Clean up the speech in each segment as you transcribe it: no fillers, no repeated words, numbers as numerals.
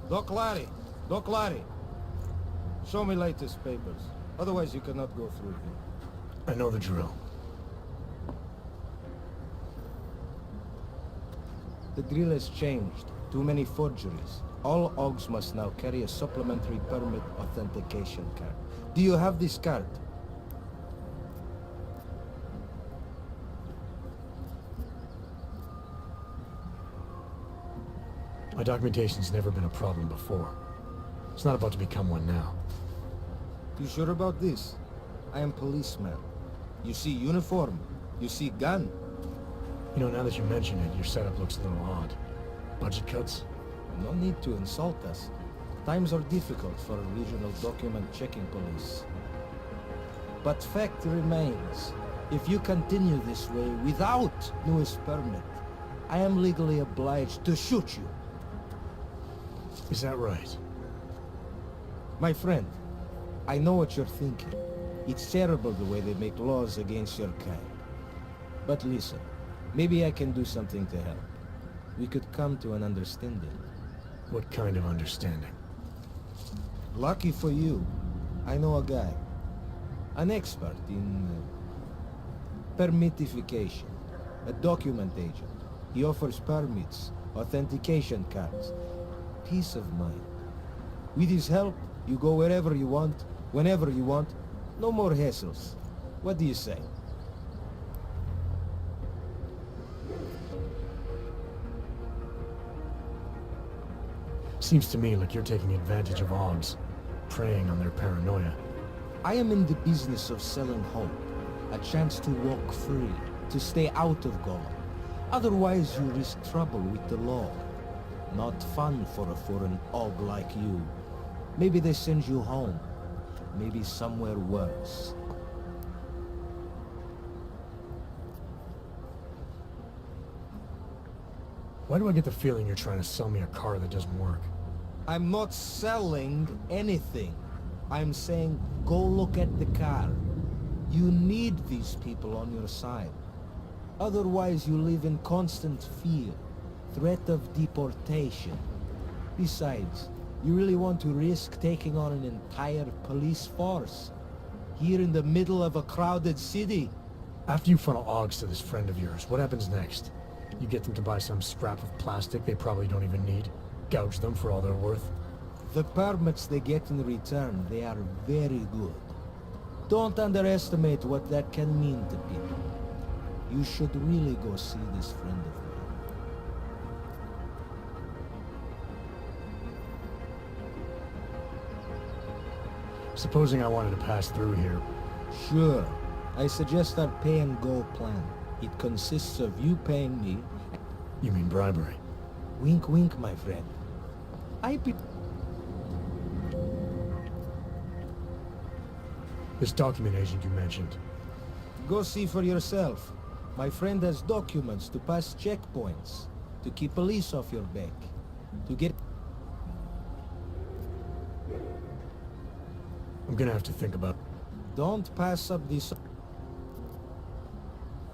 Doc Larry! Doc Larry! Show me latest papers. Otherwise you cannot go through here. I know the drill. The drill has changed. Too many forgeries. All OGs must now carry a supplementary permit authentication card. Do you have this card? My documentation's never been a problem before. It's not about to become one now. You sure about this? I am policeman. You see uniform. You see gun. You know, now that you mention it, your setup looks a little odd. Budget cuts? No need to insult us. Times are difficult for a regional document checking police. But fact remains, if you continue this way without newest permit, I am legally obliged to shoot you. Is that right? My friend, I know what you're thinking. It's terrible the way they make laws against your kind. But listen, maybe I can do something to help. We could come to an understanding. What kind of understanding? Lucky for you, I know a guy. An expert in permitification. A document agent. He offers permits, authentication cards. Peace of mind. With his help, you go wherever you want, whenever you want. No more hassles. What do you say? Seems to me like you're taking advantage of OGs, preying on their paranoia. I am in the business of selling hope. A chance to walk free, to stay out of Gotham. Otherwise you risk trouble with the law. Not fun for a foreign OG like you. Maybe they send you home. Maybe somewhere worse. Why do I get the feeling you're trying to sell me a car that doesn't work? I'm not selling anything. I'm saying go look at the car. You need these people on your side. Otherwise you live in constant fear. Threat of deportation. Besides, you really want to risk taking on an entire police force? Here in the middle of a crowded city? After you funnel OGs to this friend of yours, what happens next? You get them to buy some scrap of plastic they probably don't even need? Gouge them for all they're worth? The permits they get in return, they are very good. Don't underestimate what that can mean to people. You should really go see this friend of mine. Supposing I wanted to pass through here. Sure. I suggest our pay-and-go plan. It consists of you paying me... You mean bribery? Wink, wink, my friend. This document agent you mentioned. Go see for yourself. My friend has documents to pass checkpoints, to keep police off your back, to get... I'm gonna have to think about... Don't pass up this...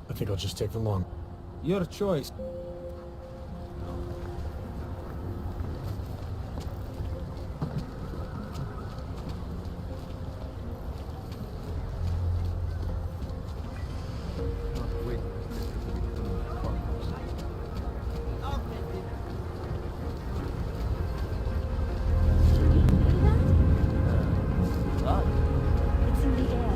I think I'll just take the long... Your choice. It's in the air.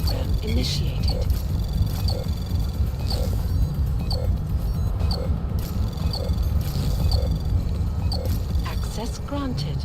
program initiated. Access granted.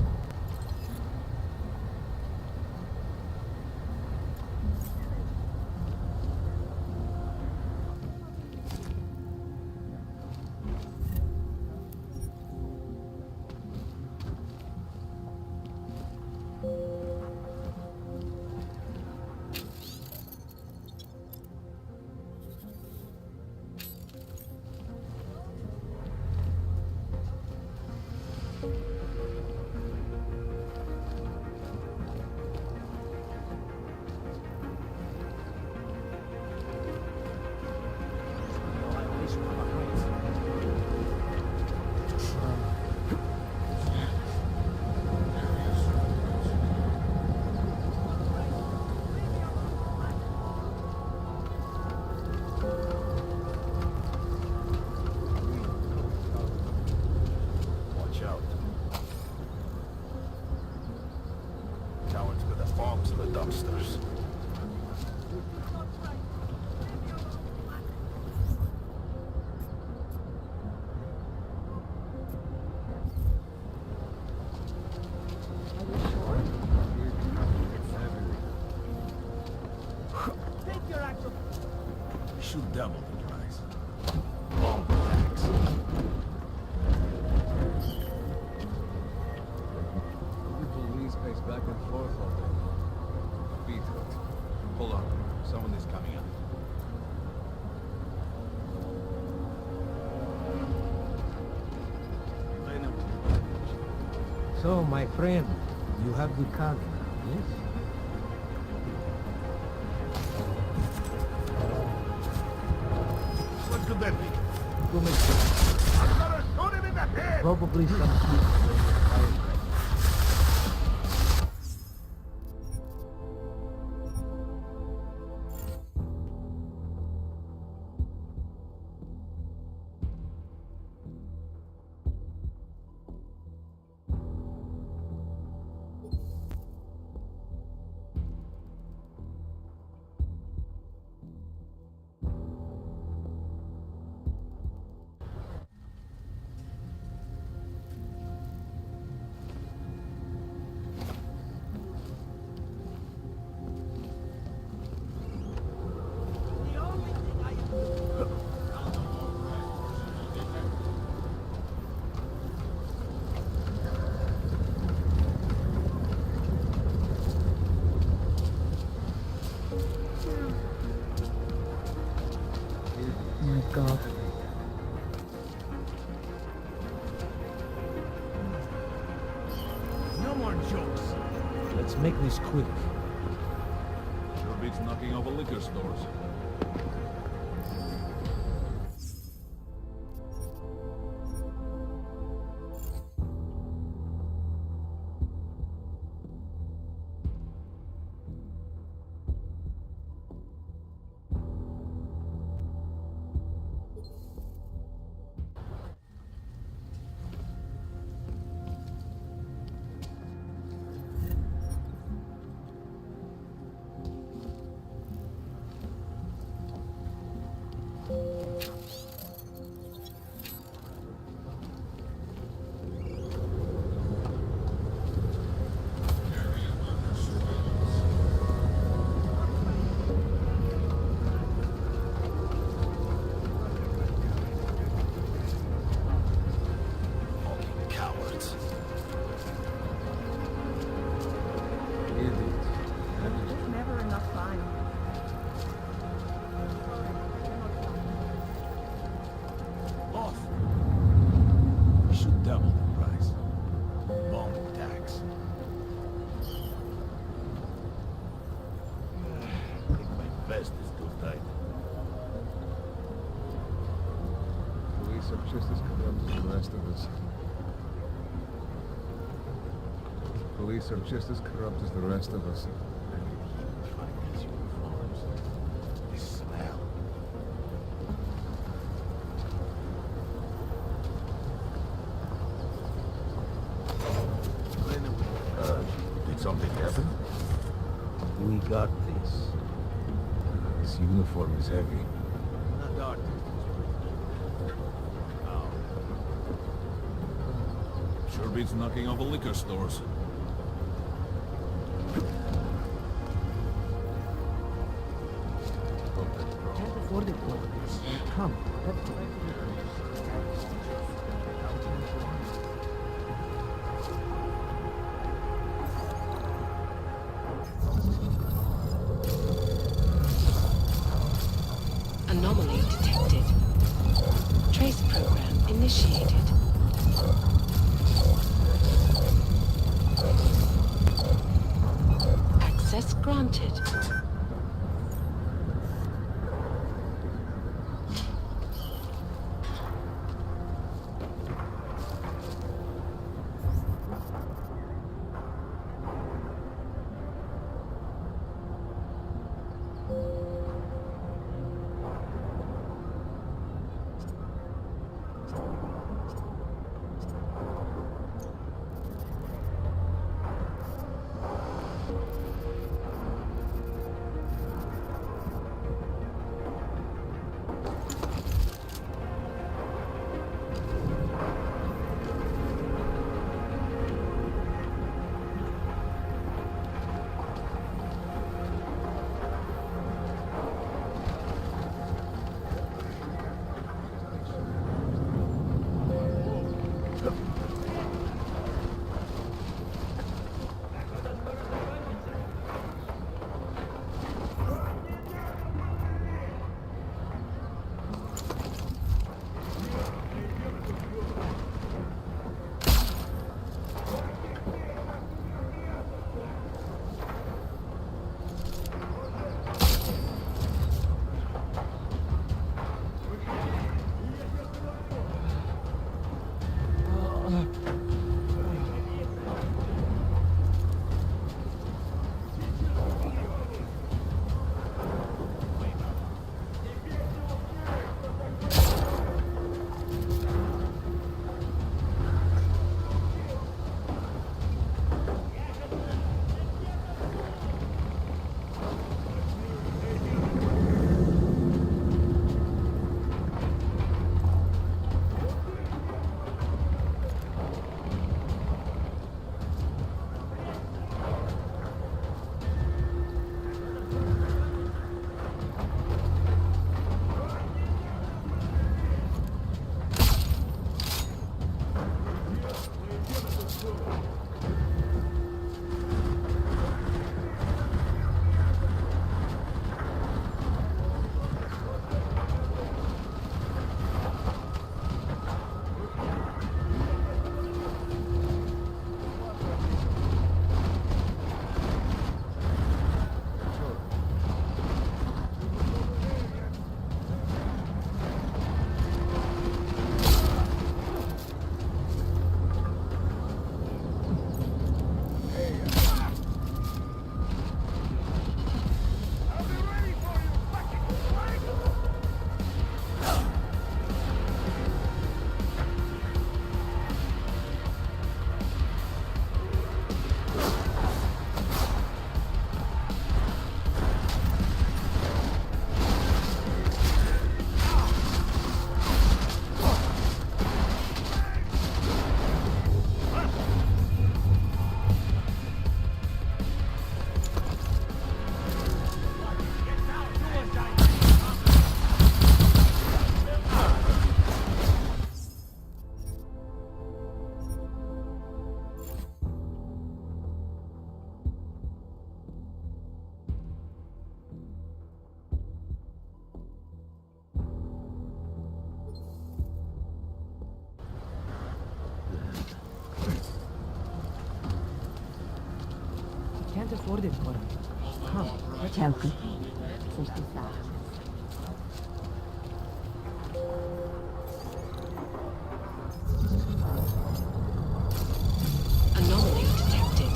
Watch out. Cowards with the bombs in the dumpsters. Should double the price. Bomb attacks. The police pace back and forth all day. Beat it. Hold on. Someone is coming up. So, my friend, you have the card now, yes? What could that be? Go make sure. I'm gonna shoot him in the head! Probably some kids. My God. No more jokes. Let's make this quick. Sure beats knocking over liquor stores. Cowards. Idiot. There's never enough time. Off. Should double the price. Bomb attacks. I think my vest is too tight. Police are just as corrupt as the rest of us. Police are just as corrupt as the rest of us. Find these uniforms. They smell. Did something happen? We got this. This uniform is heavy. Not dark. Oh. Sure beats knocking over liquor stores. Can't afford it, boy. Come, let's go. Anomaly detected. Trace program initiated. Access granted. Can't afford it, boy. Come, let's go. Ciałko. Coś tu stało. Anomaly detected.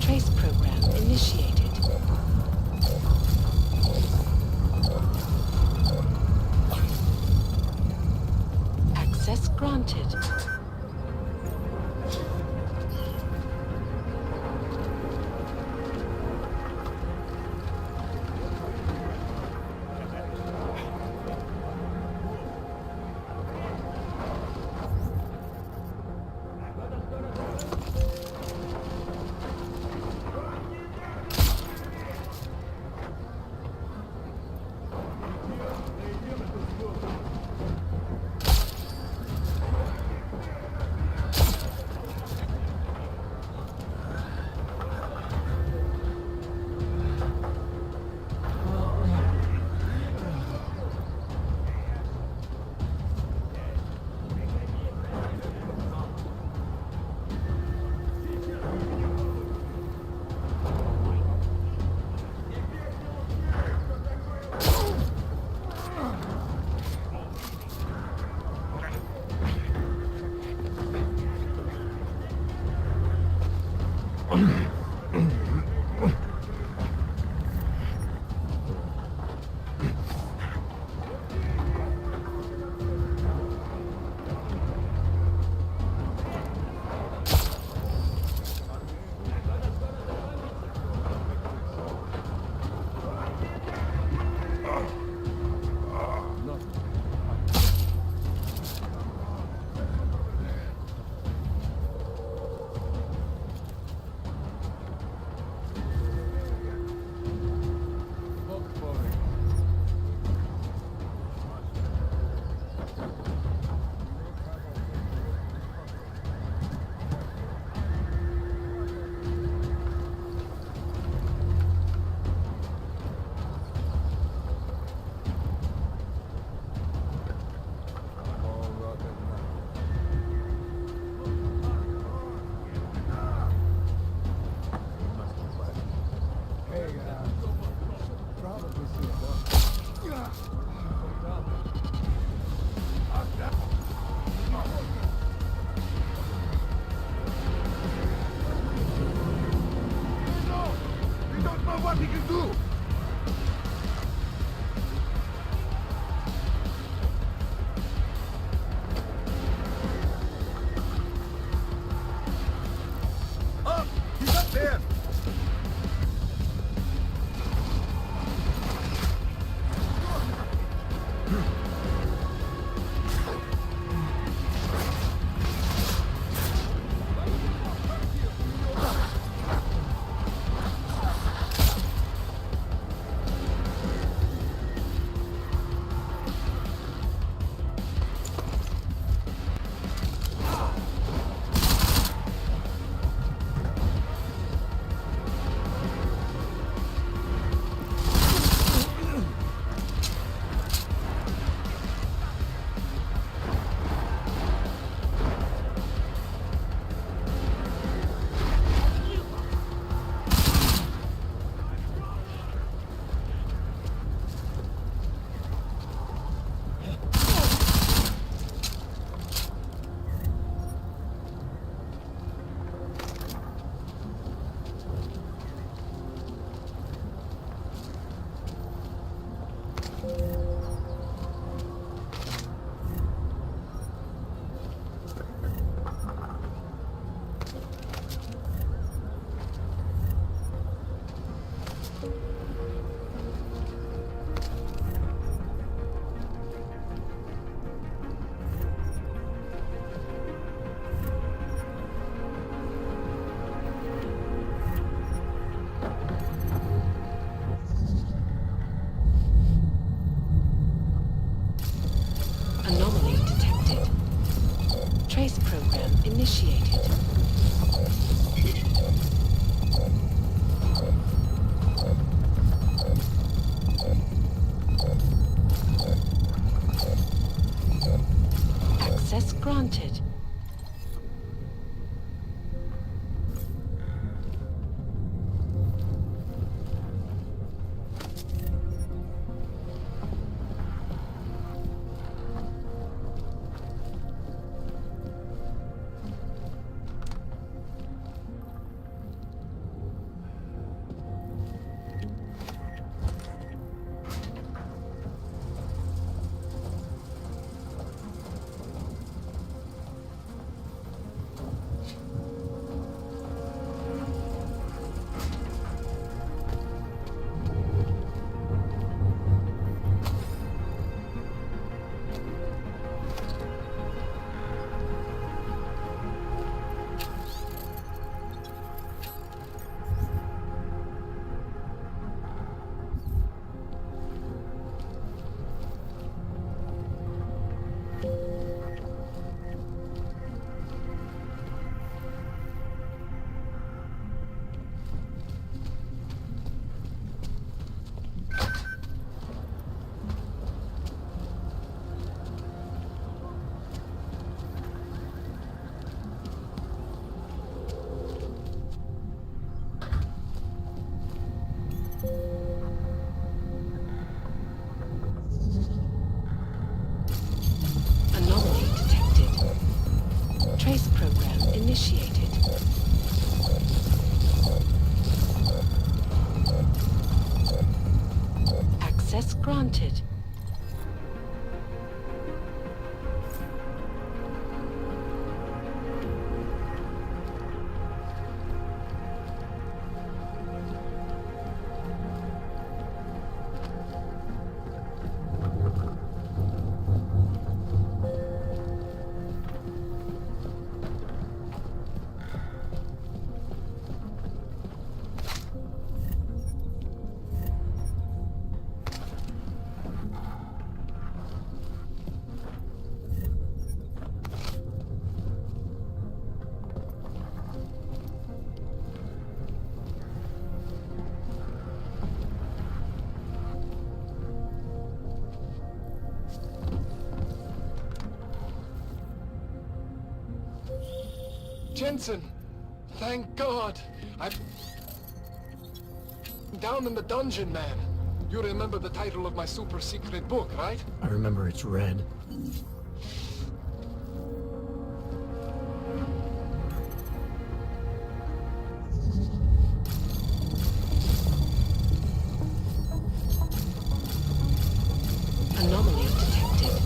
Trace program initiated. Access granted. Probably see a dog. No! We don't know what he can do! Up! He's up there! Anomaly detected. Trace program initiated. Access granted. Anomaly detected. Trace program initiated. Access granted. Jensen! Thank God! down in the dungeon, man. You remember the title of my super secret book, right? I remember it's red. Anomaly detected.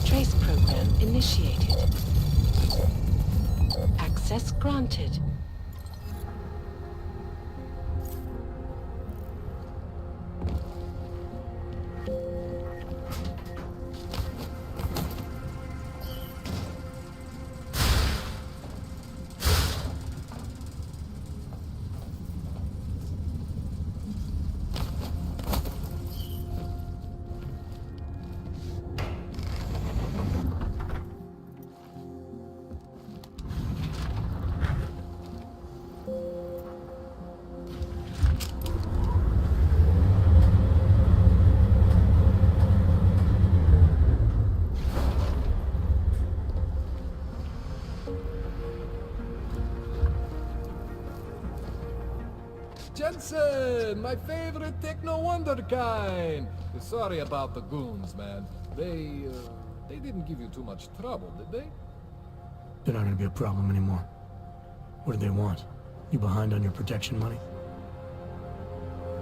Trace program initiated. Access granted. Jensen, my favorite techno wonderkind. Sorry about the goons, man. They didn't give you too much trouble, did they? They're not gonna be a problem anymore. What do they want? You behind on your protection money?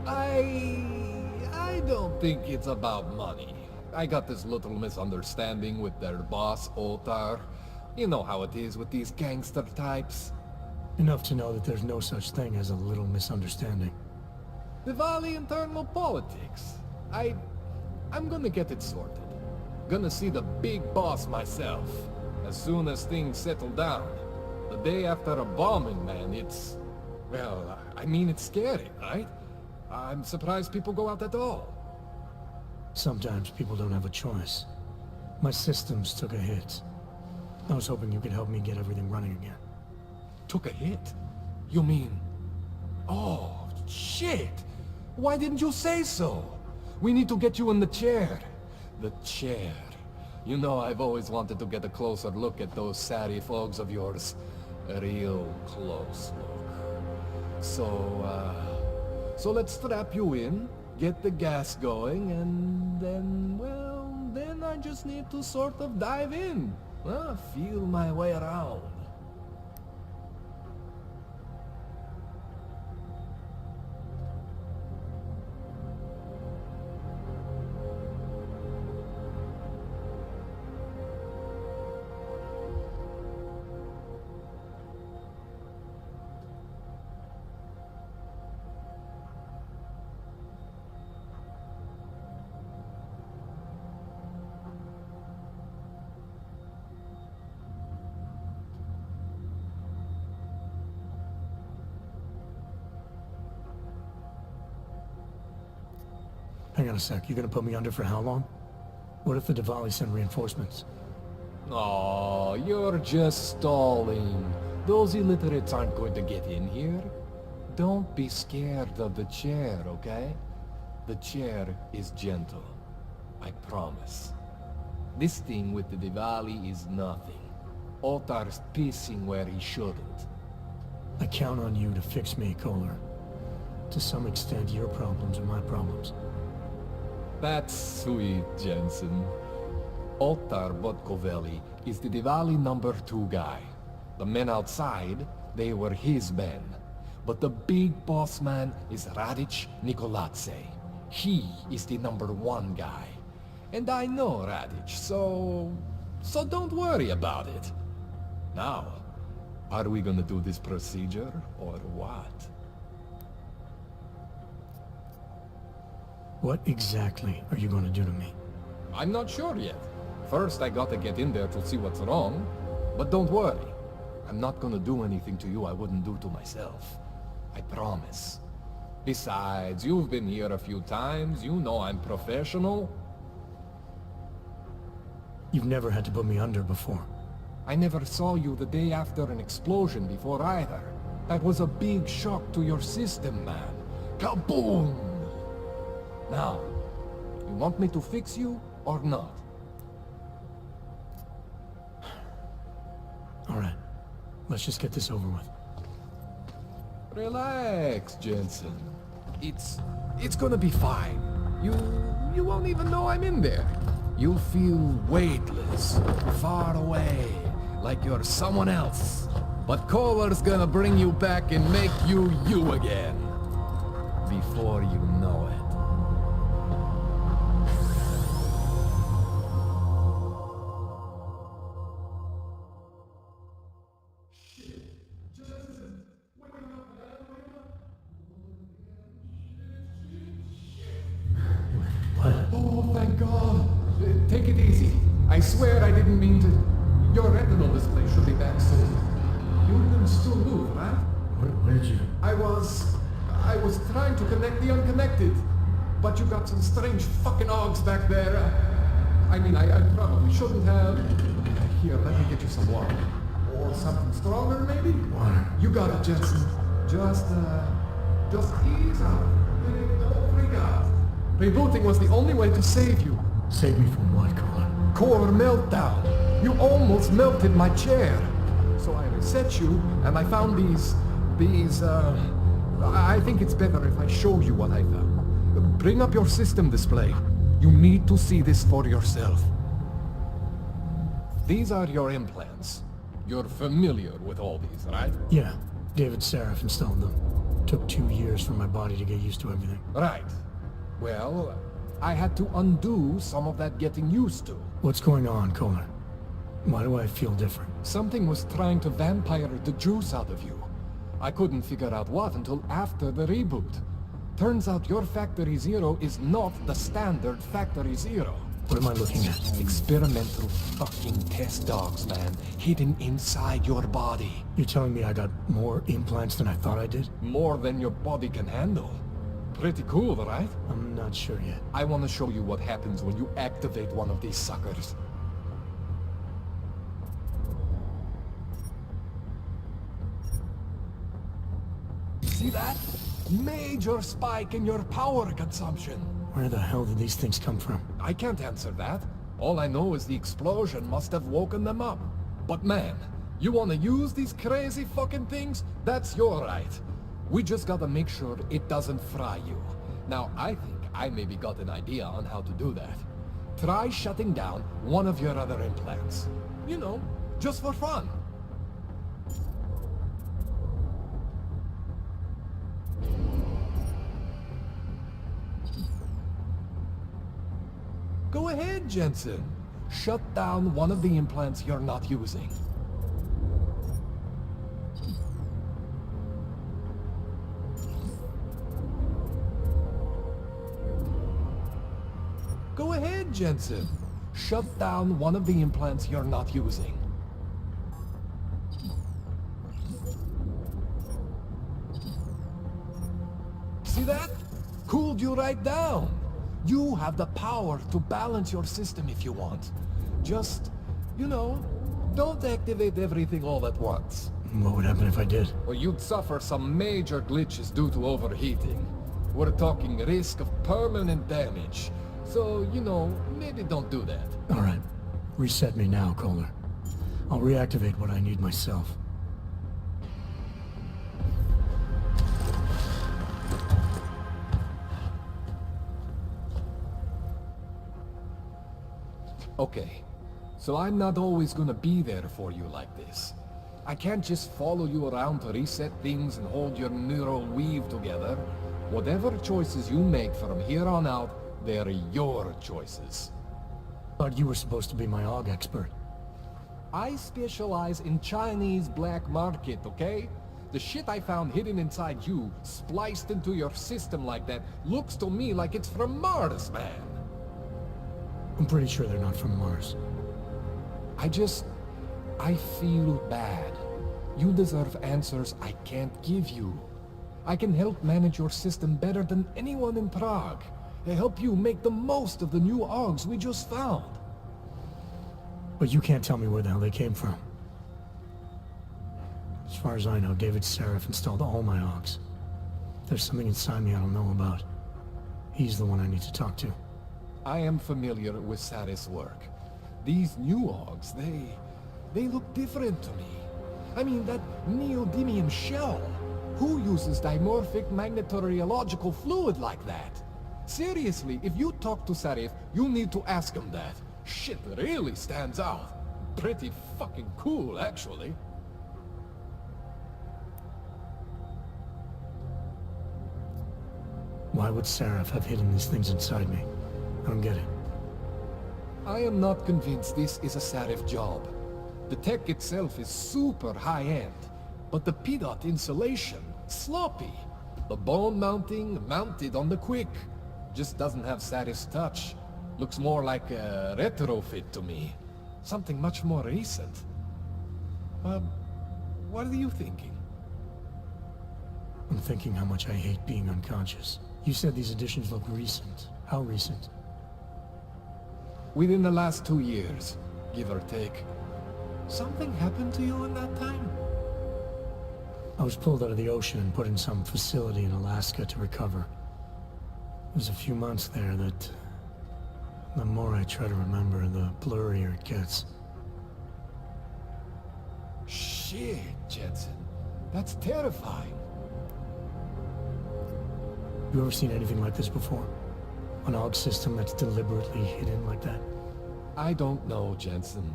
I don't think it's about money. I got this little misunderstanding with their boss, Otar. You know how it is with these gangster types. Enough to know that there's no such thing as a little misunderstanding. Diwali internal politics. I'm gonna get it sorted. Gonna see the big boss myself. As soon as things settle down. The day after a bombing, man, it's... Well, I mean, it's scary, right? I'm surprised people go out at all. Sometimes people don't have a choice. My systems took a hit. I was hoping you could help me get everything running again. Took a hit? You mean... Oh, shit! Why didn't you say so? We need to get you in the chair. The chair. You know, I've always wanted to get a closer look at those satty fogs of yours. A real close look. So let's strap you in, get the gas going, and then, well, then I just need to sort of dive in. Feel my way around. Hang on a sec, you gonna put me under for how long? What if the Diwali send reinforcements? Oh, you're just stalling. Those illiterates aren't going to get in here. Don't be scared of the chair, okay? The chair is gentle. I promise. This thing with the Diwali is nothing. Otar's pissing where he shouldn't. I count on you to fix me, Kohler. To some extent, your problems are my problems. That's sweet, Jensen. Otar Botkovelli is the Diwali #2 guy. The men outside, they were his men. But the big boss man is Radic Nikoladze. He is the #1 guy. And I know Radic, so don't worry about it. Now, are we gonna do this procedure, or what? What exactly are you gonna do to me? I'm not sure yet. First, I gotta get in there to see what's wrong. But don't worry. I'm not gonna do anything to you I wouldn't do to myself. I promise. Besides, you've been here a few times. You know I'm professional. You've never had to put me under before. I never saw you the day after an explosion before either. That was a big shock to your system, man. Kaboom! Now, you want me to fix you or not? All right, let's just get this over with. Relax, Jensen. It's gonna be fine. You won't even know I'm in there. You'll feel weightless, far away, like you're someone else. But Kohler's gonna bring you back and make you you again. Before you know it. Oh, thank God. Take it easy. I swear I didn't mean to. Your retinal display should be back soon. You can still move, right? Where did you... I was trying to connect the unconnected. But you got some strange fucking ogs back there. I mean, I probably shouldn't have. Here, let me get you some water. Or something stronger, maybe? Water. You got it, Jensen. Just ease up. Don't freak out. Rebooting was the only way to save you. Save me from what, Kohler? Core meltdown. You almost melted my chair. So I reset you, and I found these, I think it's better if I show you what I found. Bring up your system display. You need to see this for yourself. These are your implants. You're familiar with all these, right? Yeah. David Seraph installed them. Took 2 years for my body to get used to everything. Right. Well, I had to undo some of that getting used to. What's going on, Kohler? Why do I feel different? Something was trying to vampire the juice out of you. I couldn't figure out what until after the reboot. Turns out your Factory Zero is not the standard Factory Zero. What am I looking at? Experimental fucking test dogs, man. Hidden inside your body. You're telling me I got more implants than I thought I did? More than your body can handle. Pretty cool, right? I'm not sure yet. I want to show you what happens when you activate one of these suckers. See that? Major spike in your power consumption. Where the hell did these things come from? I can't answer that. All I know is the explosion must have woken them up. But man, you want to use these crazy fucking things? That's your right. We just gotta make sure it doesn't fry you. Now, I think I maybe got an idea on how to do that. Try shutting down one of your other implants. You know, just for fun. Go ahead, Jensen. Shut down one of the implants you're not using. Go ahead, Jensen. Shut down one of the implants you're not using. See that? Cooled you right down. You have the power to balance your system if you want. Just, you know, don't activate everything all at once. What would happen if I did? Well, you'd suffer some major glitches due to overheating. We're talking risk of permanent damage. So, you know, maybe don't do that. All right. Reset me now, Kohler. I'll reactivate what I need myself. Okay, so I'm not always gonna be there for you like this. I can't just follow you around to reset things and hold your neural weave together. Whatever choices you make from here on out, they're your choices. Thought you were supposed to be my AUG expert. I specialize in Chinese black market, okay? The shit I found hidden inside you, spliced into your system like that, looks to me like it's from Mars, man. I'm pretty sure they're not from Mars. I feel bad. You deserve answers I can't give you. I can help manage your system better than anyone in Prague. I help you make the most of the new AUGs we just found. But you can't tell me where the hell they came from. As far as I know, David Seraph installed all my AUGs. There's something inside me I don't know about. He's the one I need to talk to. I am familiar with Sarah's work. These new AUGs, they look different to me. I mean, that neodymium shell. Who uses dimorphic magnetorheological fluid like that? Seriously, if you talk to Sarif, you need to ask him that. Shit really stands out. Pretty fucking cool, actually. Why would Sarif have hidden these things inside me? I don't get it. I am not convinced this is a Sarif job. The tech itself is super high-end, but the PDOT insulation, sloppy. The bone mounting, mounted on the quick. Just doesn't have Sarif's touch. Looks more like a retrofit to me. Something much more recent. What are you thinking? I'm thinking how much I hate being unconscious. You said these additions look recent. How recent? Within the last 2 years, give or take. Something happened to you in that time? I was pulled out of the ocean and put in some facility in Alaska to recover. It was a few months there that... the more I try to remember, the blurrier it gets. Shit, Jensen. That's terrifying. You ever seen anything like this before? An AUG system that's deliberately hidden like that? I don't know, Jensen.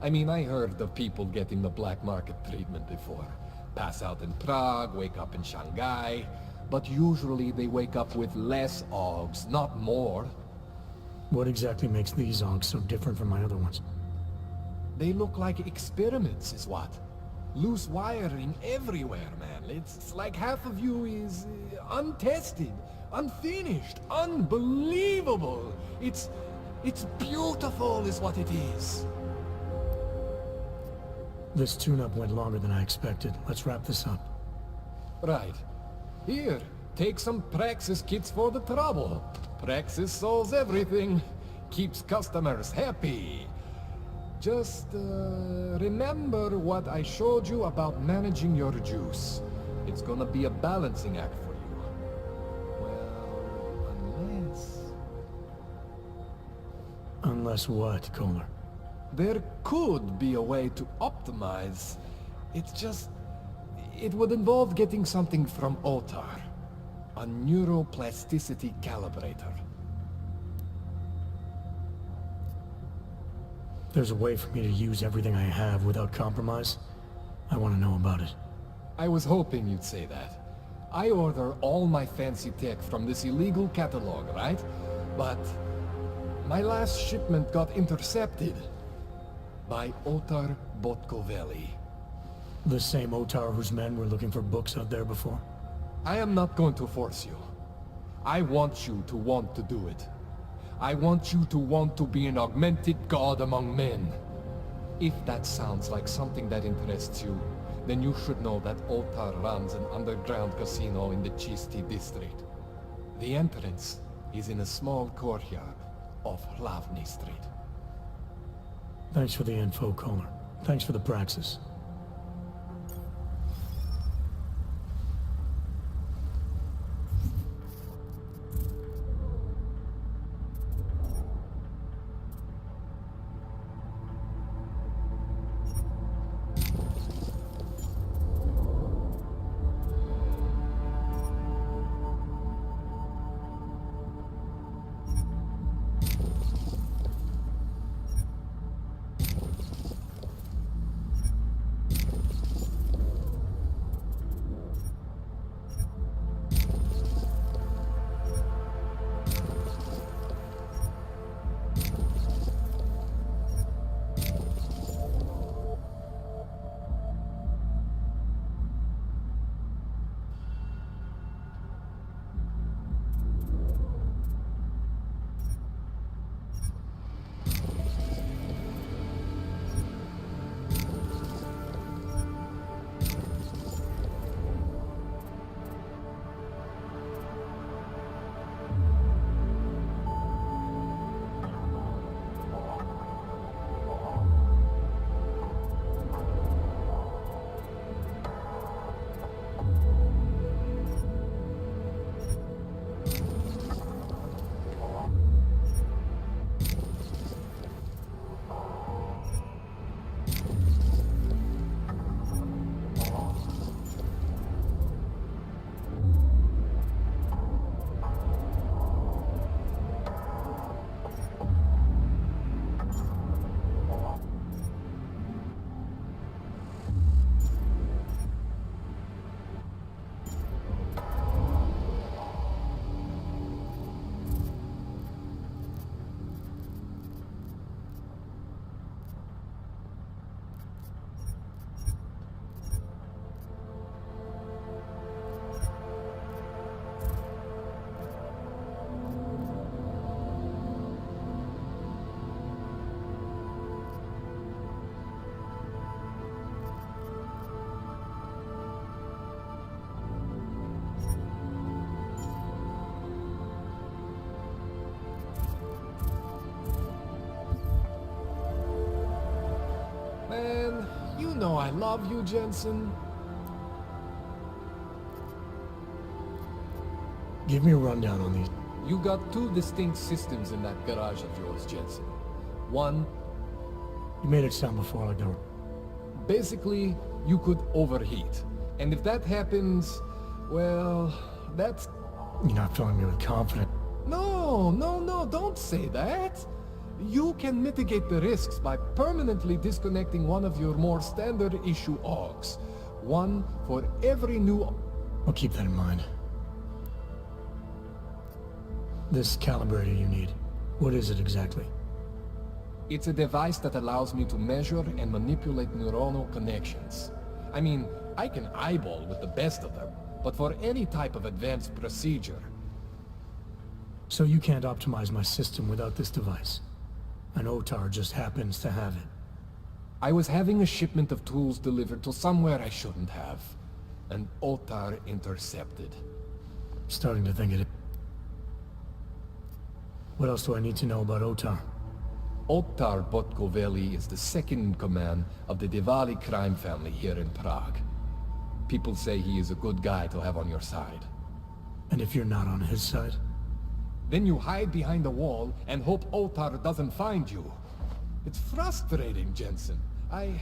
I mean, I heard of people getting the black market treatment before. Pass out in Prague, wake up in Shanghai. But usually they wake up with less AUGs, not more. What exactly makes these AUGs so different from my other ones? They look like experiments, is what? Loose wiring everywhere, man. It's like half of you is untested, unfinished, unbelievable. It's beautiful is what it is. This tune-up went longer than I expected. Let's wrap this up. Right. Here, take some Praxis kits for the trouble. Praxis solves everything. Keeps customers happy. Just, remember what I showed you about managing your juice. It's gonna be a balancing act for you. Well, unless... Unless what, Kohler? There could be a way to optimize. It's just... it would involve getting something from Otar. A neuroplasticity calibrator. There's a way for me to use everything I have without compromise? I want to know about it. I was hoping you'd say that. I order all my fancy tech from this illegal catalog, right? But my last shipment got intercepted by Otar Botkoveli. The same Otar whose men were looking for books out there before? I am not going to force you. I want you to want to do it. I want you to want to be an augmented god among men. If that sounds like something that interests you, then you should know that Otar runs an underground casino in the Chisti district. The entrance is in a small courtyard off Hlavny Street. Thanks for the info, Kohler. Thanks for the praxis. know I love you, Jensen. Give me a rundown on these. You got two distinct systems in that garage of yours, Jensen. One, You made it sound before like they were... basically, you could overheat. And if that happens, well, that's... You're not filling me with confidence. No, don't say that. You can mitigate the risks by permanently disconnecting one of your more standard issue AUGs. One for every new... I'll keep that in mind. This calibrator you need, what is it exactly? It's a device that allows me to measure and manipulate neuronal connections. I mean, I can eyeball with the best of them, but for any type of advanced procedure... So you can't optimize my system without this device. An OTAR just happens to have it. I was having a shipment of tools delivered to somewhere I shouldn't have. An OTAR intercepted. Starting to think it. What else do I need to know about OTAR? Otar Botkoveli is the second in command of the Diwali crime family here in Prague. People say he is a good guy to have on your side. And if you're not on his side? Then you hide behind a wall and hope Otar doesn't find you. It's frustrating, Jensen. I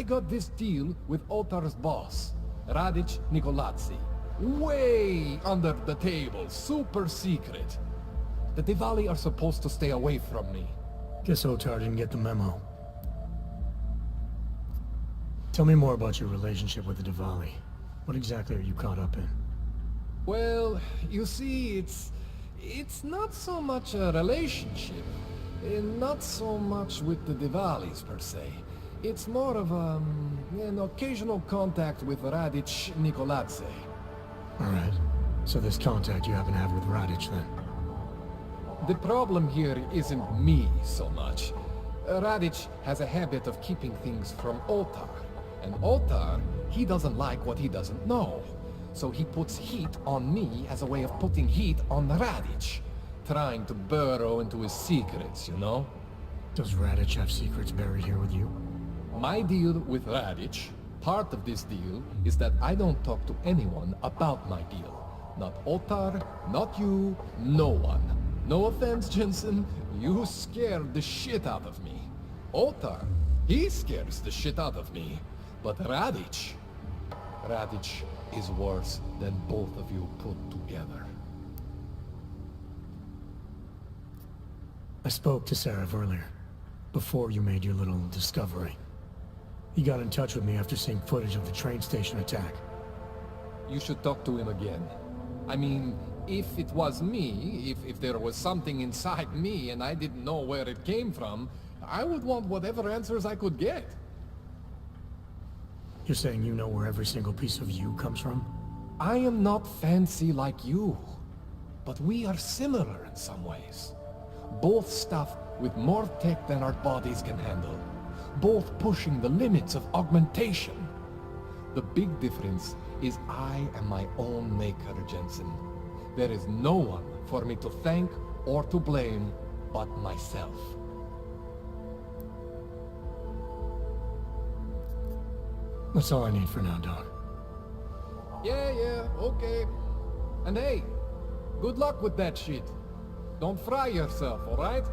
got this deal with Otar's boss, Radic Nikoladze. Way under the table, super secret. The Diwali are supposed to stay away from me. Guess OTAR didn't get the memo. Tell me more about your relationship with the Diwali. What exactly are you caught up in? Well, you see, it's not so much a relationship. Not so much with the Diwalis, per se. It's more of an occasional contact with Radic Nikoladze. Alright. So this contact you happen to have with Radic, then? The problem here isn't me so much. Radic has a habit of keeping things from Otar. And Otar, he doesn't like what he doesn't know. So he puts heat on me as a way of putting heat on Radic. Trying to burrow into his secrets, you know? Does Radic have secrets buried here with you? My deal with Radic, part of this deal, is that I don't talk to anyone about my deal. Not Otar, not you, no one. No offense, Jensen, you scared the shit out of me. Otar, he scares the shit out of me. But Radic is worse than both of you put together. I spoke to Sarah earlier, before you made your little discovery. He got in touch with me after seeing footage of the train station attack. You should talk to him again. I mean, if it was me, if there was something inside me and I didn't know where it came from, I would want whatever answers I could get. You're saying you know where every single piece of you comes from? I am not fancy like you, but we are similar in some ways. Both stuff with more tech than our bodies can handle. Both pushing the limits of augmentation. The big difference is I am my own maker, Jensen. There is no one for me to thank or to blame but myself. That's all I need for now, Don. Yeah, okay. And hey, good luck with that shit. Don't fry yourself, alright?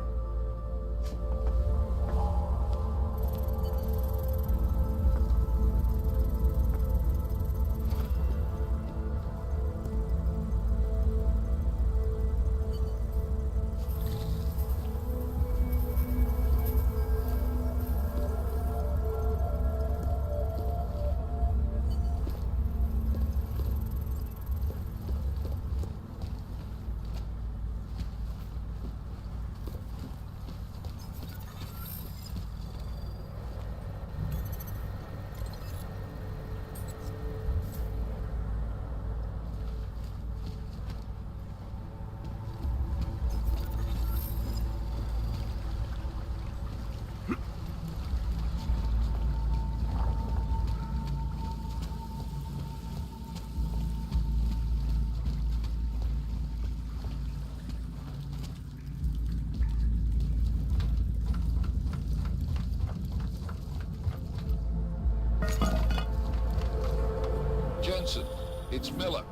it's Miller.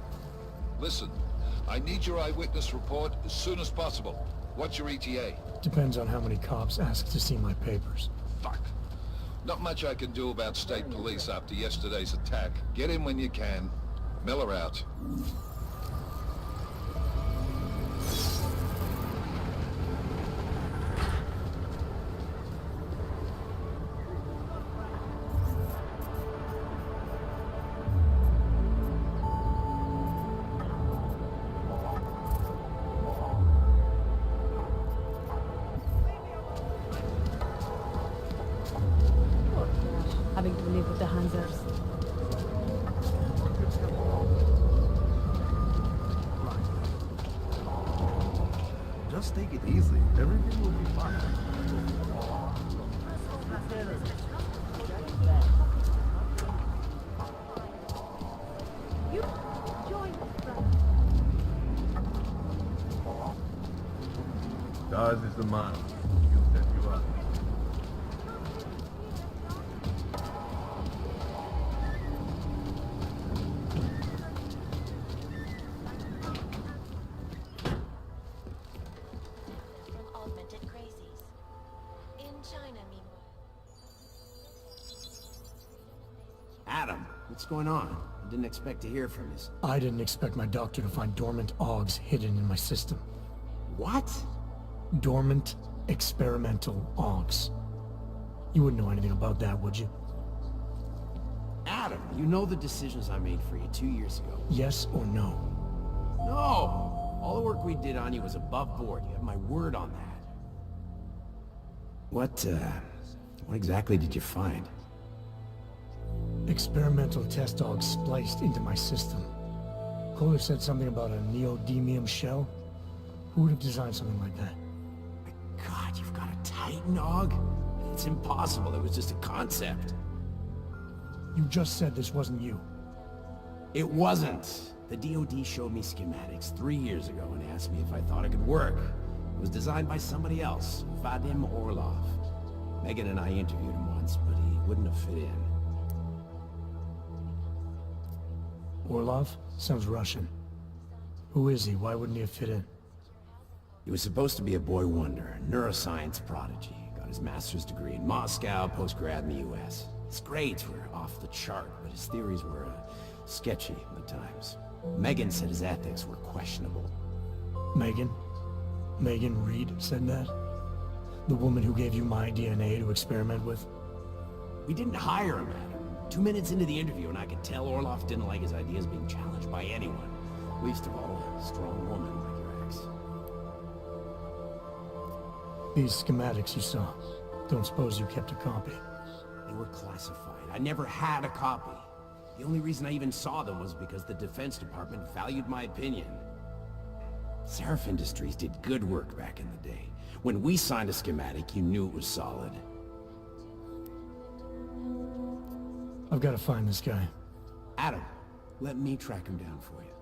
Listen, I need your eyewitness report as soon as possible. What's your ETA? Depends on how many cops ask to see my papers. Fuck. Not much I can do about state police after yesterday's attack. Get in when you can. Miller out. Having to live with the Hansers. Just take it easy. Everything will be fine. You join us, brother. Daz is the man. He'll set you up. From augmented crazies. In China, meanwhile. Adam, what's going on? I didn't expect to hear from you. I didn't expect my doctor to find dormant augs hidden in my system. What? Dormant experimental augs. You wouldn't know anything about that, would you? Adam, you know the decisions I made for you 2 years ago. Yes or no? No! All the work we did on you was above board. You have my word on that. What exactly did you find? Experimental test augs spliced into my system. Kohler said something about a neodymium shell. Who would have designed something like that? God, you've got a Titan aug? It's impossible. It was just a concept. You just said this wasn't you. It wasn't. The DoD showed me schematics 3 years ago and asked me if I thought it could work. It was designed by somebody else, Vadim Orlov. Megan and I interviewed him once, but he wouldn't have fit in. Orlov? Sounds Russian. Who is he? Why wouldn't he have fit in? He was supposed to be a boy wonder, a neuroscience prodigy. Got his master's degree in Moscow, post-grad in the US. His grades were off the chart, but his theories were sketchy at times. Megan said his ethics were questionable. Megan? Megan Reed said that? The woman who gave you my DNA to experiment with? We didn't hire him, Adam. 2 minutes into the interview, and I could tell Orlov didn't like his ideas being challenged by anyone. Least of all, a strong woman like your ex. These schematics you saw. Don't suppose you kept a copy? They were classified. I never had a copy. The only reason I even saw them was because the Defense Department valued my opinion. Seraph Industries did good work back in the day. When we signed a schematic, you knew it was solid. I've got to find this guy. Adam, let me track him down for you.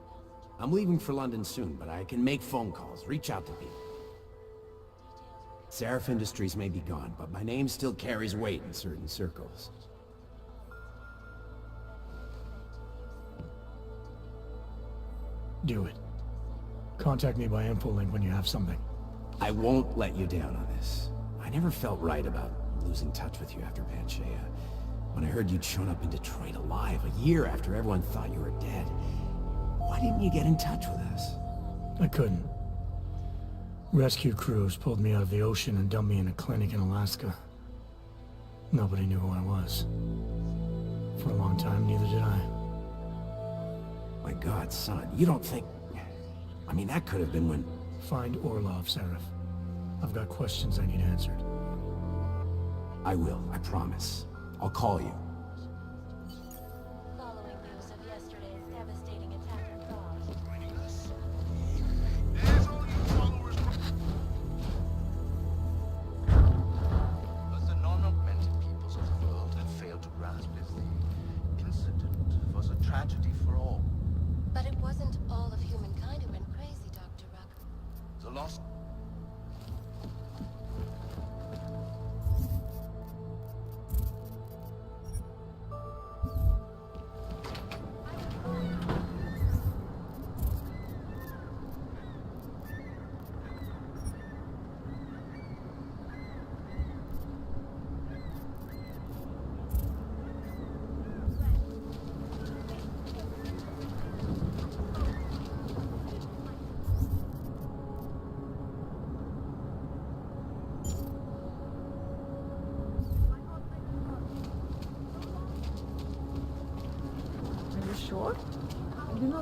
I'm leaving for London soon, but I can make phone calls, reach out to people. Seraph Industries may be gone, but my name still carries weight in certain circles. Do it. Contact me by infolink when you have something. I won't let you down on this. I never felt right about losing touch with you after Panchea. When I heard you'd shown up in Detroit alive a year after everyone thought you were dead, why didn't you get in touch with us? I couldn't. Rescue crews pulled me out of the ocean and dumped me in a clinic in Alaska. Nobody knew who I was. For a long time, neither did I. My God, son, you don't think... I mean, that could have been when... Find Orlov, Seraph. I've got questions I need answered. I will, I promise. I'll call you. Following news of yesterday's devastating attack in Prague. As the non-augmented peoples of the world have failed to grasp this, the incident was a tragedy for all. But it wasn't all of humankind who went crazy, Dr. Ruck. The lost...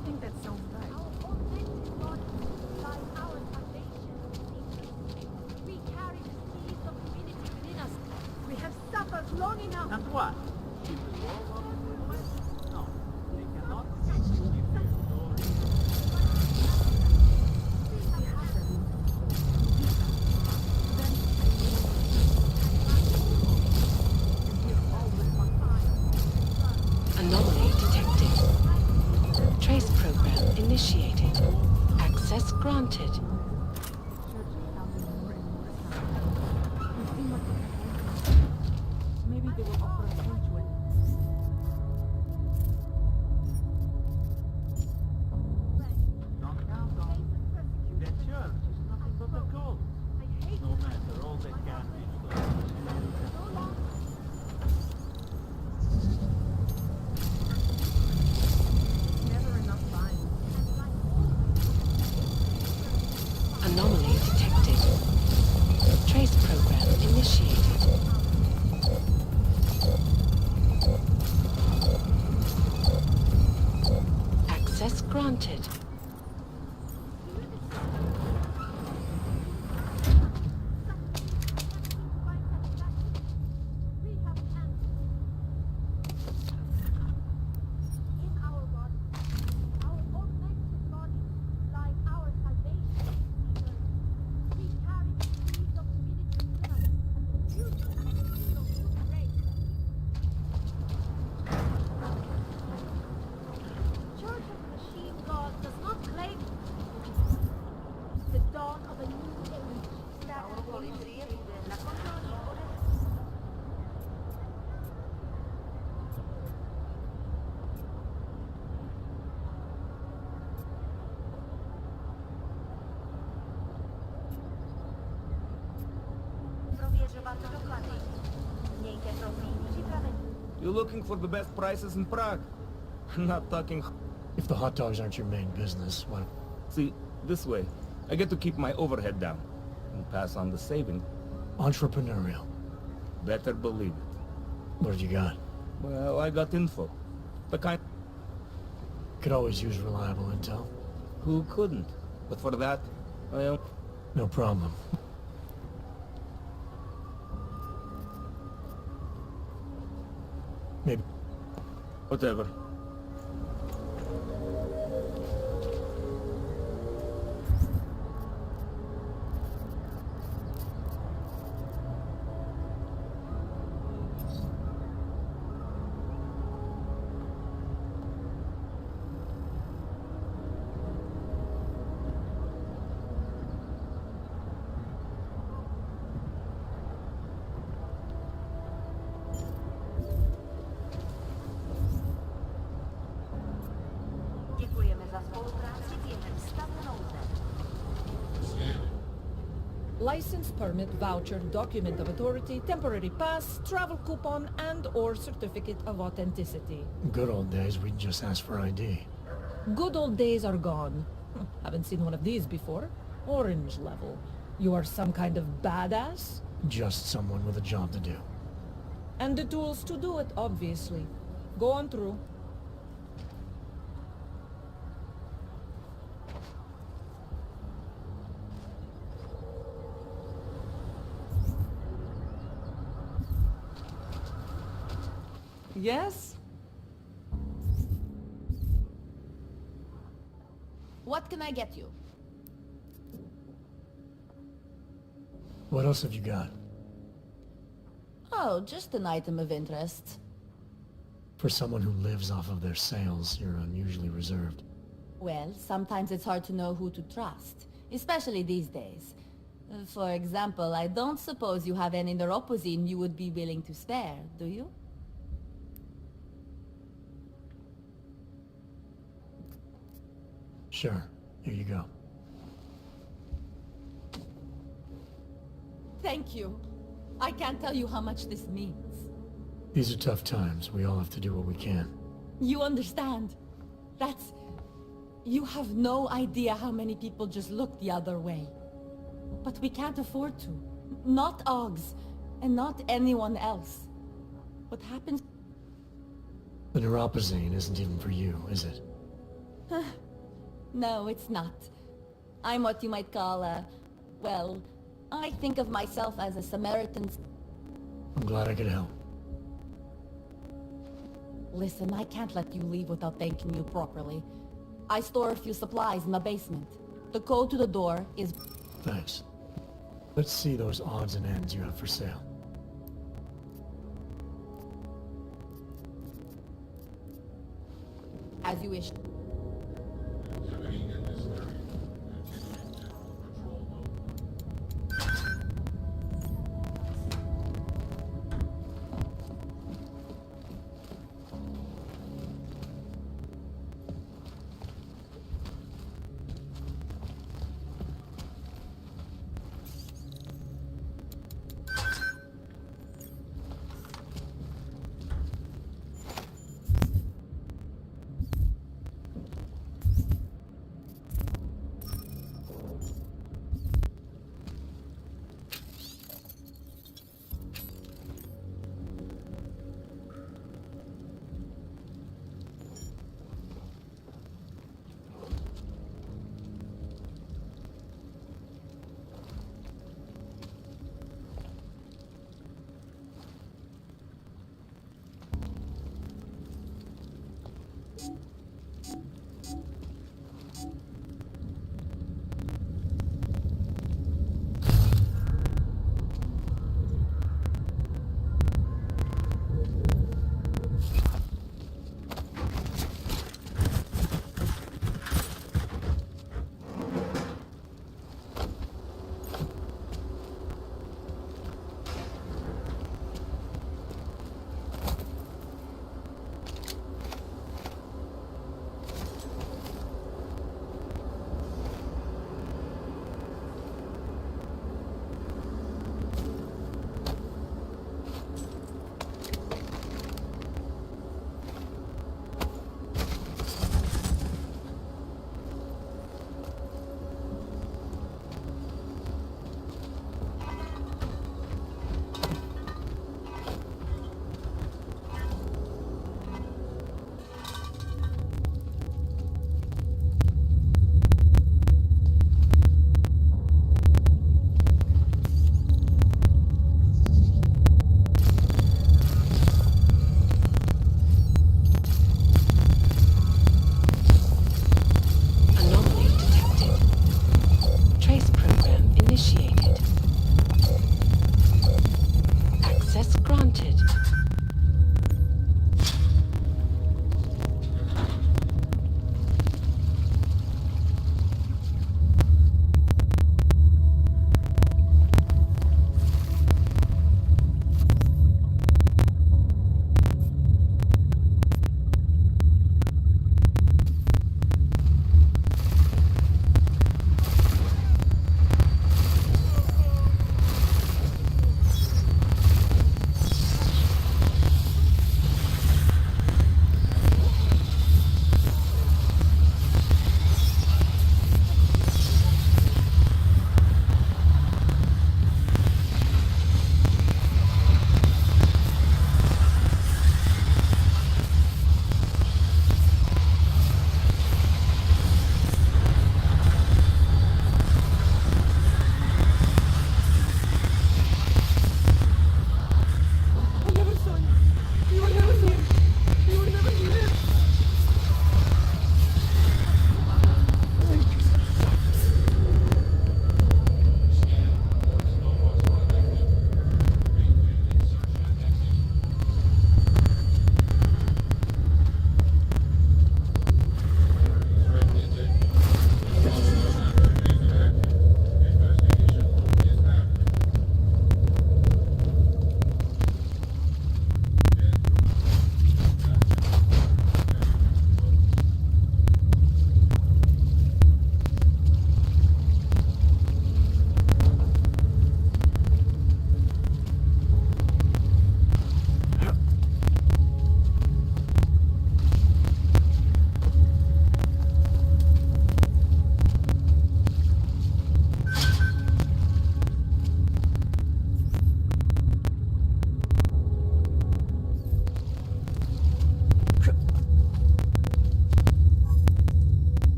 don't think that sounds right. Our augmented bodies lie our salvation. We carry the seeds of divinity within us. We have suffered long enough. And what? She will go on with us? No, they cannot take you if their glory. Anomaly detected. Trace program initiated. Access granted. Maybe they will offer us sanctuary. Don't count on it. The church is nothing but a cult. No matter all the carnage. Never enough time. Anomaly detected. Trace program initiated. Access granted. We have answers. In our bodies, our augmented bodies, lie our salvation. We carry the seeds of divinity within us and the future of the human race. Church of Machine God does not claim the dawn of a new age. You're looking for the best prices in Prague? I'm not talking... If the hot dogs aren't your main business, why... See, this way, I get to keep my overhead down and pass on the saving. Entrepreneurial. Better believe it. What have you got? Well, I got info. The kind... Could always use reliable intel. Who couldn't? But for that, well... No problem. Maybe... Whatever. License, permit, voucher, document of authority, temporary pass, travel coupon, and/or certificate of authenticity. Good old days, we'd just ask for ID. Good old days are gone. Haven't seen one of these before. Orange level. You are some kind of badass? Just someone with a job to do. And the tools to do it, obviously. Go on through. Yes? What can I get you? What else have you got? Oh, just an item of interest. For someone who lives off of their sales, you're unusually reserved. Well, sometimes it's hard to know who to trust, especially these days. For example, I don't suppose you have any neuropozyne you would be willing to spare, do you? Sure. Here you go. Thank you. I can't tell you how much this means. These are tough times. We all have to do what we can. You understand? That's... You have no idea how many people just look the other way. But we can't afford to. Not Oggs, and not anyone else. What happens... The neuropozyne isn't even for you, is it? No, it's not. I'm what you might call well, I think of myself as a Samaritan. I'm glad I could help. Listen, I can't let you leave without thanking you properly. I store a few supplies in the basement. The code to the door is... Thanks. Let's see those odds and ends you have for sale. As you wish.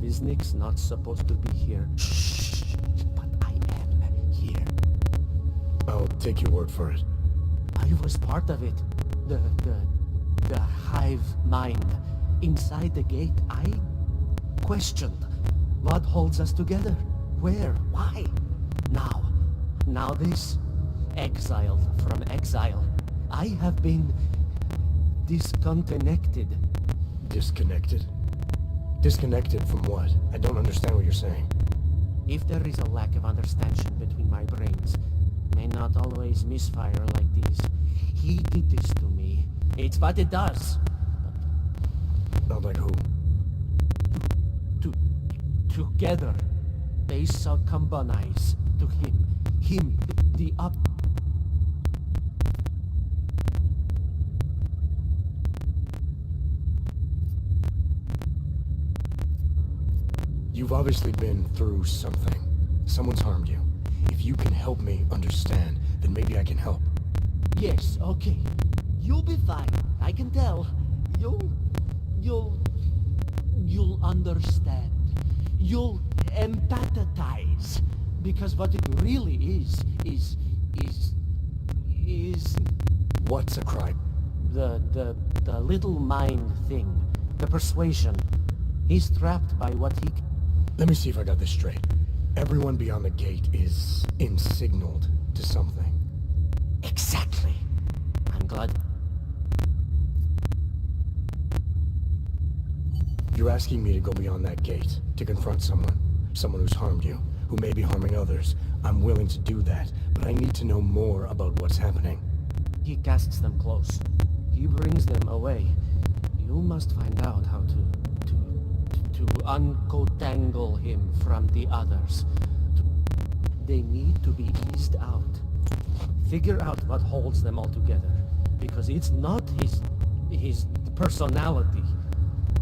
Wisnik's not supposed to be here. Shh. But I am here. I'll take your word for it. I was part of it. The hive mind. Inside the gate, I questioned what holds us together. Where? Why? Now this. Exiled from exile. I have been disconnected. Disconnected? Disconnected from what? I don't understand what you're saying. If there is a lack of understanding between my brains, may not always misfire like these. He did this to me. It's what it does. Not like who? Together, they succumbanize to him. Him, the up. You've obviously been through something. Someone's harmed you. If you can help me understand, then maybe I can help. Yes, okay. You'll be fine. I can tell. You'll understand. You'll empathize. Because what it really is... What's a crime? The little mind thing. The persuasion. He's trapped by what he... Let me see if I got this straight. Everyone beyond the gate is insignaled to something. Exactly. I'm glad. You're asking me to go beyond that gate, to confront someone who's harmed you, who may be harming others. I'm willing to do that, but I need to know more about what's happening. He casts them close. He brings them away. You must find out how to uncotangle him from the others. They need to be eased out. Figure out what holds them all together. Because it's not his personality.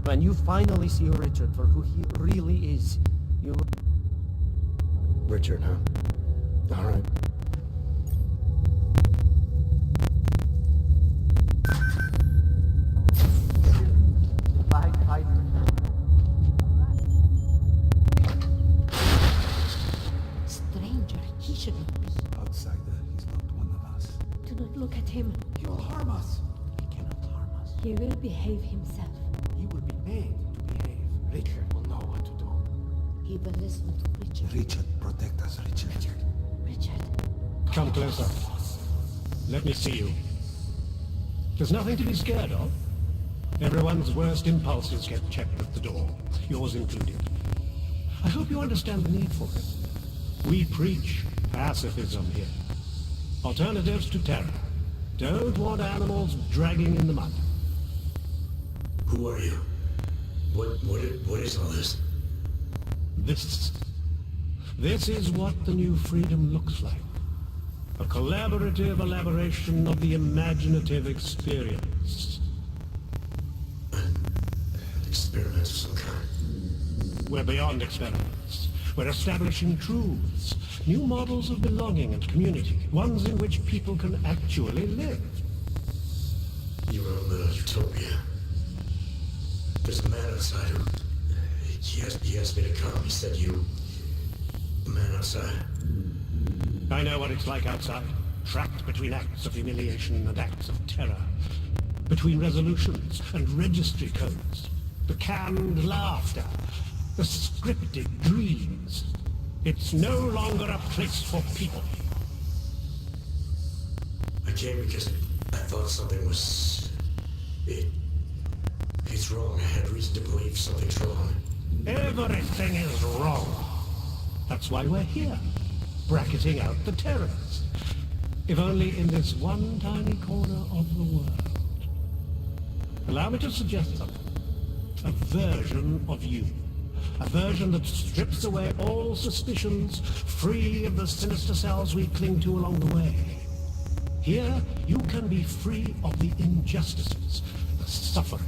When you finally see Richard for who he really is, you... Richard, huh? All right. Stranger, he should not be. Outsider, he's not one of us. Do not look at him. He will harm us. He cannot harm us. He will behave himself. He will be made to behave. Richard will know what to do. He will listen to Richard. Richard, protect us, Richard. Richard. Come closer. Let me see you. There's nothing to be scared of. Everyone's worst impulses get checked at the door, yours included. I hope you understand the need for it. We preach pacifism here. Alternatives to terror. Don't want animals dragging in the mud. Who are you? What is all this? This is what the new freedom looks like. A collaborative elaboration of the imaginative experience. An experiment of some kind. We're beyond experiments. We're establishing truths, new models of belonging and community, ones in which people can actually live. You wrote the utopia. There's a man outside who... He asked me to come. He said you... The man outside. I know what it's like outside. Trapped between acts of humiliation and acts of terror. Between resolutions and registry codes. The canned laughter. The scripted dreams. It's no longer a place for people. I came because I thought something was... It's wrong. I had reason to believe something's wrong. Everything is wrong. That's why we're here. Bracketing out the terrors. If only in this one tiny corner of the world. Allow me to suggest something. A version of you. A version that strips away all suspicions, free of the sinister cells we cling to along the way. Here, you can be free of the injustices, the suffering,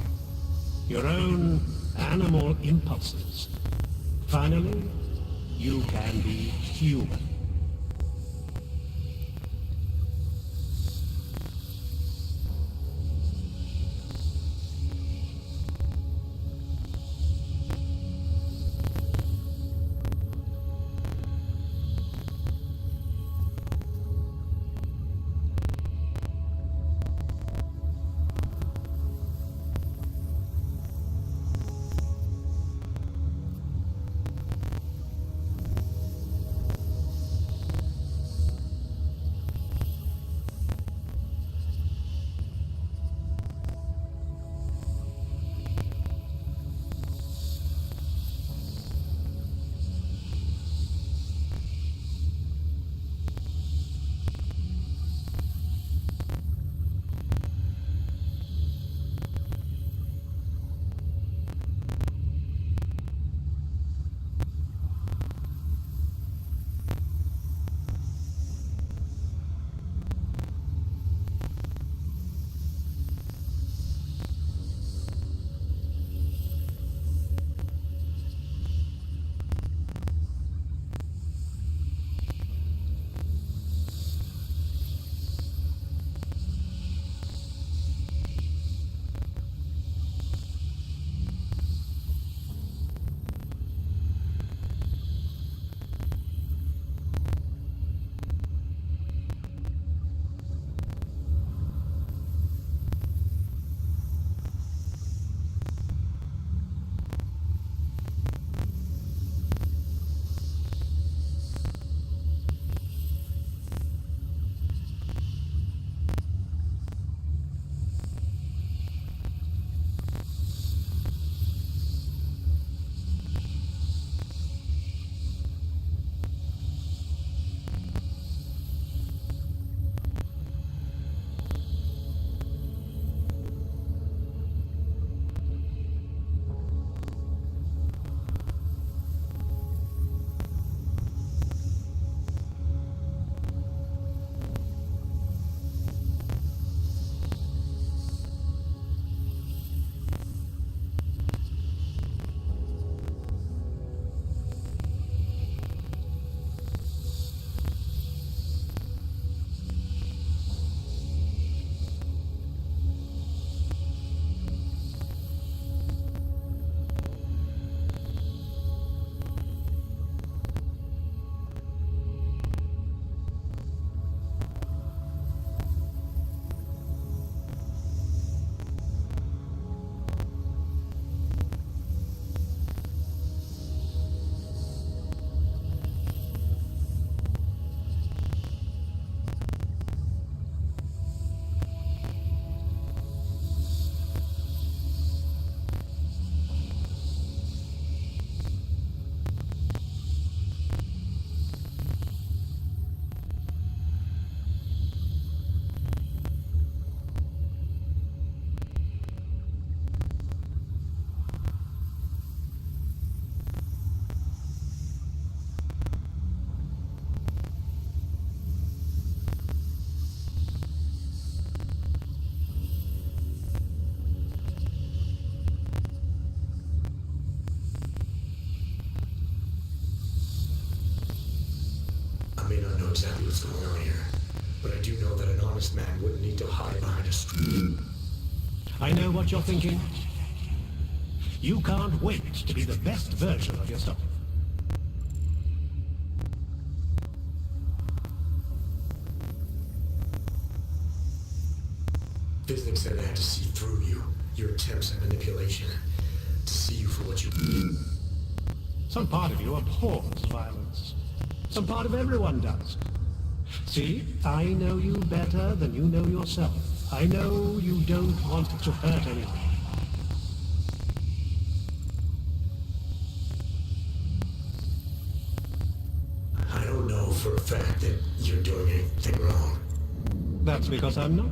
your own animal impulses. Finally, you can be human. exactly what's going on here, but I do know that an honest man wouldn't need to hide behind a screen. I know what you're thinking. You can't wait to be the best version of yourself. Visnick said I had to see through you, your attempts at manipulation, to see you for what you... Some part of you abhors violence. Some part of everyone does. See, I know you better than you know yourself. I know you don't want to hurt anyone. I don't know for a fact that you're doing anything wrong. That's because I'm not.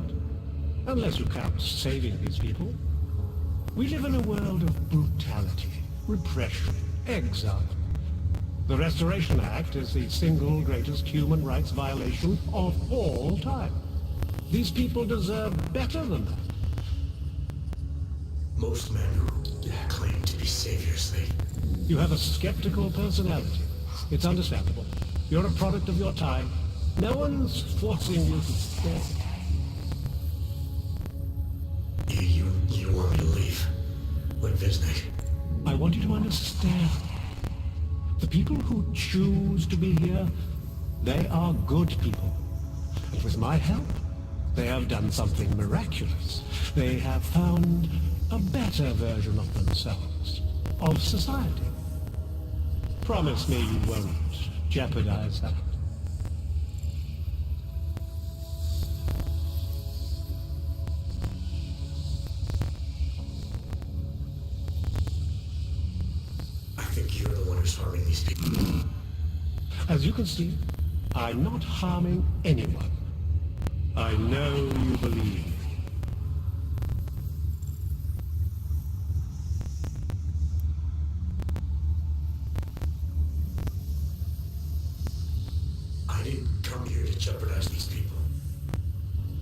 Unless you count saving these people. We live in a world of brutality, repression, exile. The Restoration Act is the single greatest human rights violation of all time. These people deserve better than that. Most men who claim to be saviors, You have a skeptical personality. It's understandable. You're a product of your time. No one's forcing you to stay. You want me to leave? Like Visnick? I want you to understand. The people who choose to be here, they are good people. And with my help, they have done something miraculous. They have found a better version of themselves, of society. Promise me you won't jeopardize that. I think you're the one who's harming these people. As you can see, I'm not harming anyone. I know you believe. I didn't come here to jeopardize these people.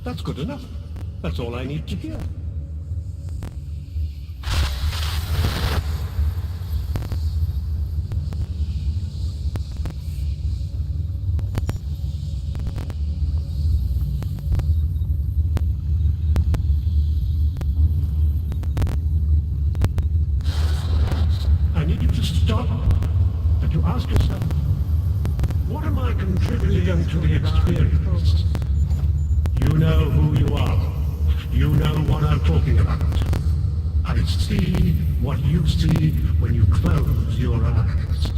That's good enough. That's all I need to hear. Stop and to ask yourself, what am I contributing to the experience? You know who you are. You know what I'm talking about. I see what you see when you close your eyes.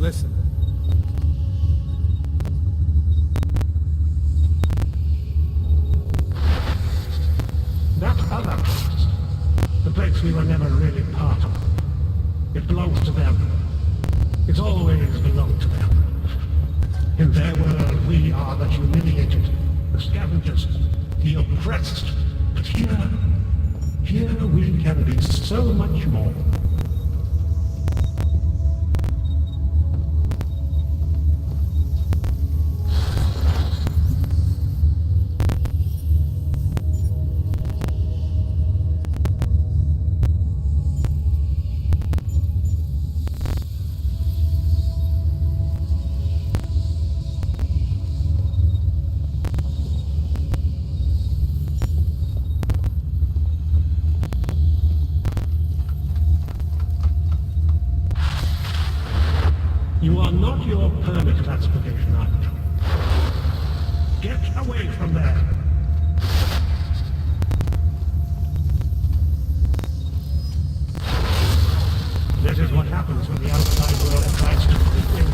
Listen. That other place, the place we were never really part of, it belongs to them. It's always belonged to them. In their world, we are the humiliated, the scavengers, the oppressed. But here we can be so much more. You are not your permit classification, are you? Get away from there. This is what happens when the outside world tries to creep in.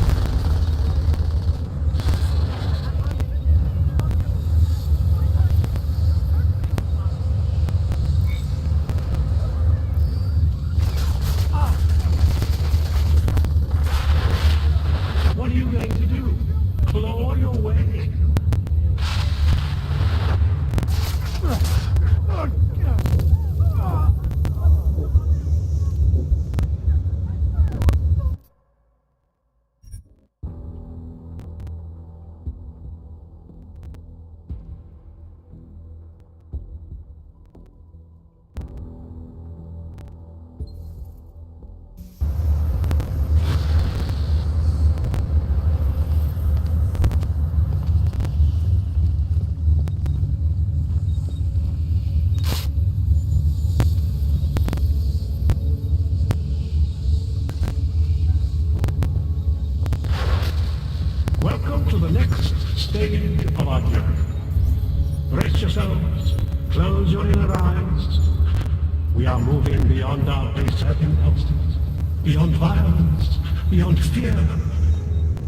beyond our research impulses, beyond violence, beyond fear,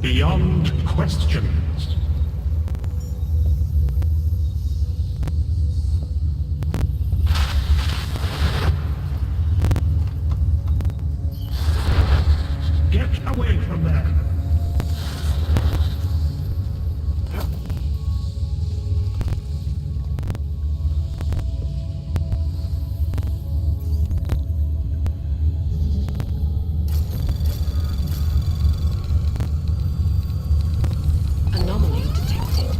beyond questions. Get away from there! Anomaly detected.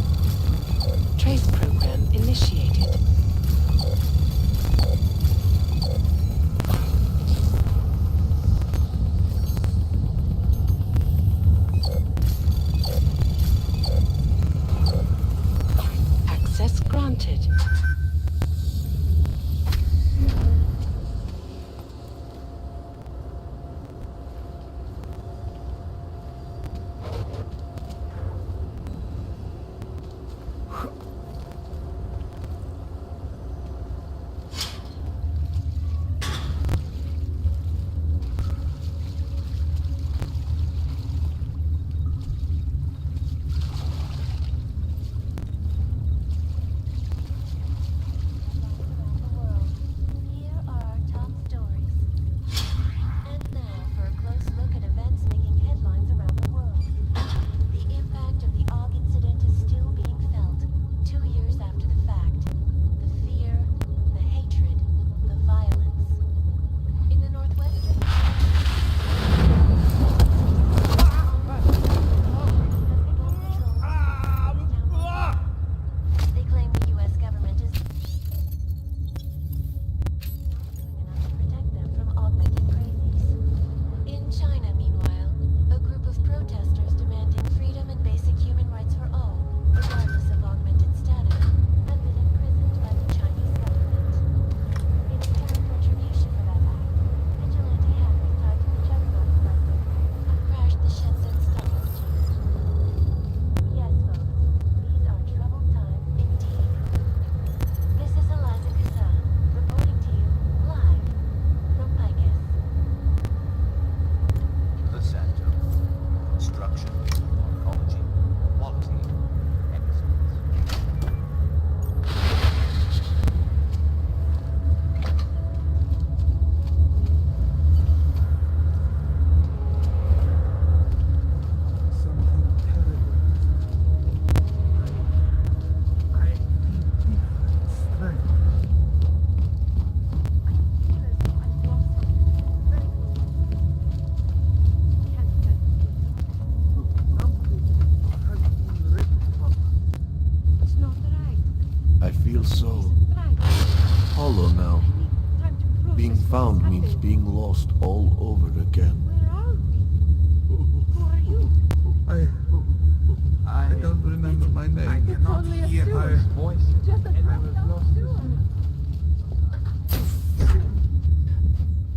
Trace program initiated. Access granted. Here are our top stories. And now for a close look at events making headlines around the world. The impact of the Og incident is still being felt, 2 years after the fact. The fear, the hatred, the violence. In the northwestern... They claim the U.S. government is not doing enough to protect them from augmented crazies. In China, meanwhile, a group of protesters demanding freedom and basic human rights for all, regardless of augmented status, have been imprisoned by the Chinese government. In apparent retribution for that act, vigilante hackers tied to the Juggernaut collective have crashed the Shenzhen Stock Exchange. Yes, folks, these are troubled times indeed. This is Eliza Kazan, reporting to you live from Picus. The center. Construction, morphology, quality, excellence. Something terrible. I feel different strength. feel as though I've lost something very close. Can't tell. Something has been ripped from us. It's not right. I feel so Right. hollow now. Time to process Being what found has means happened. being lost all over again. Where are we? Who are you? I don't remember my name. I cannot only a hear steward. her voice. Just a I was drunk lost steward.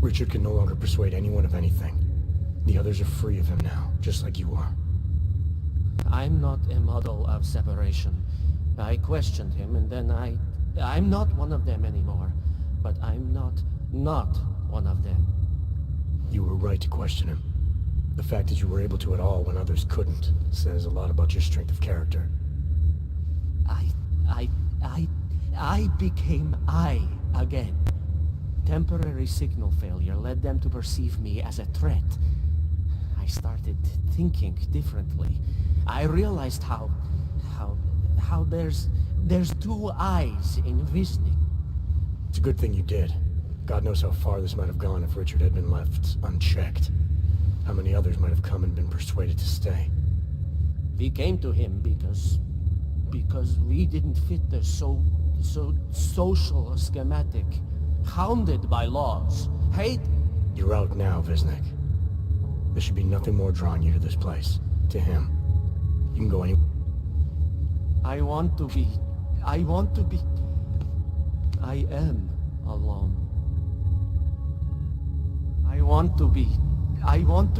Richard can no longer persuade anyone of anything. The others are free of him now, just like you are. I'm not a model of separation. I questioned him, and then I'm not one of them anymore. But I'm not one of them. You were right to question him. The fact that you were able to at all when others couldn't says a lot about your strength of character. I became I again. Temporary signal failure led them to perceive me as a threat. I started thinking differently. I realized how there's two eyes in visioning. It's a good thing you did. God knows how far this might have gone if Richard had been left unchecked. How many others might have come and been persuaded to stay. We came to him because we didn't fit the so social schematic. Hounded by laws. Hate. You're out now, Visnik. There should be nothing more drawing you to this place. To him. You can go anywhere. I want to be. I am alone. I want to be. I am alone.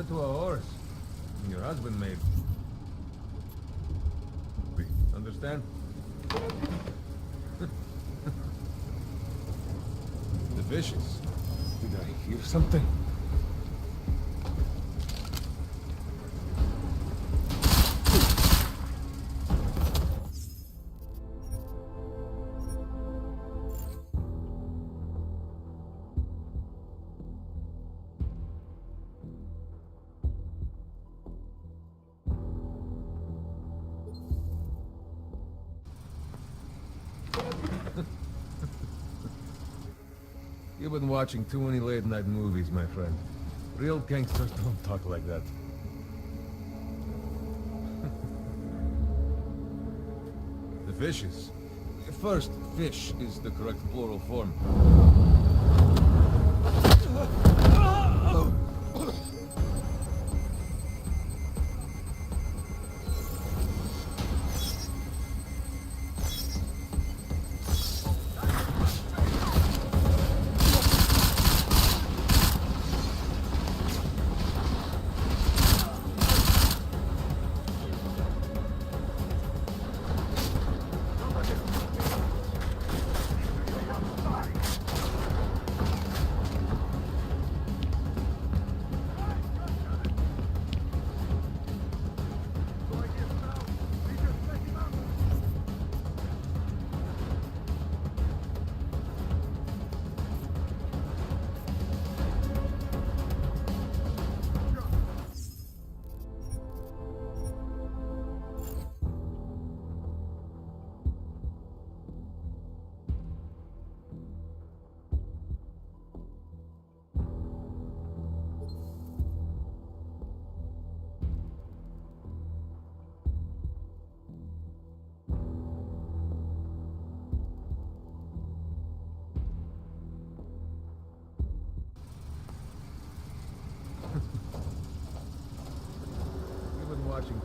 to a horse. Your husband made. Understand? The vicious. Did I hear something? You've been watching too many late-night movies, my friend. Real gangsters don't talk like that. The fishes. First, fish is the correct plural form. You've been watching.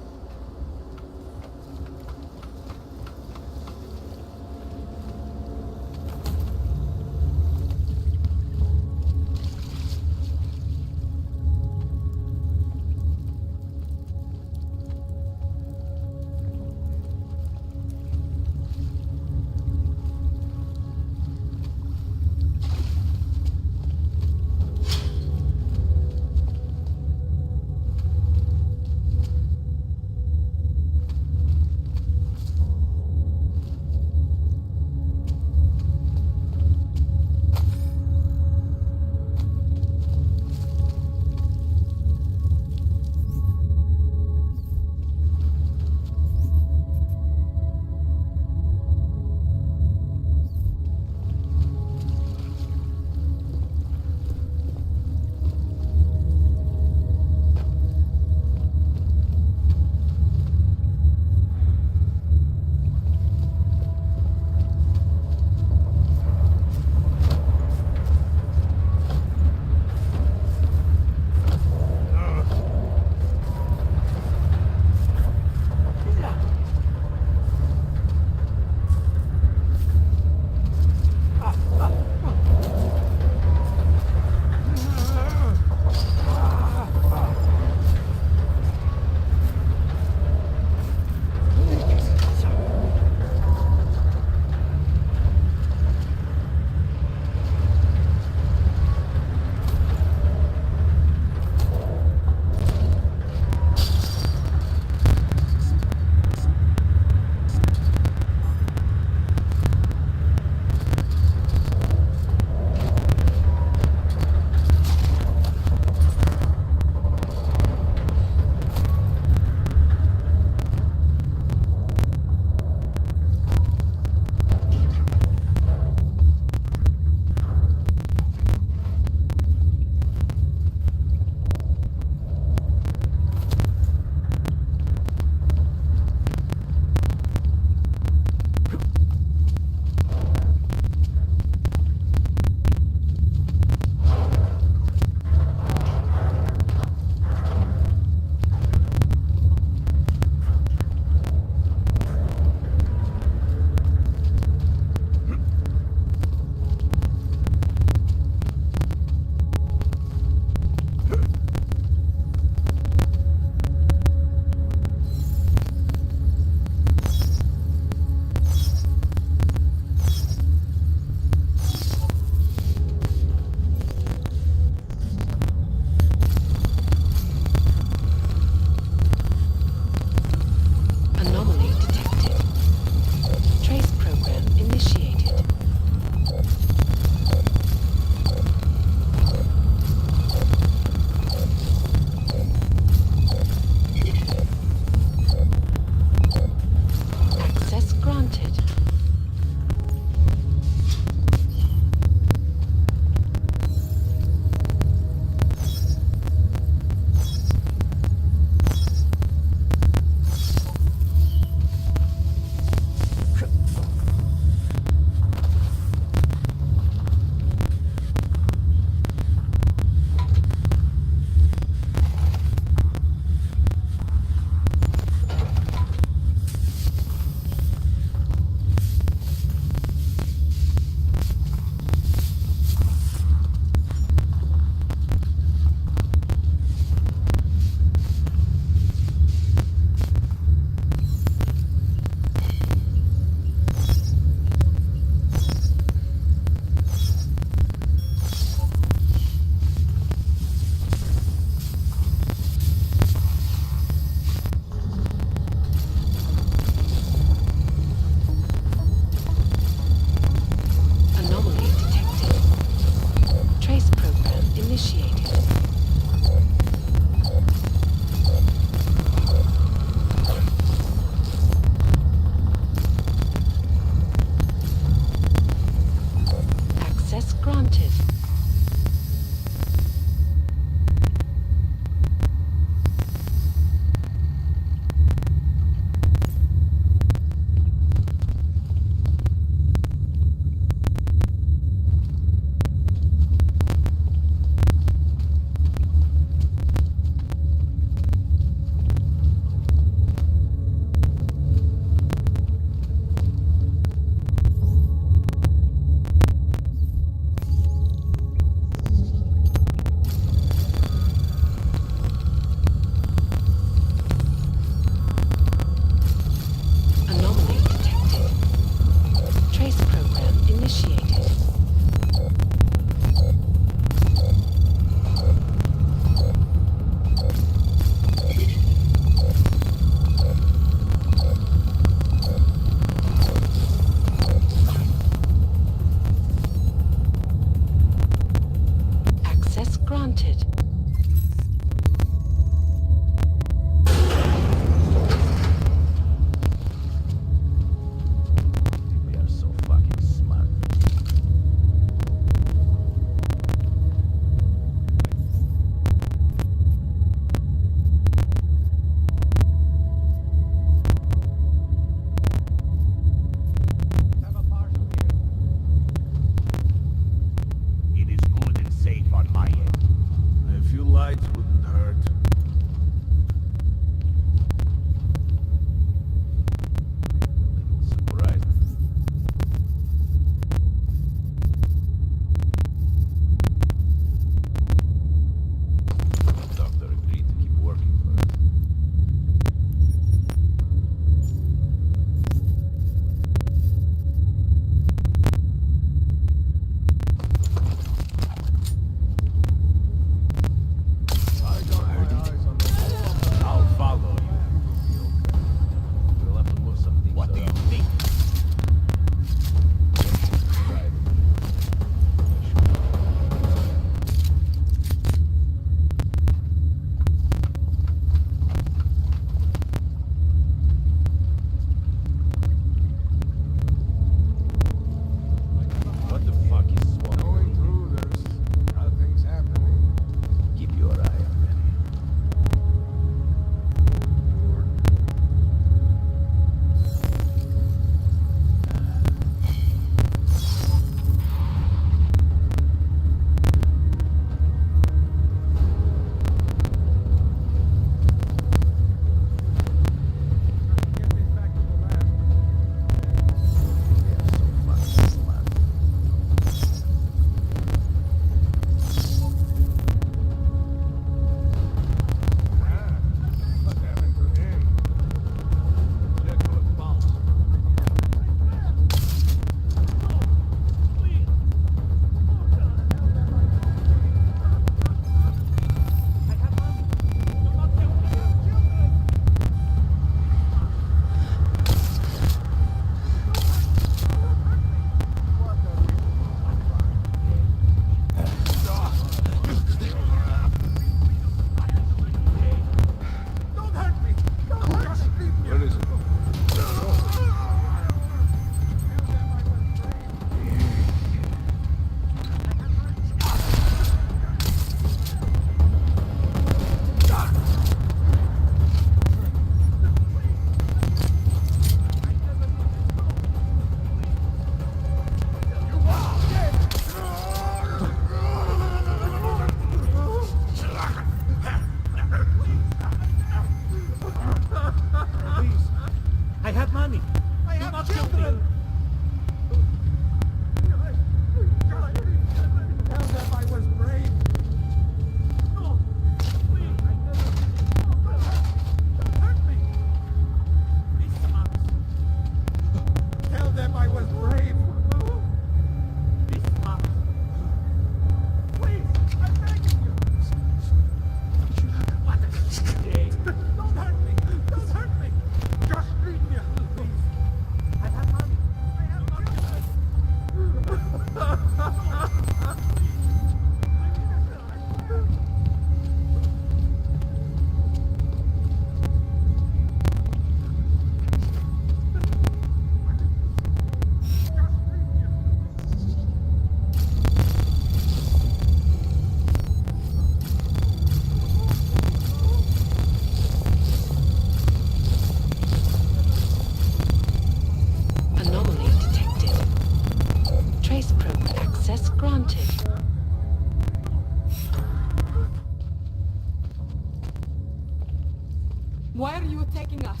Why are you attacking us?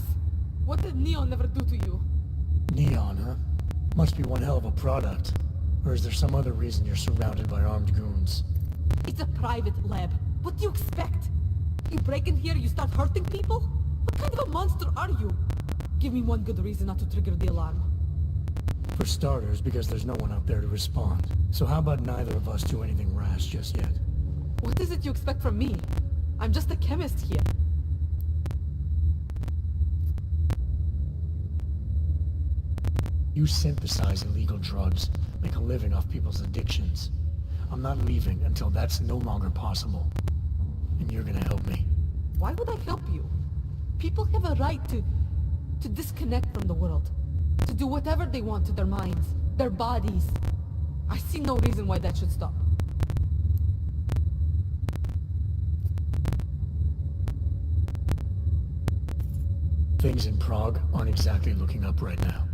What did Neon ever do to you? Neon, huh? Must be one hell of a product. Or is there some other reason you're surrounded by armed goons? It's a private lab. What do you expect? You break in here, you start hurting people? What kind of a monster are you? Give me one good reason not to trigger the alarm. For starters, because there's no one out there to respond. So how about neither of us do anything rash just yet? What is it you expect from me? I'm just a chemist here. You synthesize illegal drugs, make a living off people's addictions. I'm not leaving until that's no longer possible. And you're gonna help me. Why would I help you? People have a right to disconnect from the world. To do whatever they want to their minds, their bodies. I see no reason why that should stop. Things in Prague aren't exactly looking up right now.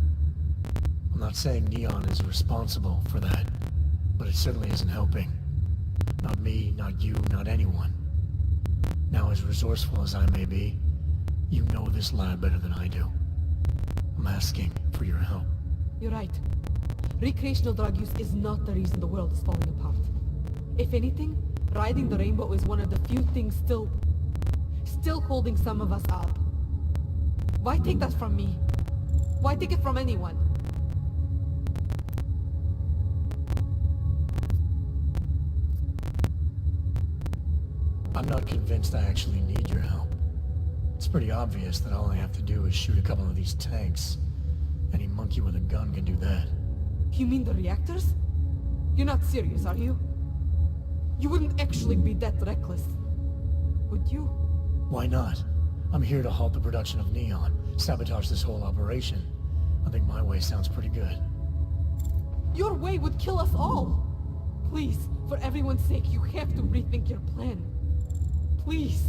I'm not saying Neon is responsible for that, but it certainly isn't helping. Not me, not you, not anyone. Now, as resourceful as I may be, you know this lab better than I do. I'm asking for your help. You're right. Recreational drug use is not the reason the world is falling apart. If anything, riding the rainbow is one of the few things still holding some of us up. Why take that from me? Why take it from anyone? I'm not convinced I actually need your help. It's pretty obvious that all I have to do is shoot a couple of these tanks. Any monkey with a gun can do that. You mean the reactors? You're not serious, are you? You wouldn't actually be that reckless, would you? Why not? I'm here to halt the production of Neon, sabotage this whole operation. I think my way sounds pretty good. Your way would kill us all! Please, for everyone's sake, you have to rethink your plan. Please.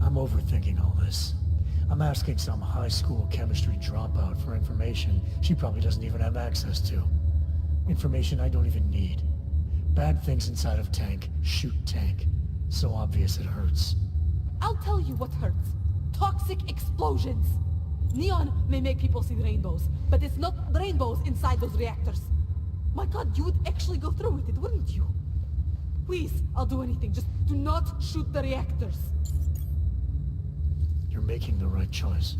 I'm overthinking all this. I'm asking some high school chemistry dropout for information she probably doesn't even have access to. Information I don't even need. Bad things inside of tank, shoot tank. So obvious it hurts. I'll tell you what hurts. Toxic explosions. Neon may make people see rainbows, but it's not rainbows inside those reactors. My God, you would actually go through with it, wouldn't you? Please, I'll do anything. Just do not shoot the reactors. You're making the right choice.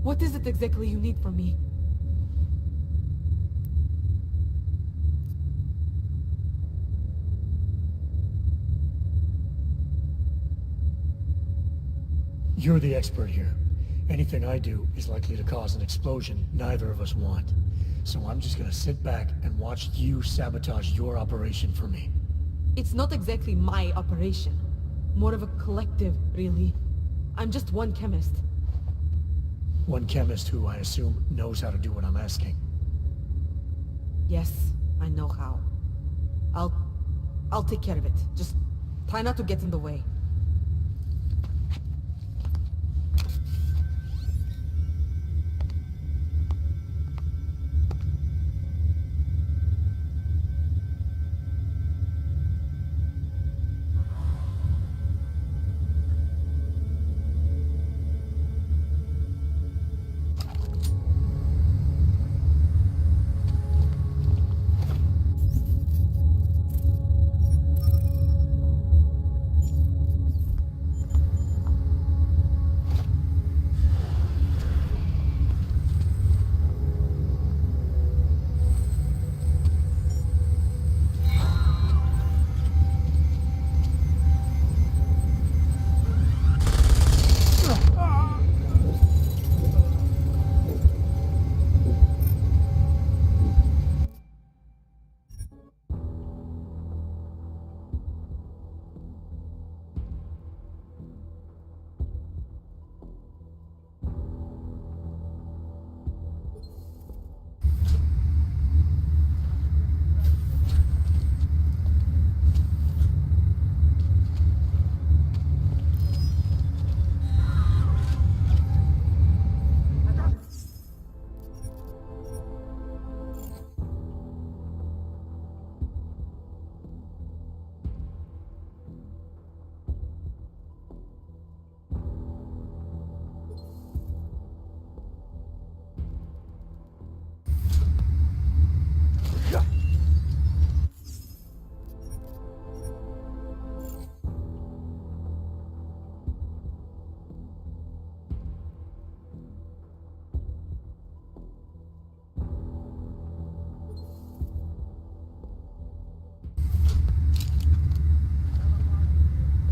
What is it exactly you need from me? You're the expert here. Anything I do is likely to cause an explosion neither of us want. So I'm just gonna sit back and watch you sabotage your operation for me. It's not exactly my operation. More of a collective, really. I'm just one chemist. One chemist who, I assume, knows how to do what I'm asking. Yes, I know how. I'll take care of it. Just try not to get in the way.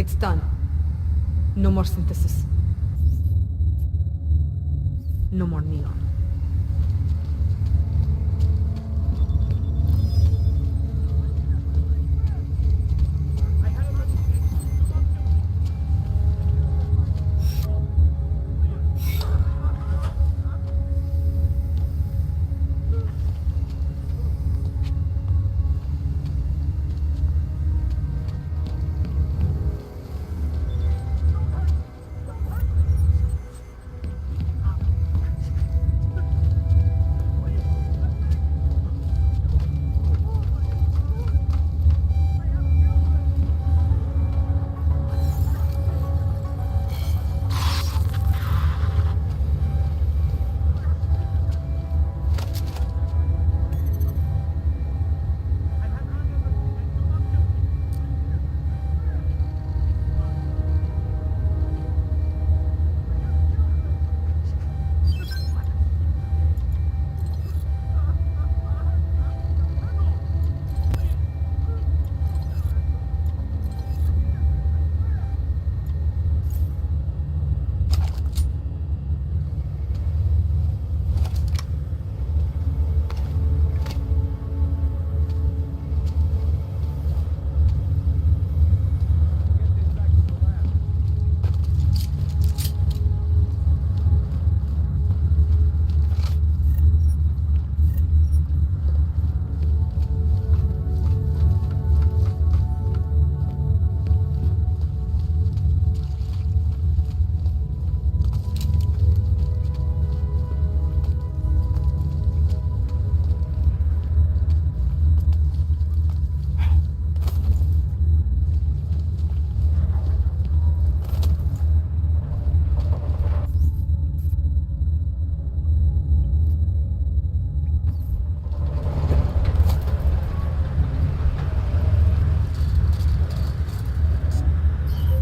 It's done. No more synthesis. No more neon.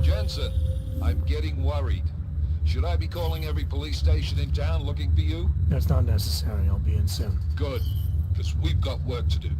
Jensen, I'm getting worried. Should I be calling every police station in town looking for you? That's not necessary. I'll be in soon. Good, because we've got work to do.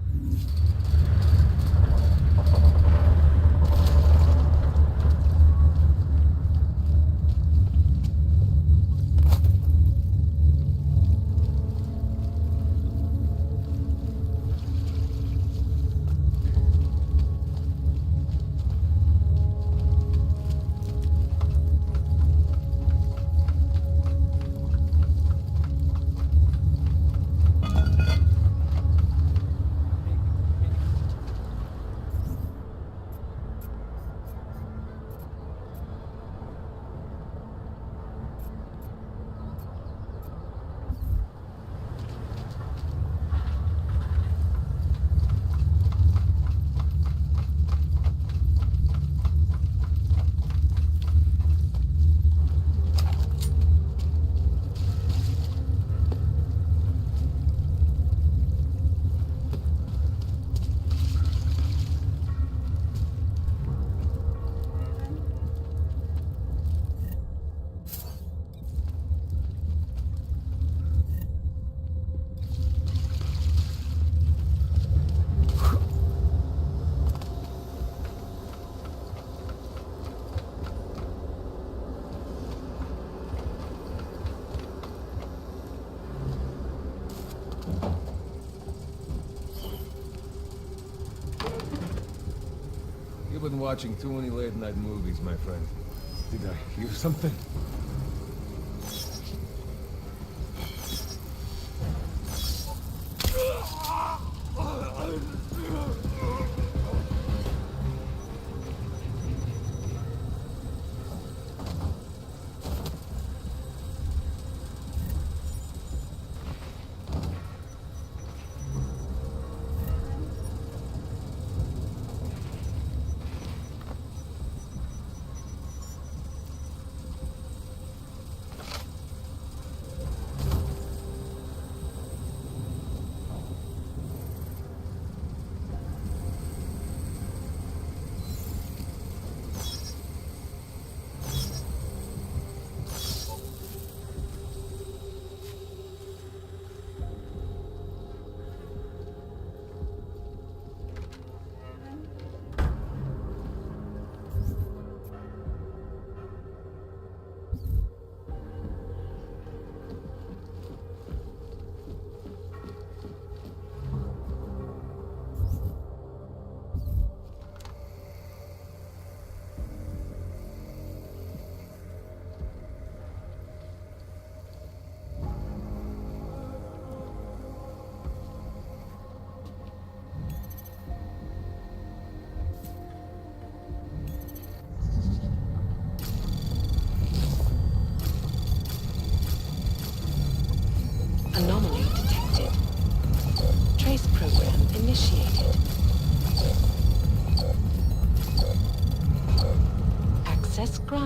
You've been watching too many late-night movies, my friend. Did I hear something?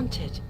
granted.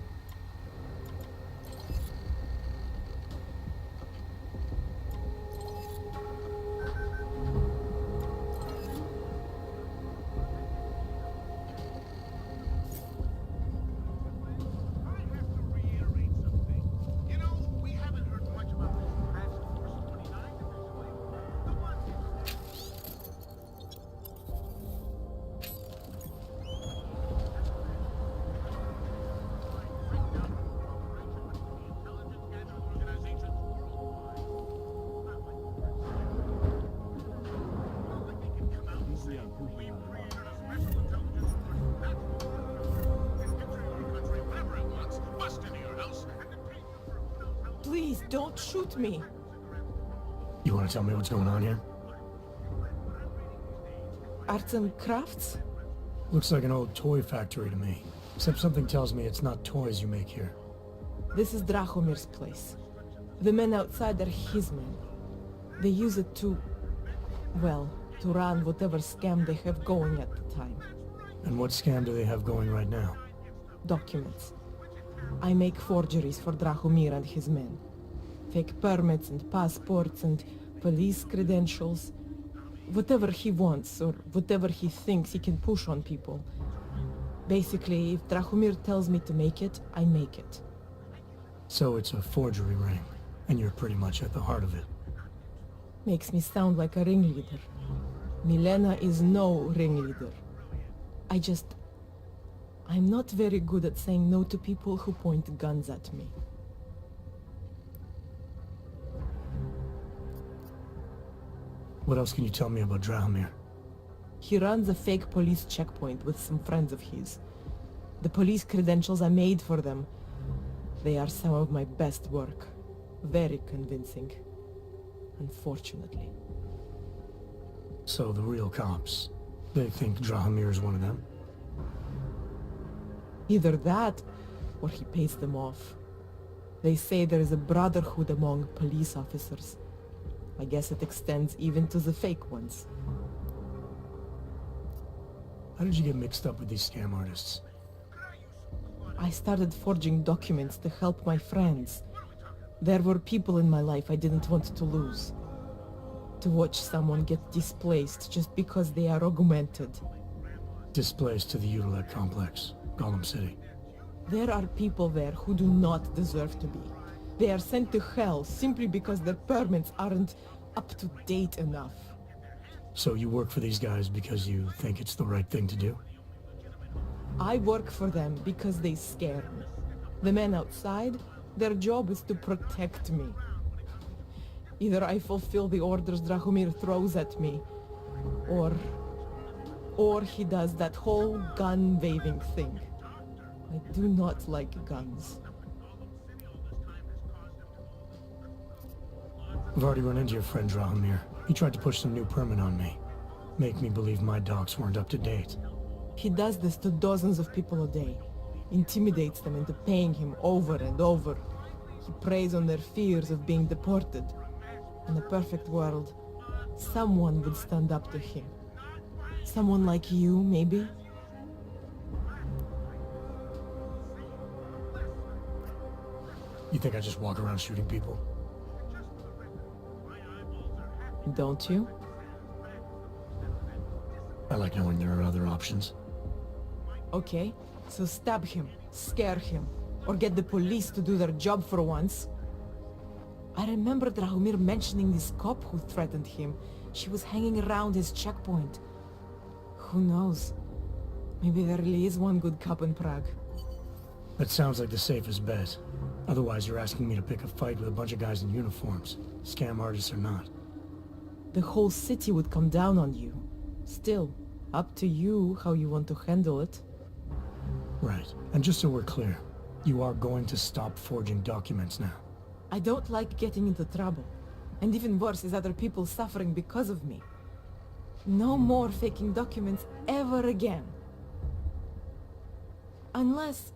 Please, don't shoot me. You want to tell me what's going on here? Arts and crafts? Looks like an old toy factory to me. Except something tells me it's not toys you make here. This is Drahomir's place. The men outside are his men. They use it to, well, to run whatever scam they have going at the time. And what scam do they have going right now? Documents. I make forgeries for Drahomir and his men. Fake permits and passports and police credentials. Whatever he wants, or whatever he thinks he can push on people. Basically, if Drahomir tells me to make it, I make it. So it's a forgery ring, and you're pretty much at the heart of it. Makes me sound like a ringleader. Milena is no ringleader. I'm not very good at saying no to people who point guns at me. What else can you tell me about Drahomir? He runs a fake police checkpoint with some friends of his. The police credentials I made for them, they are some of my best work. Very convincing. Unfortunately. So the real cops, they think Drahomir is one of them? Either that, or he pays them off. They say there is a brotherhood among police officers. I guess it extends even to the fake ones. How did you get mixed up with these scam artists? I started forging documents to help my friends. There were people in my life I didn't want to lose. To watch someone get displaced just because they are augmented. Displaced to the Utilec complex, Gollum City. There are people there who do not deserve to be. They are sent to hell simply because their permits aren't up to date enough. So you work for these guys because you think it's the right thing to do? I work for them because they scare me. The men outside, their job is to protect me. Either I fulfill the orders Drahomir throws at me, or he does that whole gun-waving thing. I do not like guns. I've already run into your friend Drahomir. He tried to push some new permit on me. Make me believe my docs weren't up to date. He does this to dozens of people a day. Intimidates them into paying him over and over. He preys on their fears of being deported. In a perfect world, someone would stand up to him. Someone like you, maybe? You think I just walk around shooting people? Don't you? I like knowing there are other options. Okay, so stab him, scare him, or get the police to do their job for once. I remember Drahomir mentioning this cop who threatened him. She was hanging around his checkpoint. Who knows? Maybe there really is one good cop in Prague. That sounds like the safest bet. Otherwise, you're asking me to pick a fight with a bunch of guys in uniforms, scam artists or not. The whole city would come down on you. Still, up to you how you want to handle it. Right. And just so we're clear, you are going to stop forging documents now. I don't like getting into trouble. And even worse is other people suffering because of me. No more faking documents ever again. Unless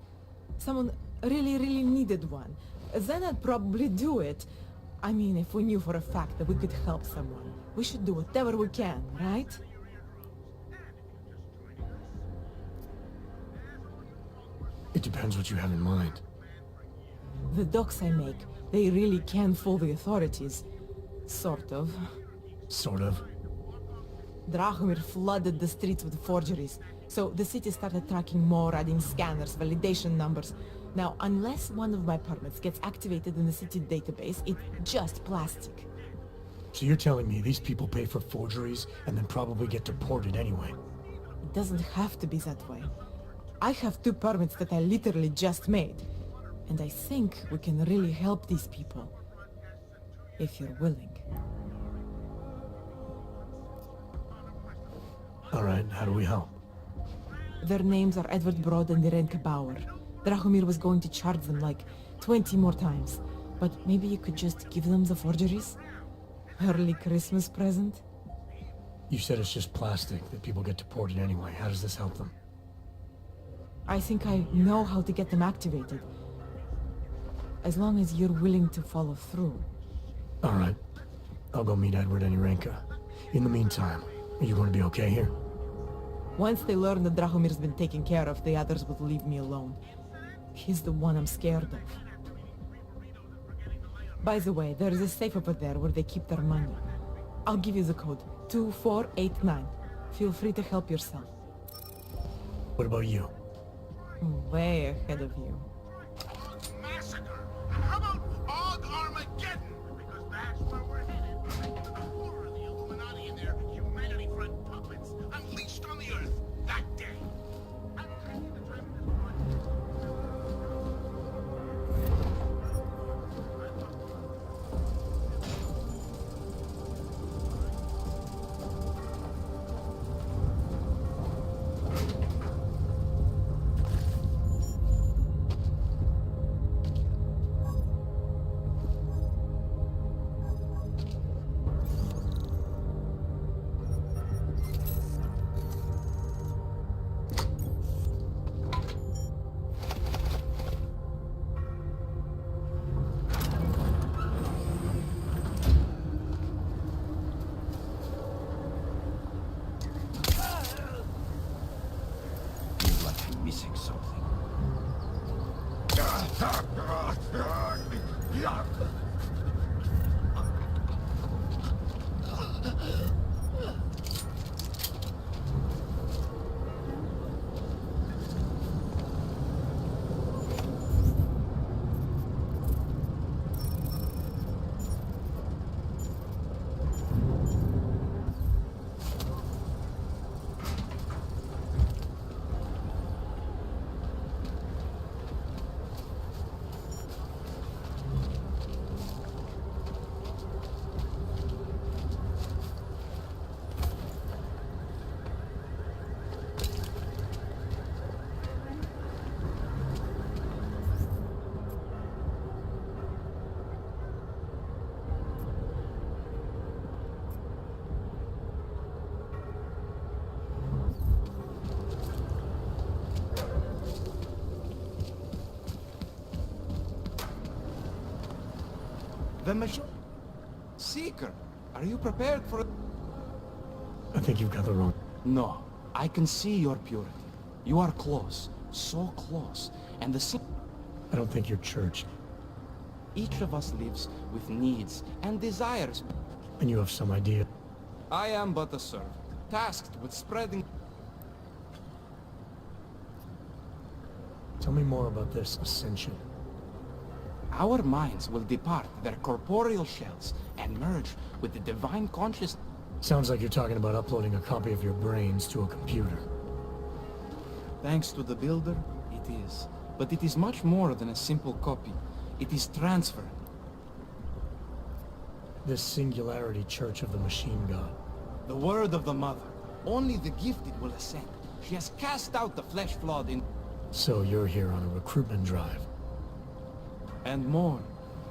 someone really needed one. Then I'd probably do it. I mean, if we knew for a fact that we could help someone. We should do whatever we can, right? It depends what you have in mind. The docs I make, they really can fool the authorities. Sort of. Sort of. Drahomir flooded the streets with forgeries, so the city started tracking more, adding scanners, validation numbers. Now, unless one of my permits gets activated in the city database, it's just plastic. So you're telling me these people pay for forgeries and then probably get deported anyway? It doesn't have to be that way. I have 2 permits that I literally just made, and I think we can really help these people, if you're willing. Alright, how do we help? Their names are Edward Broad and Irenka Bauer. Drahomir was going to charge them like 20 more times, but maybe you could just give them the forgeries? Early Christmas present? You said it's just plastic, that people get deported anyway. How does this help them? I think I know how to get them activated. As long as you're willing to follow through. Alright. I'll go meet Edward and Irenka. In the meantime, are you going to be okay here? Once they learn that Drahomir's been taken care of, the others will leave me alone. He's the one I'm scared of. By the way, there is a safe over there where they keep their money. I'll give you the code. 2489. Feel free to help yourself. What about you? Way ahead of you. Massacre! How about Og Armageddon? Because that's where we're headed. The horror of the Illuminati and their humanity front puppets unleashed on the Earth that day. I'm taking the time in this project. Missing something. The machine... Seeker, are you prepared for it? I think you've got the wrong... No, I can see your purity. You are close, so close, and the I don't think you're church. Each of us lives with needs and desires. And you have some idea. I am but a servant, tasked with spreading... Tell me more about this ascension. Our minds will depart their corporeal shells and merge with the divine consciousness. Sounds like you're talking about uploading a copy of your brains to a computer. Thanks to the builder, it is. But it is much more than a simple copy. It is transfer. This Singularity Church of the Machine God. The word of the Mother. Only the gifted will ascend. She has cast out the flesh-flawed in... So you're here on a recruitment drive. And more.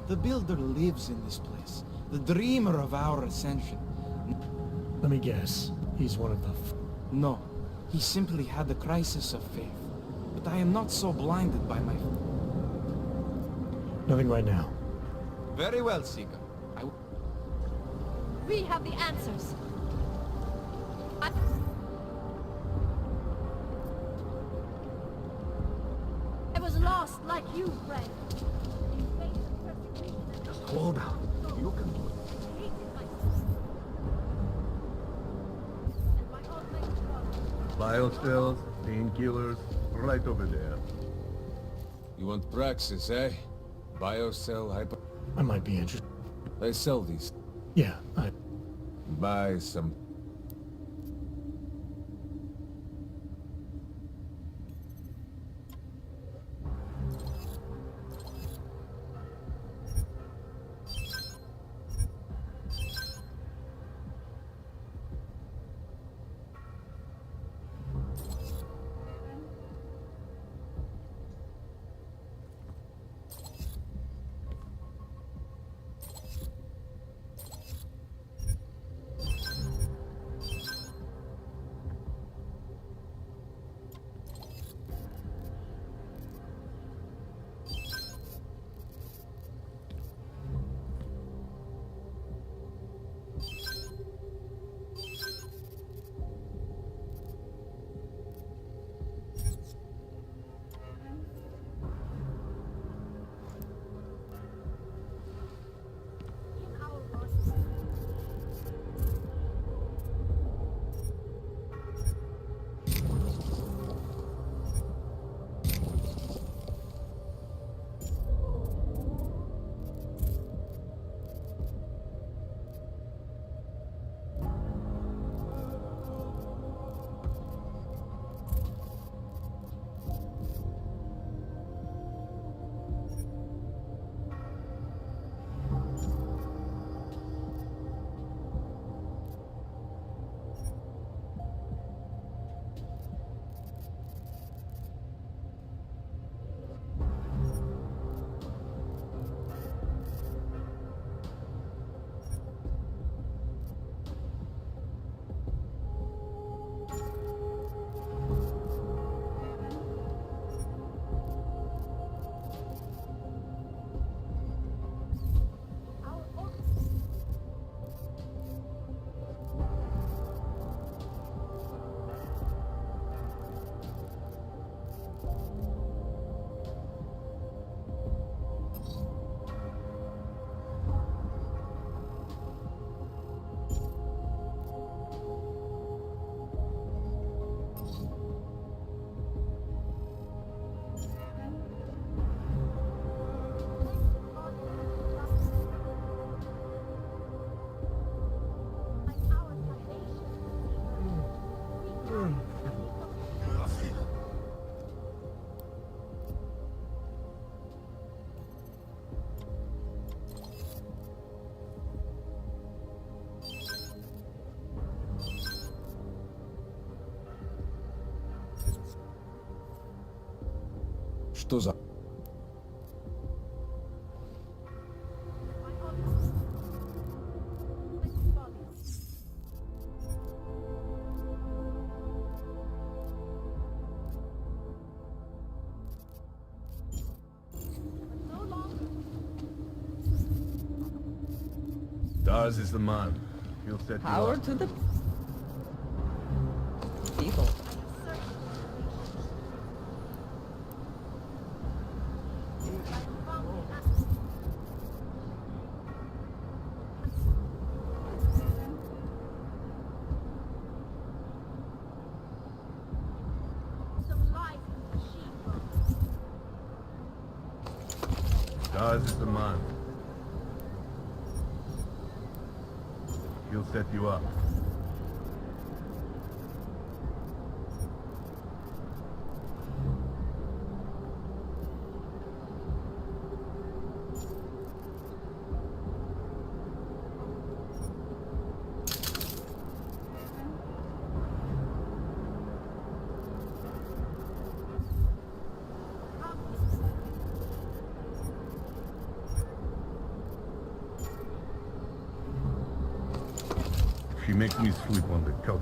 The builder lives in this place. The dreamer of our ascension. Let me guess. He's one of the... No. He simply had a crisis of faith. But I am not so blinded by my... Nothing right now. Very well, Seeker. We have the answers. lost like you, friend. In face of persecution and Just hold out. You can do it. hated myself. And my old mate was Biocells, painkillers, right over there. You want Praxis, eh? Biocell hyper... I might be interested. They sell these. Yeah, Buy some. Что за... Daz is the man. He'll set you Power up. to the people. Daz is the man. He'll set you up. She makes me sleep on the couch.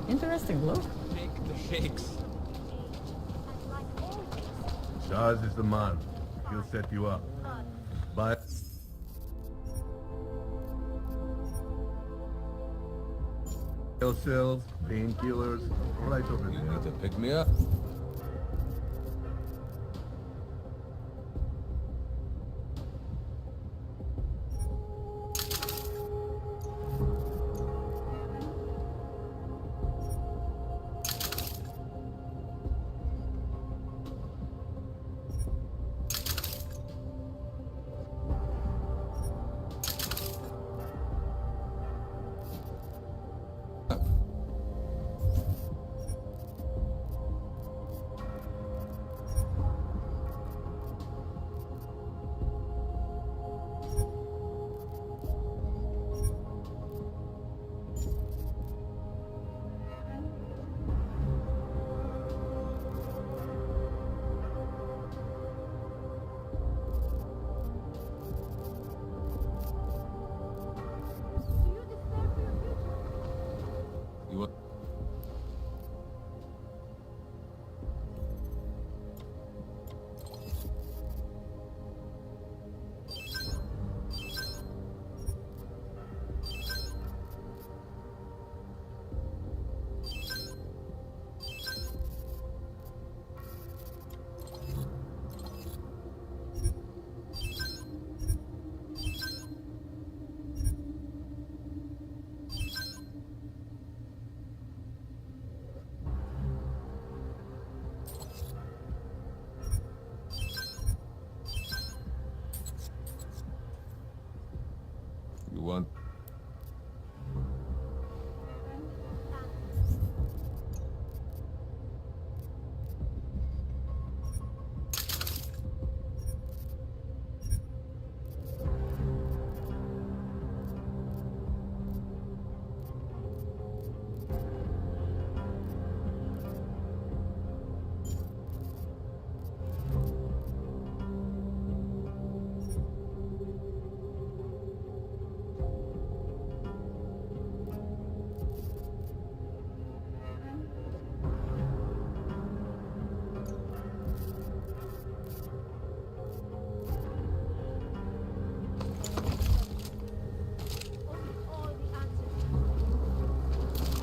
Interesting look. Make the shakes. Daz is the man. He'll set you up. But cells, painkillers, right over there. You need to pick me up. You want... You want...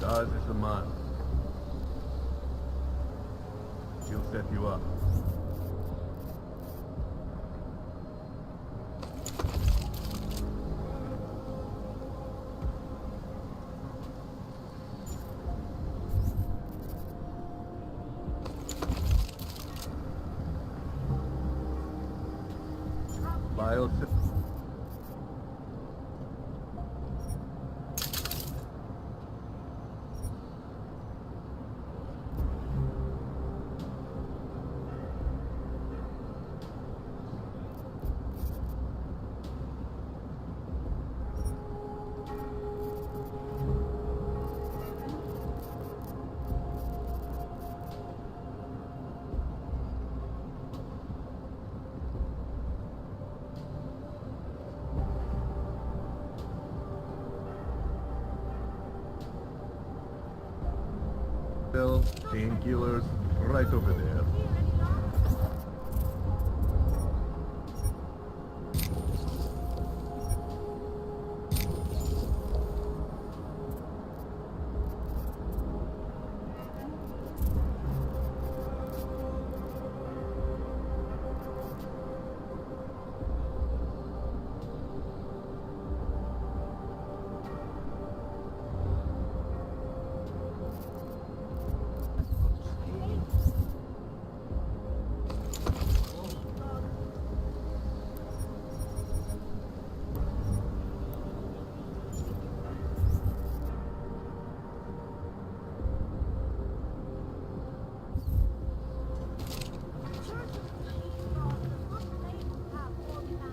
Daz is the man. He'll set you up. Bio... Pills, painkillers, right over there.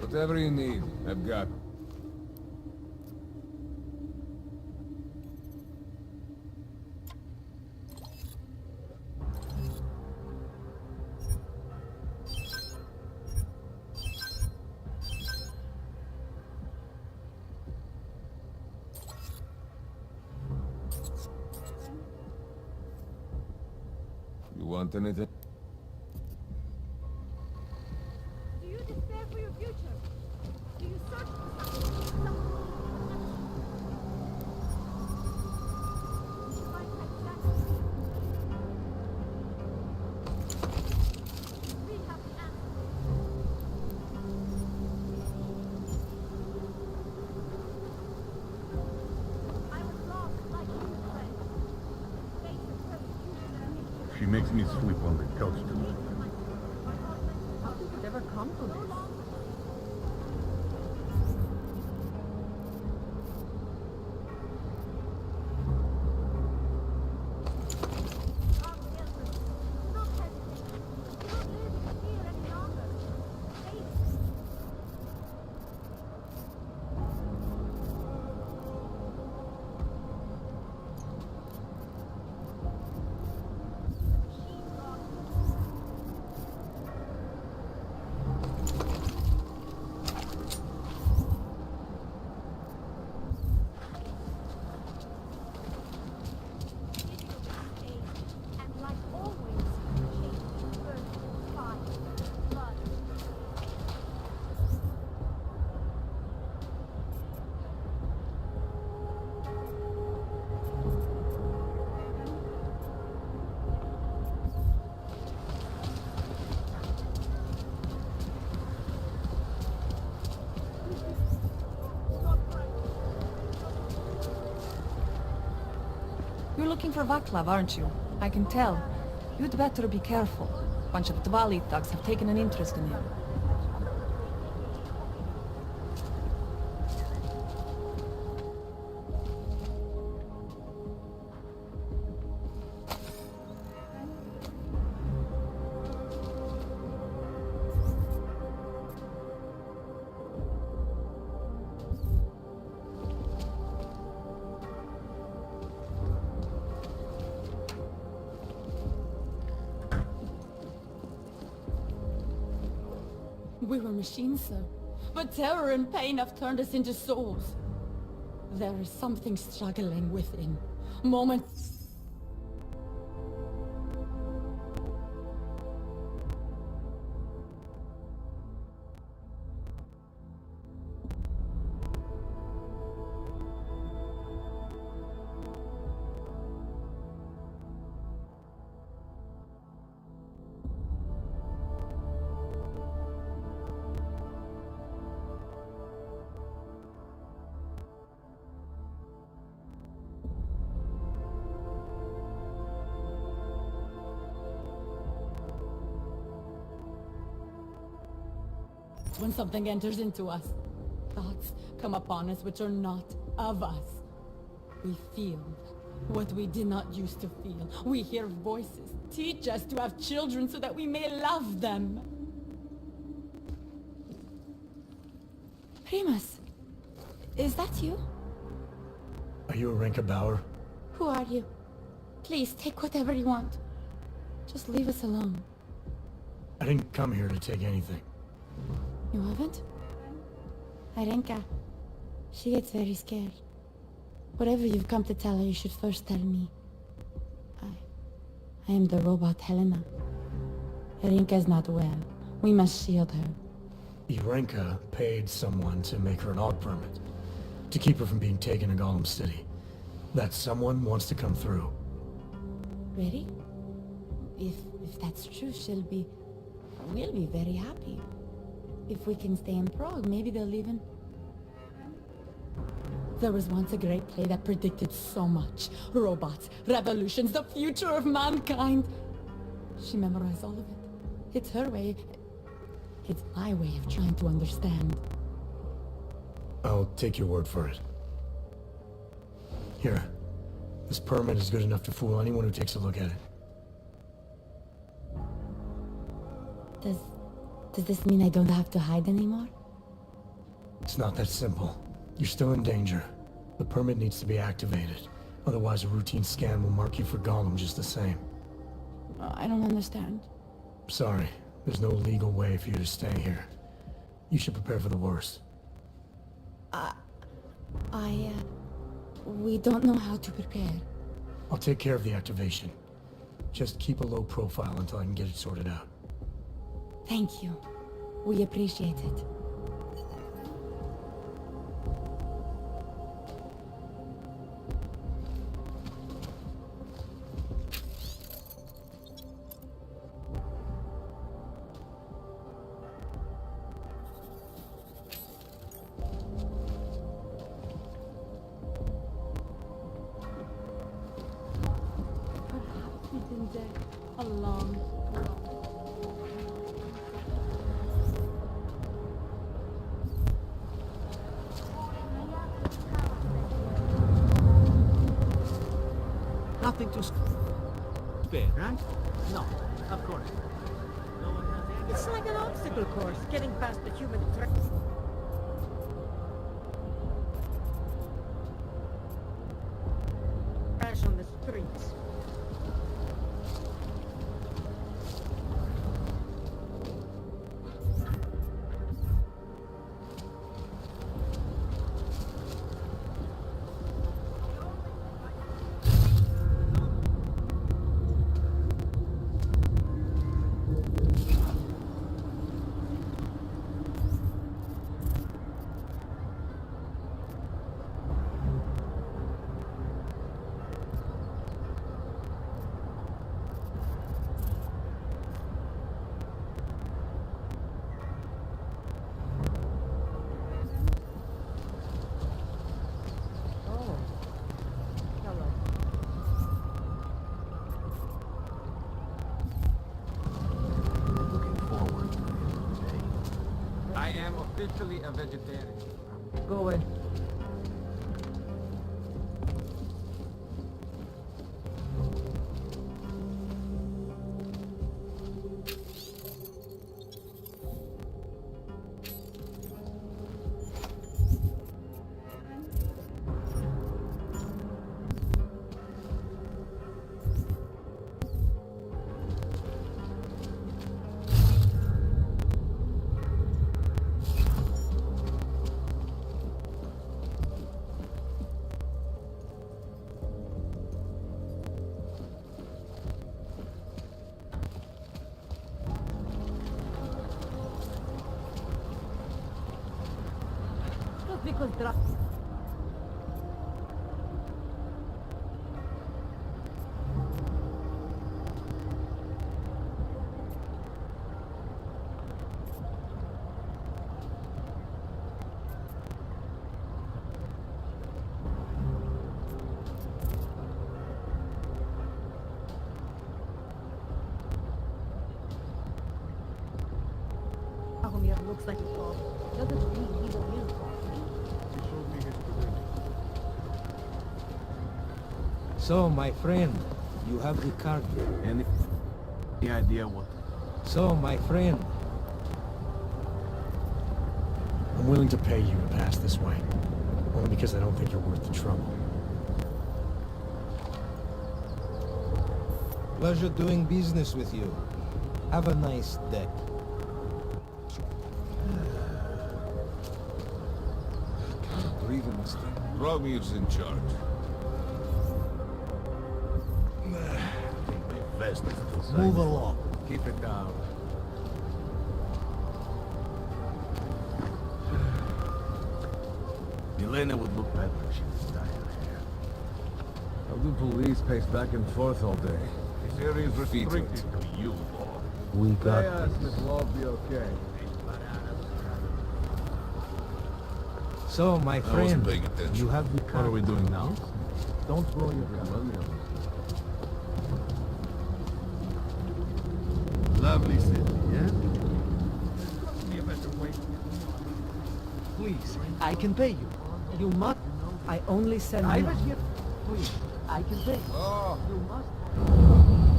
Whatever you need, I've got. want anything? Do you despair for your future? Do you search for something? We have the answer. I was lost like you, friend. Face the persecution. She makes me sleep on the couch tonight. How did it ever come to this? And like always, change birth, fire, blood. You're looking for Vaclav, aren't you? I can tell. You'd better be careful. Bunch of Dvali thugs have taken an interest in him. We were machines, sir. But terror and pain have turned us into souls. There is something struggling within. Moments... When something enters into us, thoughts come upon us which are not of us. We feel what we did not used to feel. We hear voices teach us to have children so that we may love them. Primus, is that you? Are you Arenka Bauer? Who are you? Please, take whatever you want. Just leave us alone. I didn't come here to take anything. You haven't? Arenka. She gets very scared. Whatever you've come to tell her, you should first tell me. I am the robot Helena. Arenka's not well. We must shield her. Arenka paid someone to make her an AUG permit. To keep her from being taken to Golem City. That someone wants to come through. Ready? If that's true, we'll be very happy. If we can stay in Prague, maybe they'll even... There was once a great play that predicted so much. Robots, revolutions, the future of mankind. She memorized all of it. It's her way. It's my way of trying to understand. I'll take your word for it. Here. This permit is good enough to fool anyone who takes a look at it. Does this mean I don't have to hide anymore? It's not that simple. You're still in danger. The permit needs to be activated. Otherwise, a routine scan will mark you for Golem just the same. I don't understand. Sorry. There's no legal way for you to stay here. You should prepare for the worst. We don't know how to prepare. I'll take care of the activation. Just keep a low profile until I can get it sorted out. Thank you. We appreciate it. Perhaps we've been there a long, Nothing to spare, right? No, of course. No one has any... It's like an obstacle course, getting past the human threat. Crash on the streets. I am officially a vegetarian. Go away. Just because Drahomir looks like a dog. Doesn't mean he's a real dog. So, my friend, you have the card. Any idea what? So, my friend, I'm willing to pay you to pass this way. Only because I don't think you're worth the trouble. pleasure doing business with you. Have a nice day. Can't believe in this thing. Romeo's in charge. Best is to Move along. Keep it down. Milena would look better if she was dying here. How do police pace back and forth all day? This area is restricted to you, Bob. We got Yes, this. it'll all be okay. So, my I wasn't friend, paying attention. you have the What card. are we doing now? Don't blow your cover. Lovely city, yeah? Be a better way. Please, I can pay you. You must. I only send I you... was here. Please, I can pay you. Oh. You must.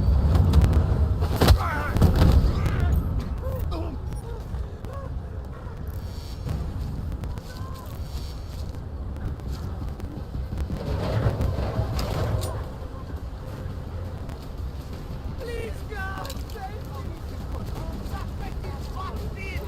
Please, God, save me! Suspect is fucked in!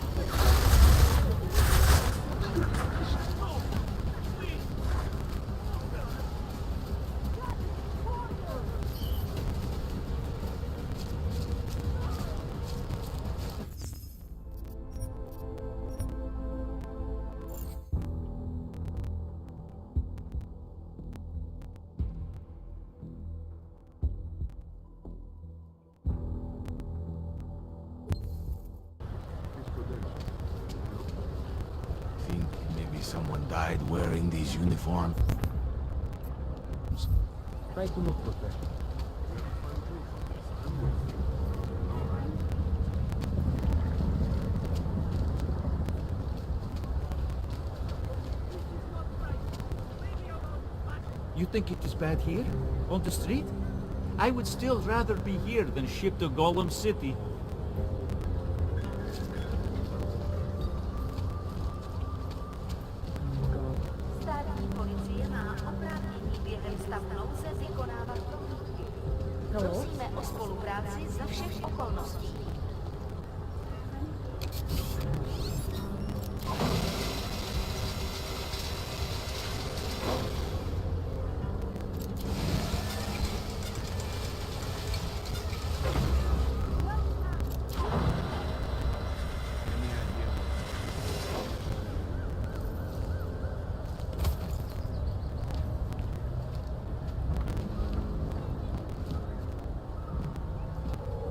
Someone died wearing these uniforms. Try to look professional. You think it is bad here? On the street? I would still rather be here than shipped to Golem City. Státní policie má oprávnění během stav nouze vykonávat prohlídky. Prosíme o spolupráci za všech okolností.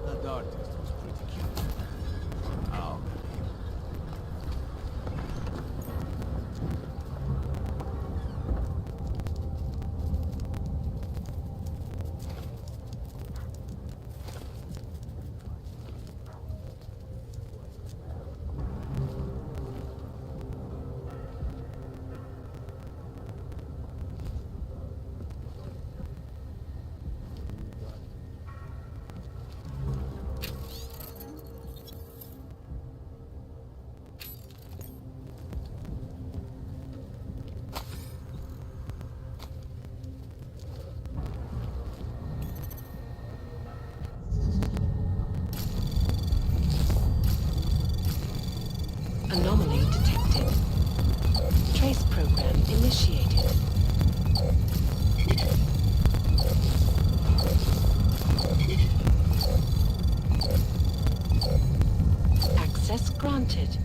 The dog test was pretty cute. Oh, Anomaly detected. Trace program initiated. Access granted.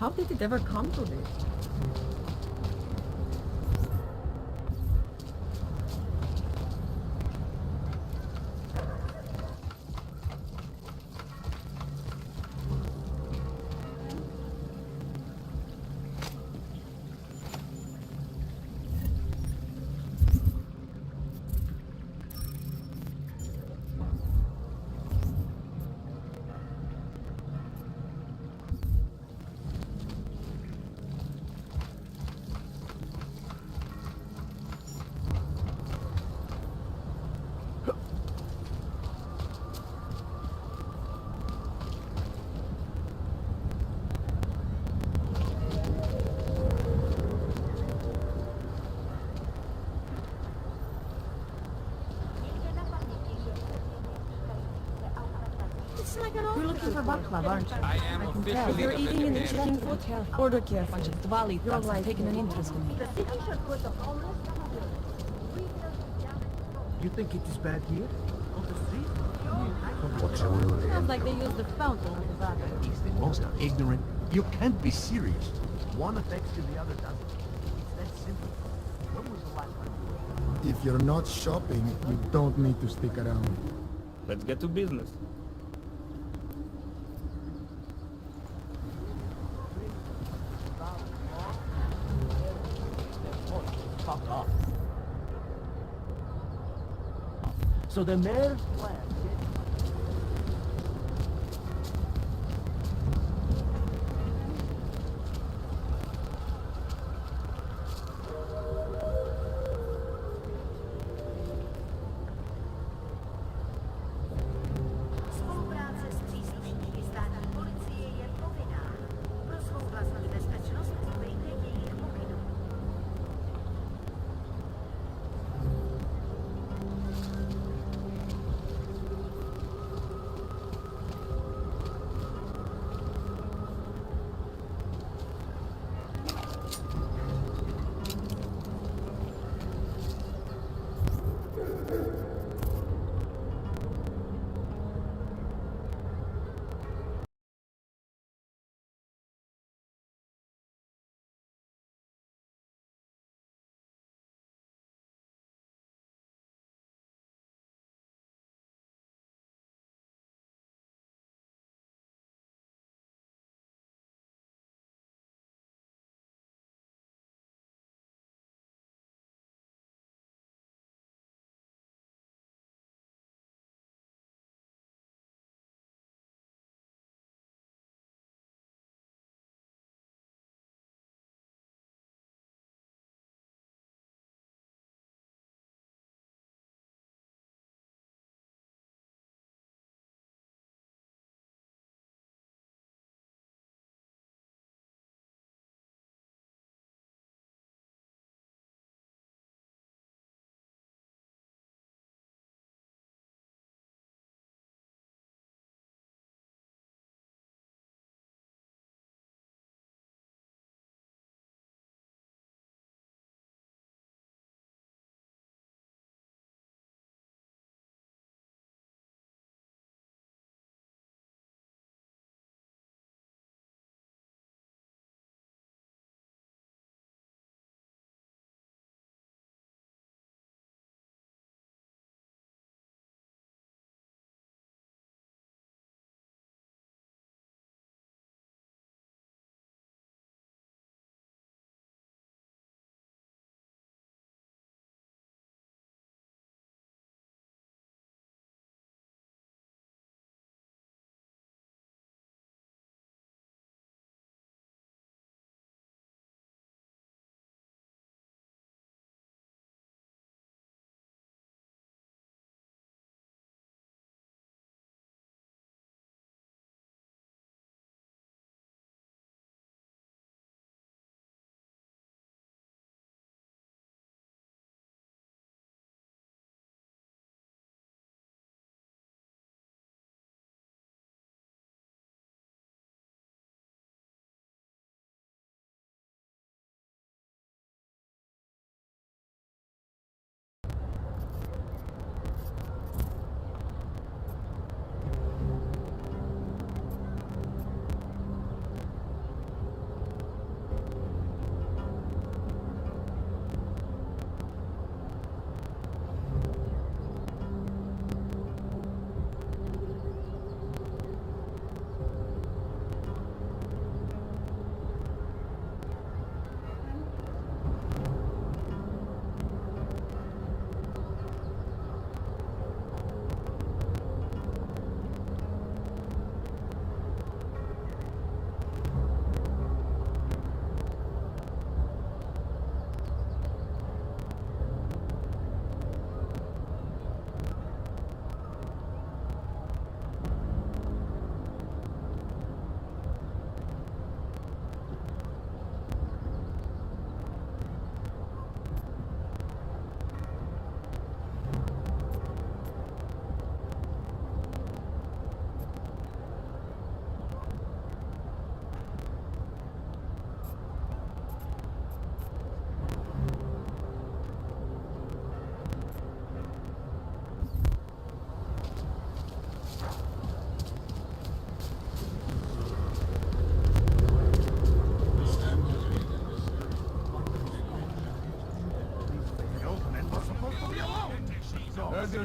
How did it ever come to this? You're looking for baklava, aren't you? I am can tell. officially You're a eating in the vegetarian. chicken food. Order carefully. Dvali, Your that's life taken an interest in me. The city should put the homeless to work. You think it is bad here? On the street? Sounds like they use the fountain of the bathroom. He's the most ignorant. You can't be serious. One affects you, the other doesn't. It's that simple. When was the last time you were? If you're not shopping, you don't need to stick around. Let's get to business. Fuck off. So the mayor's plan. Spolupráce s příslušníky státní policie je povinná. Pro svou vlastní bezpečnost podívejte jejich pokynů.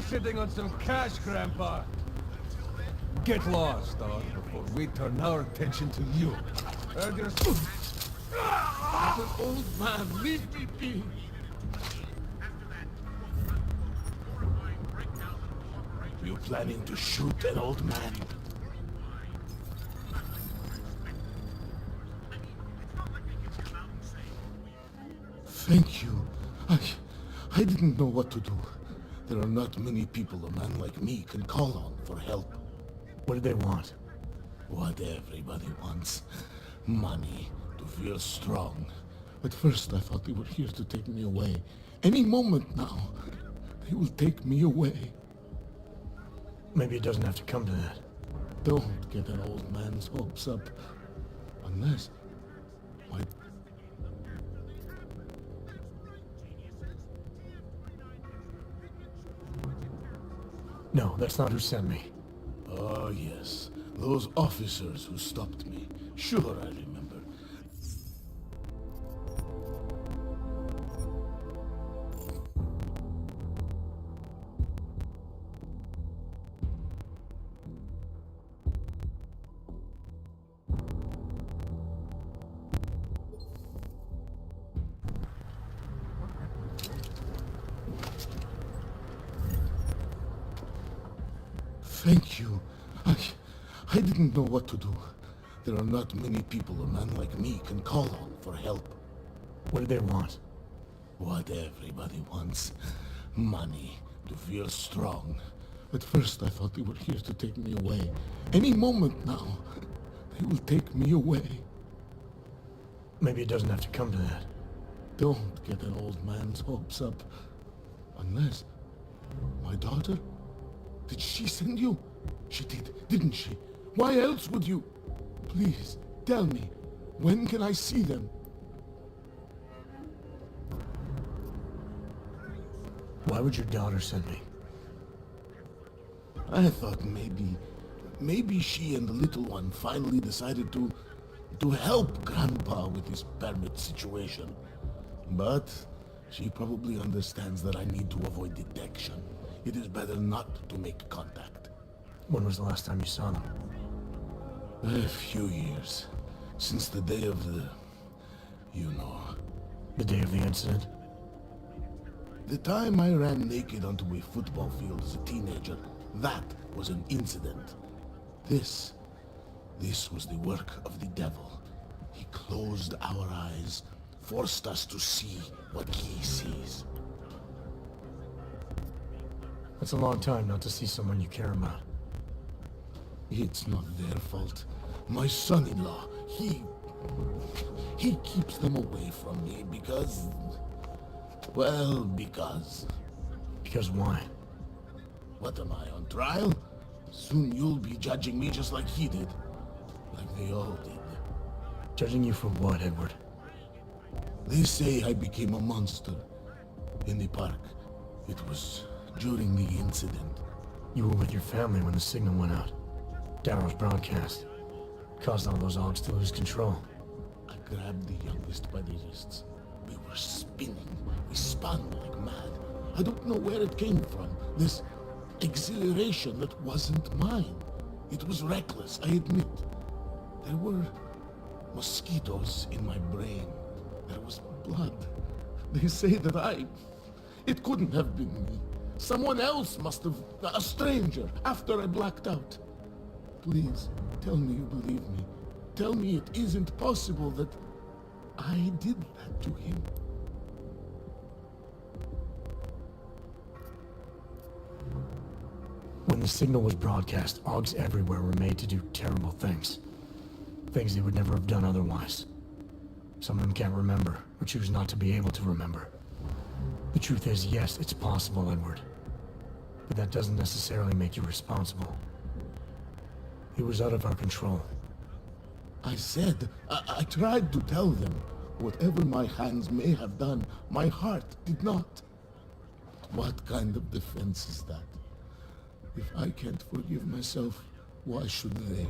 sitting on some cash, Grandpa. Get lost, dog, before we turn our attention to you. Heard your... An old man, leave me be. You planning to shoot an old man? Thank you. I didn't know what to do. There are not many people a man like me can call on for help. What do they want? What everybody wants. Money, to feel strong. At first I thought they were here to take me away. Any moment now, they will take me away. Maybe it doesn't have to come to that. Don't get an old man's hopes up. Unless... my... No, that's not who sent me. Oh, yes. Those officers who stopped me. Sure, I remember. Thank you. I didn't know what to do. There are not many people a man like me can call on for help. What do they want? What everybody wants. Money, to feel strong. At first I thought they were here to take me away. Any moment now, they will take me away. Maybe it doesn't have to come to that. Don't get an old man's hopes up. Unless... my daughter? Did she send you? She did, didn't she? Why else would you? Please, tell me. When can I see them? Why would your daughter send me? I thought maybe she and the little one finally decided to help Grandpa with his permit situation. But she probably understands that I need to avoid detection. It is better not to make contact. When was the last time you saw them? A few years. Since the day of the... you know. The day of the incident? The time I ran naked onto a football field as a teenager, that was an incident. This was the work of the devil. He closed our eyes, forced us to see what he sees. That's a long time not to see someone you care about. It's not their fault. My son-in-law, he keeps them away from me because... well, because... Because why? What am I, on trial? Soon you'll be judging me just like he did. Like they all did. Judging you for what, Edward? They say I became a monster. In the park. It was during the incident. You were with your family when the signal went out. Darrow's broadcast. Caused all those Augs to lose control. I grabbed the youngest by the wrists. We were spinning. We spun like mad. I don't know where it came from. This exhilaration that wasn't mine. It was reckless, I admit. There were mosquitoes in my brain. There was blood. They say that it couldn't have been me. Someone else must have... a stranger, after I blacked out. Please, tell me you believe me. Tell me it isn't possible that I did that to him. When the signal was broadcast, Augs everywhere were made to do terrible things. Things they would never have done otherwise. Some of them can't remember, or choose not to be able to remember. The truth is, yes, it's possible, Edward. But that doesn't necessarily make you responsible. It was out of our control. I said, I tried to tell them. Whatever my hands may have done, my heart did not. What kind of defense is that? If I can't forgive myself, why should they?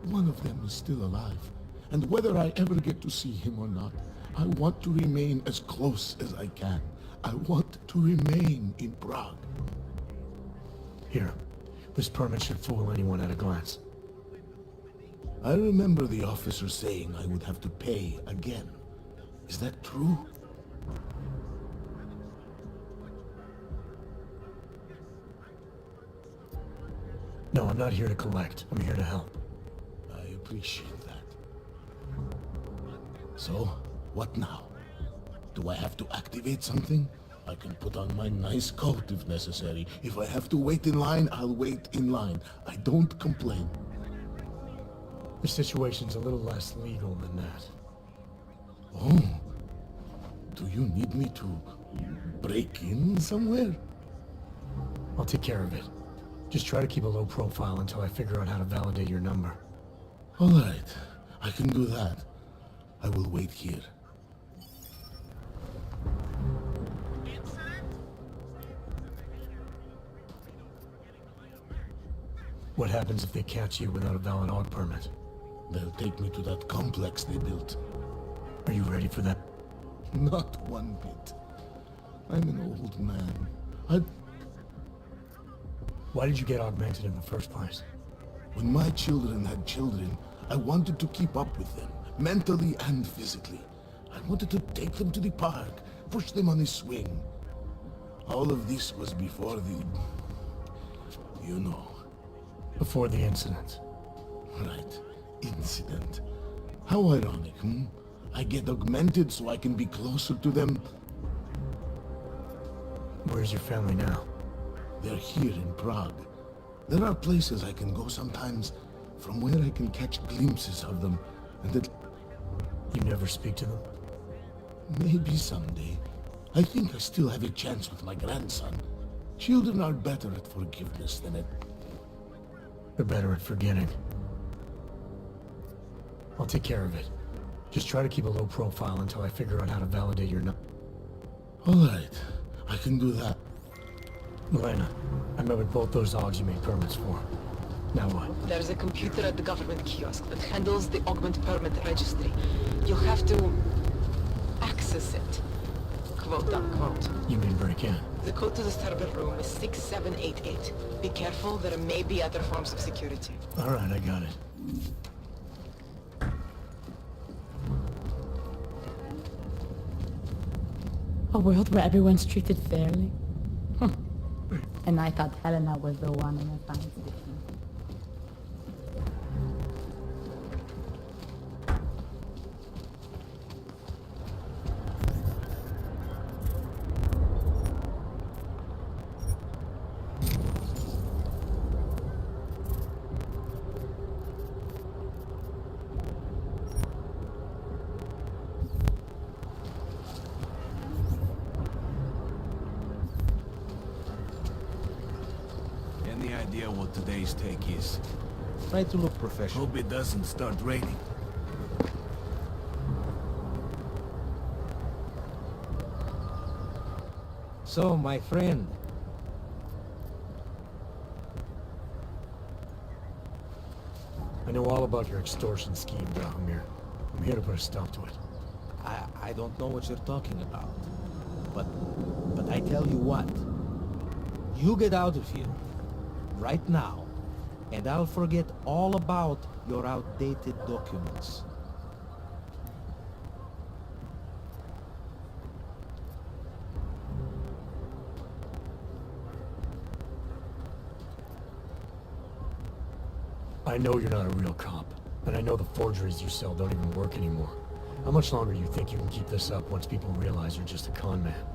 One of them is still alive, and whether I ever get to see him or not, I want to remain as close as I can. I want to to remain in Prague. Here. This permit should fool anyone at a glance. I remember the officer saying I would have to pay again. Is that true? No, I'm not here to collect. I'm here to help. I appreciate that. So, what now? Do I have to activate something? I can put on my nice coat if necessary. If I have to wait in line, I'll wait in line. I don't complain. The situation's a little less legal than that. Oh. Do you need me to break in somewhere? I'll take care of it. Just try to keep a low profile until I figure out how to validate your number. All right. I can do that. I will wait here. What happens if they catch you without a valid AUG permit? They'll take me to that complex they built. Are you ready for that? Not one bit. I'm an old man. Why did you get augmented in the first place? When my children had children, I wanted to keep up with them, mentally and physically. I wanted to take them to the park, push them on a swing. All of this was before the... you know. Before the incident. Right. Incident. How ironic, hmm? I get augmented so I can be closer to them. Where's your family now? They're here in Prague. There are places I can go sometimes from where I can catch glimpses of them, and that... You never speak to them? Maybe someday. I think I still have a chance with my grandson. Children are better at forgiveness than at... They're better at forgetting. I'll take care of it. Just try to keep a low profile until I figure out how to validate your number. All right. I can do that. Milena, I met with both those AUGs you made permits for. Now what? There's a computer at the government kiosk that handles the augment permit registry. You'll have to access it. Quote unquote. You mean break in? The code to the server room is 6788. Be careful, there may be other forms of security. Alright, I got it. A world where everyone's treated fairly. And I thought Helena was the one in the science fiction. Any idea what today's take is? Try to look professional. Hope it doesn't start raining. So, my friend. I know all about your extortion scheme, Drahomir. I'm here to put a stop to it. I don't know what you're talking about. But I tell you what. You get out of here. Right now. And I'll forget all about your outdated documents. I know you're not a real cop, and I know the forgeries you sell don't even work anymore. How much longer do you think you can keep this up once people realize you're just a con man?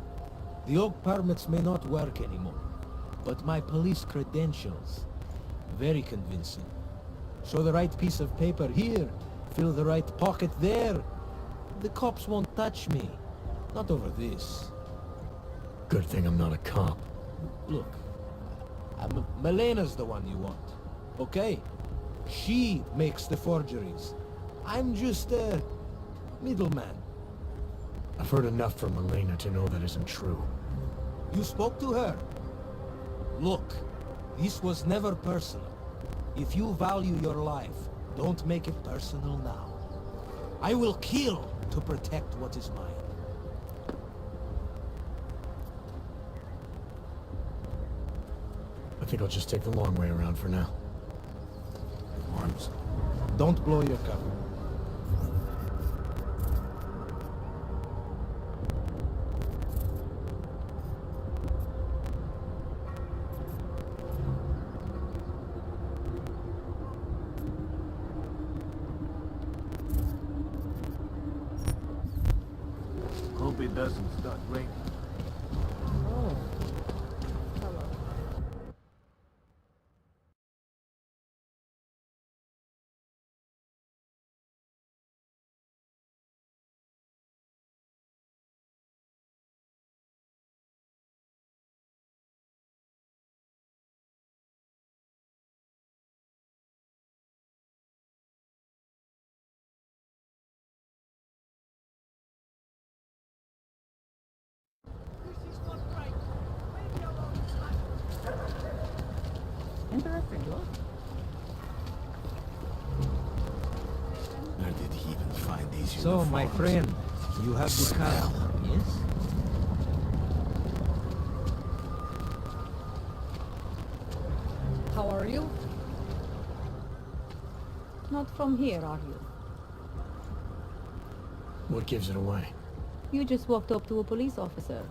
The AUG permits may not work anymore, but my police credentials, very convincing. Show the right piece of paper here, fill the right pocket there. The cops won't touch me. Not over this. Good thing I'm not a cop. Look, Melena's the one you want, okay? She makes the forgeries. I'm just a middleman. I've heard enough from Elena to know that isn't true. You spoke to her? Look, this was never personal. If you value your life, don't make it personal now. I will kill to protect what is mine. think I'll just take the long way around for now. Arms. Don't blow your cover. Hope it doesn't start raining. Oh. Hello. Interesting, look. Where did he even find these So, my uniforms? friend, you have the car, yes? How are you? Not from here, are you? What gives it away? You just walked up to a police officer.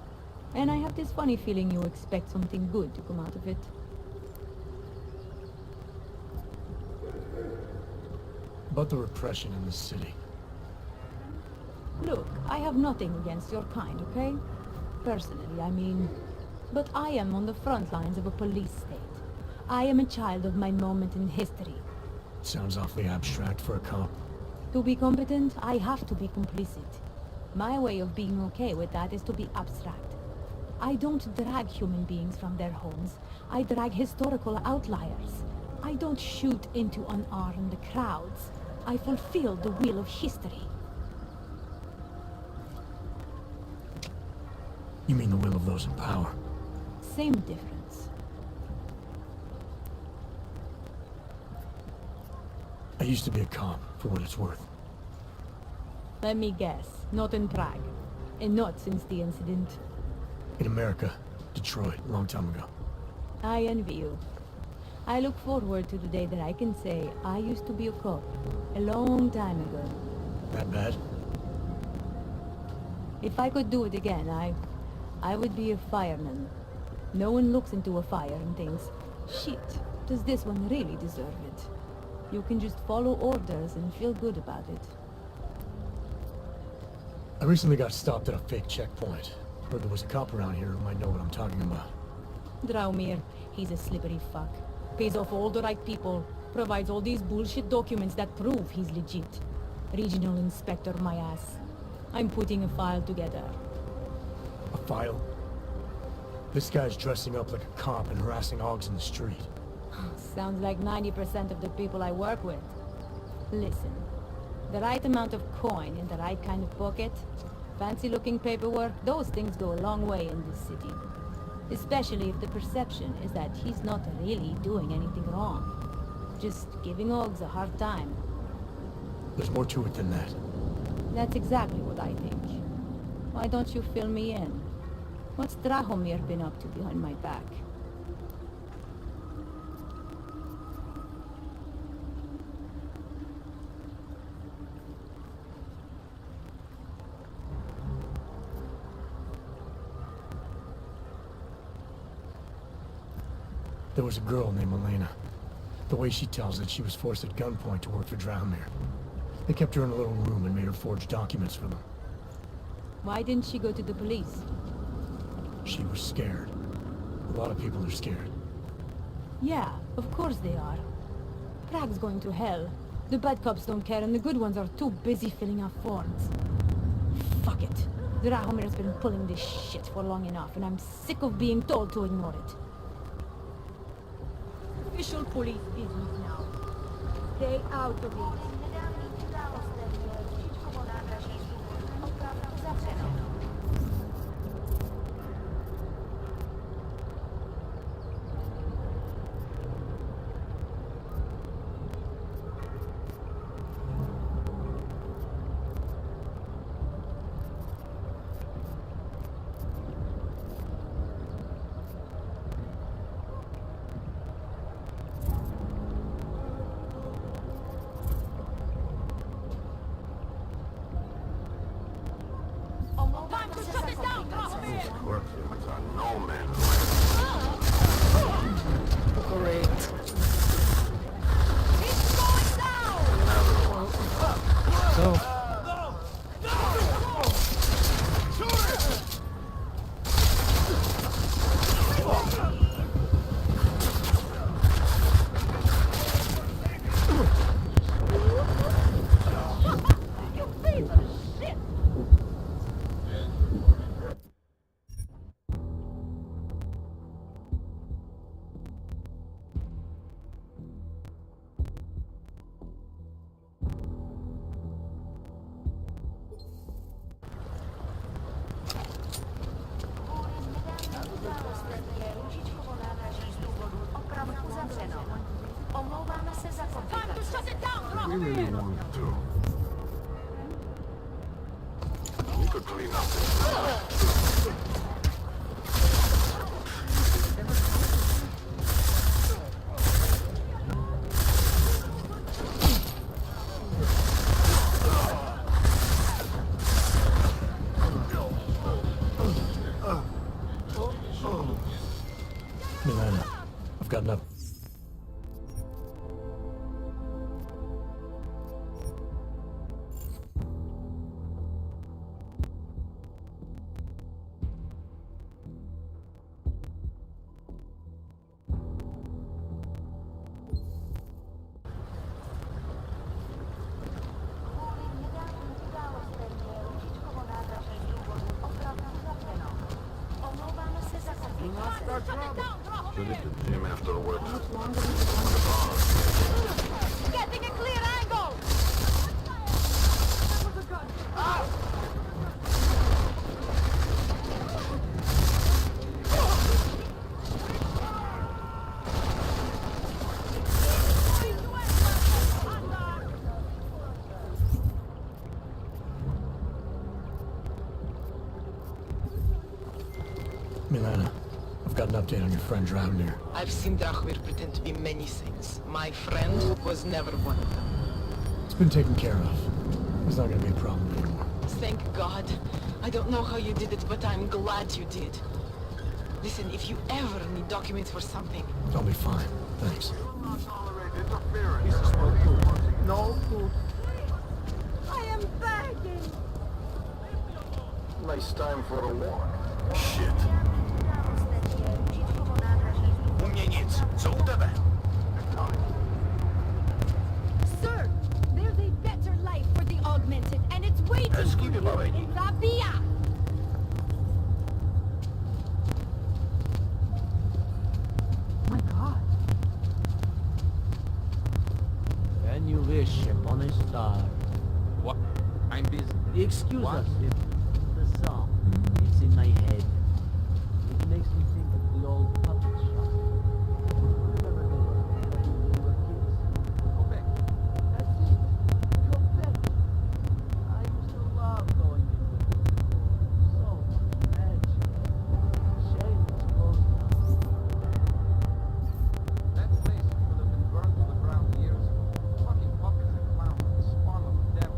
And I have this funny feeling you expect something good to come out of it. About the repression in this city. Look, I have nothing against your kind, okay? Personally, I mean. But I am on the front lines of a police state. I am a child of my moment in history. Sounds awfully abstract for a cop. To be competent, I have to be complicit. My way of being okay with that is to be abstract. I don't drag human beings from their homes. I drag historical outliers. I don't shoot into unarmed crowds. I fulfill the wheel of history. You mean the will of those in power? Same difference. I used to be a cop, for what it's worth. Let me guess, not in Prague. And not since the incident. In America, Detroit, a long time ago. I envy you. I look forward to the day that I can say I used to be a cop. A long time ago. That bad? If I could do it again, I would be a fireman. No one looks into a fire and thinks, shit, does this one really deserve it? You can just follow orders and feel good about it. I recently got stopped at a fake checkpoint. Heard there was a cop around here who might know what I'm talking about. Draumir, he's a slippery fuck. Pays off all the right people. Provides all these bullshit documents that prove he's legit. Regional inspector, my ass. I'm putting a file together. A file? This guy's dressing up like a cop and harassing hogs in the street. Sounds like 90% of the people I work with. Listen, the right amount of coin in the right kind of pocket, fancy-looking paperwork, those things go a long way in this city. Especially if the perception is that he's not really doing anything wrong. Just giving hogs a hard time. There's more to it than that. That's exactly what I think. Why don't you fill me in? What's Drahomir been up to behind my back? There was a girl named Elena. The way she tells it, she was forced at gunpoint to work for Drahomir. They kept her in a little room and made her forge documents for them. Why didn't she go to the police? She was scared. A lot of people are scared. Yeah, of course they are. Prague's going to hell. The bad cops don't care and the good ones are too busy filling out forms. Fuck it. Drahomir's been pulling this shit for long enough and I'm sick of being told to ignore it. Official police business now. Stay out of it. All men. Great. So, We really wanted to. We could clean up this. Milena, I've got enough. Should hit the gym after work. Getting a clear angle! Milena, I've got an update on your friend Draupnir. I've seen Drachmir pretend to be many things. My friend was never one of them. It's been taken care of. There's not gonna be a problem anymore. Thank God. I don't know how you did it, but I'm glad you did. Listen, if you ever need documents for something... I'll be fine. Thanks. No food. I am begging! Nice time for a walk. Shit. U mnie nic. Co u tebe? Sir, there's a better life for the augmented, and it's waiting for Skip you already. in Rabia! My God. When you wish upon a star. What? I'm busy. Excuse What? us if the song is in my head. It makes me think of the old puppet shop. Remember they were when we were kids? Go back. That's it. Go back. I used to love going into the store. So much magic. Shame it's closed now. That place should have been burned to the ground years ago. Fucking puppets and clowns, the spawn of the devil.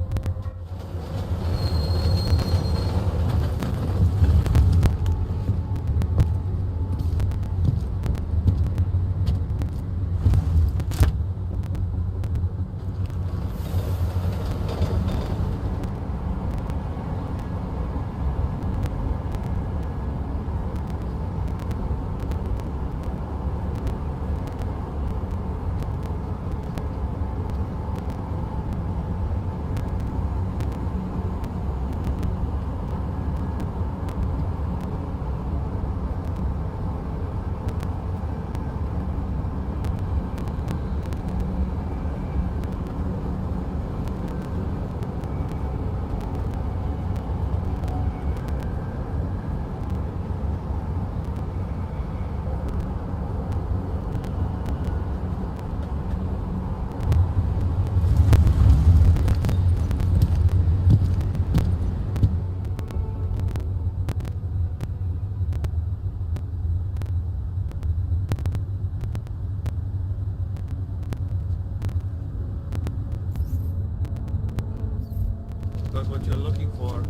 Got what you're looking for.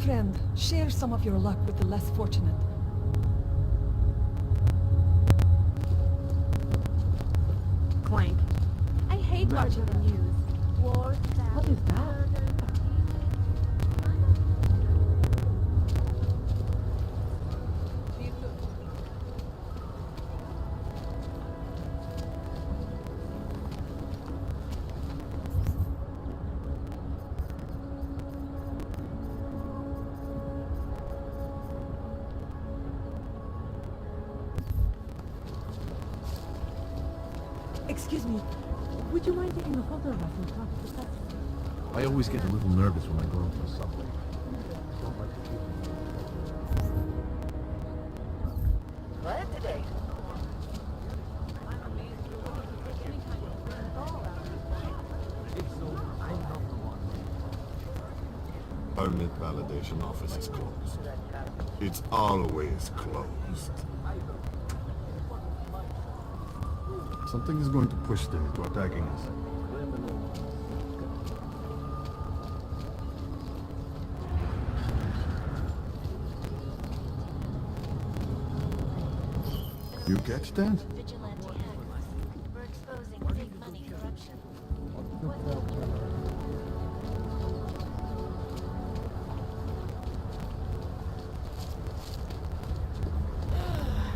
Friend, share some of your luck with the less fortunate. Clank. I hate watching the news. Wars, What is that? Excuse me, would you mind taking a photo of us in front of the test? I always get a little nervous when I go into a subway. Don't like to keep Glad today. Permit validation office is closed. It's always closed. Something is going to push them into attacking us. You catch that? We're exposing big money corruption.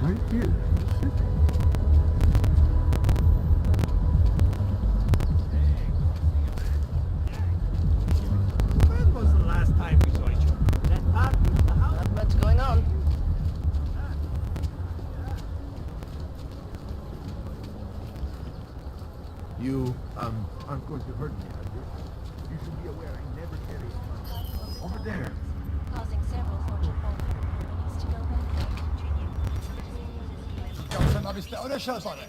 Right here. When was the last time we saw each other? That party in the house? Not much going on. You, aren't going to hurt me, are you? You should be aware I never carry a gun. Over there. Causing several Fortune 500 companies to go bankrupt. Sen har vi större kösare.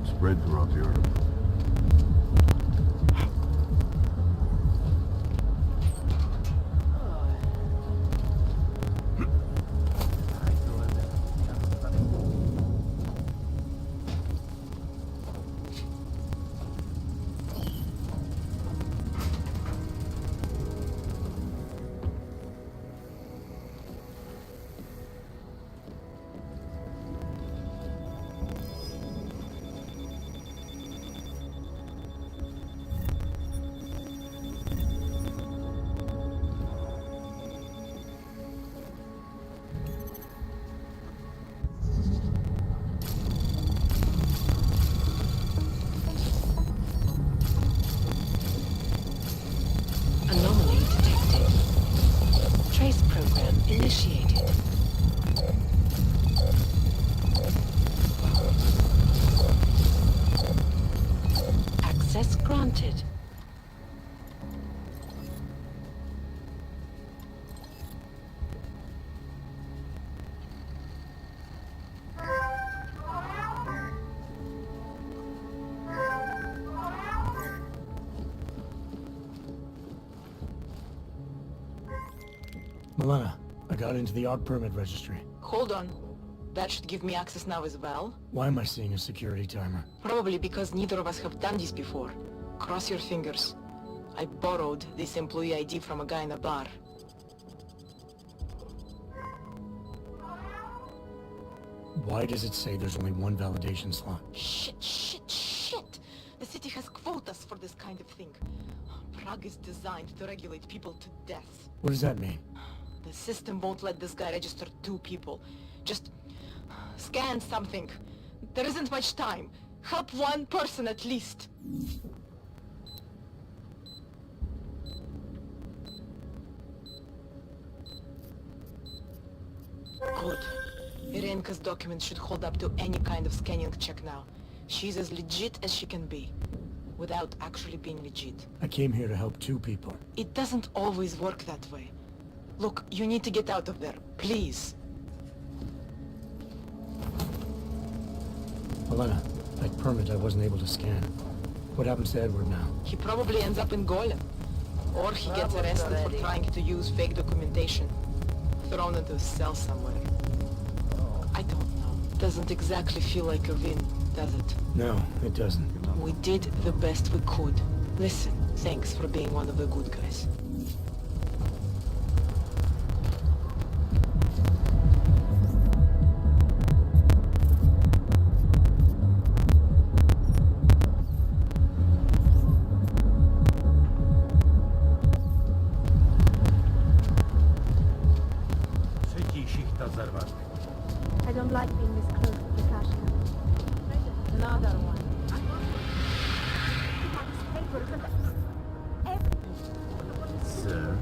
Spread throughout Europe. Anomaly detected. Trace program initiated. Access granted. Milena, I got into the art permit registry. Hold on. That should give me access now as well. Why am I seeing a security timer? Probably because neither of us have done this before. Cross your fingers. I borrowed this employee ID from a guy in a bar. Why does it say there's only one validation slot? Shit! The city has quotas for this kind of thing. Prague is designed to regulate people to death. What does that mean? The system won't let this guy register 2 people. Just scan something. There isn't much time. Help 1 person at least. Good. Irenka's documents should hold up to any kind of scanning check now. She's as legit as she can be, without actually being legit. I came here to help 2 people. It doesn't always work that way. Look, you need to get out of there, please. Elena, that permit I wasn't able to scan. What happens to Edward now? He probably ends up in Golem. Or he gets arrested for trying to use fake documentation. Thrown into a cell somewhere. I don't know. Doesn't exactly feel like a win, does it? No, it doesn't. We did the best we could. Listen, thanks for being one of the good guys. I don't like being this close to the cash cow. Another one. Sir?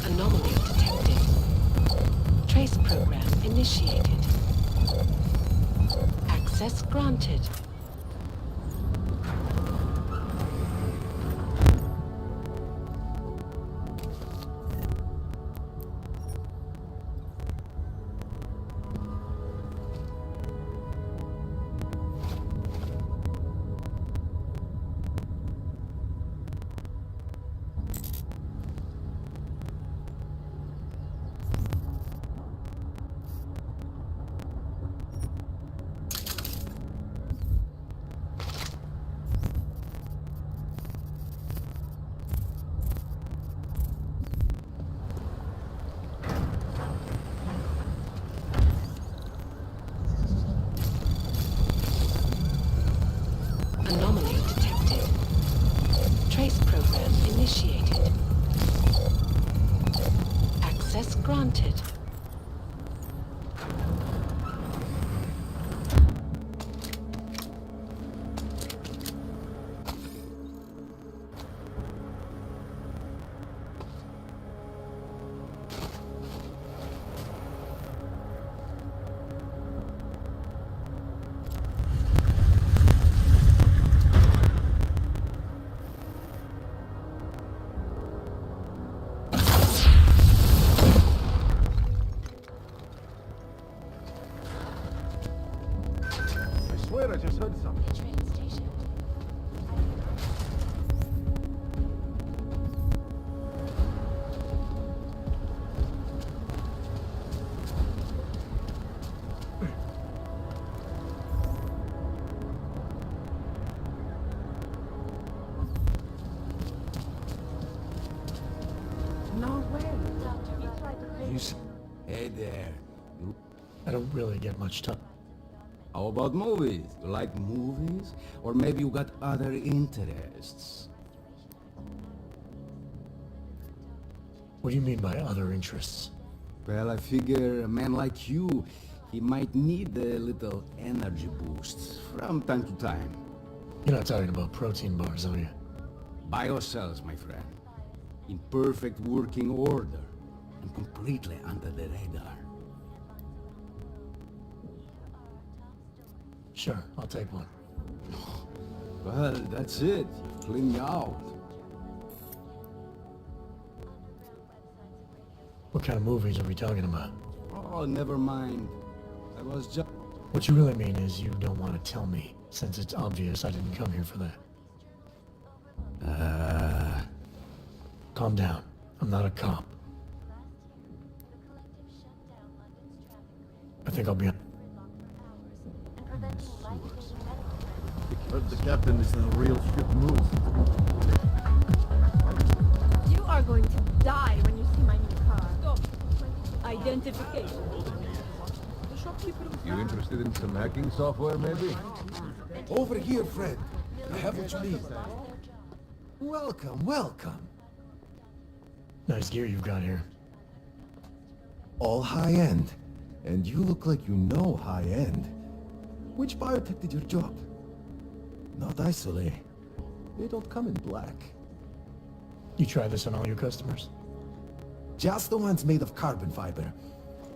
Anomaly detected. Trace program initiated. Access granted. Anomaly detected. Trace program initiated. Access granted. I swear I just heard something. No way. Hey there. I don't really get much time. How about movies? You like movies? Or maybe you got other interests? What do you mean by other interests? Well, I figure a man like you, he might need a little energy boost from time to time. You're not talking about protein bars, are you? Biocells, my friend. In perfect working order. And completely under the radar. Sure, I'll take one. Well, that's it. You've cleaned me out. What kind of movies are we talking about? Oh, never mind. I was just... What you really mean is you don't want to tell me, since it's obvious I didn't come here for that. Calm down. I'm not a cop. I think I'll be on. Heard the captain is in a real ship move. You are going to die when you see my new car. Stop. Identification. The shopkeeper was You interested in some hacking software, maybe? Over here, friend. I have what you need. Welcome, welcome. Nice gear you've got here. All high-end. And you look like you know high-end. Which biotech did your job? Not isolate. They don't come in black. You try this on all your customers? Just the ones made of carbon fiber.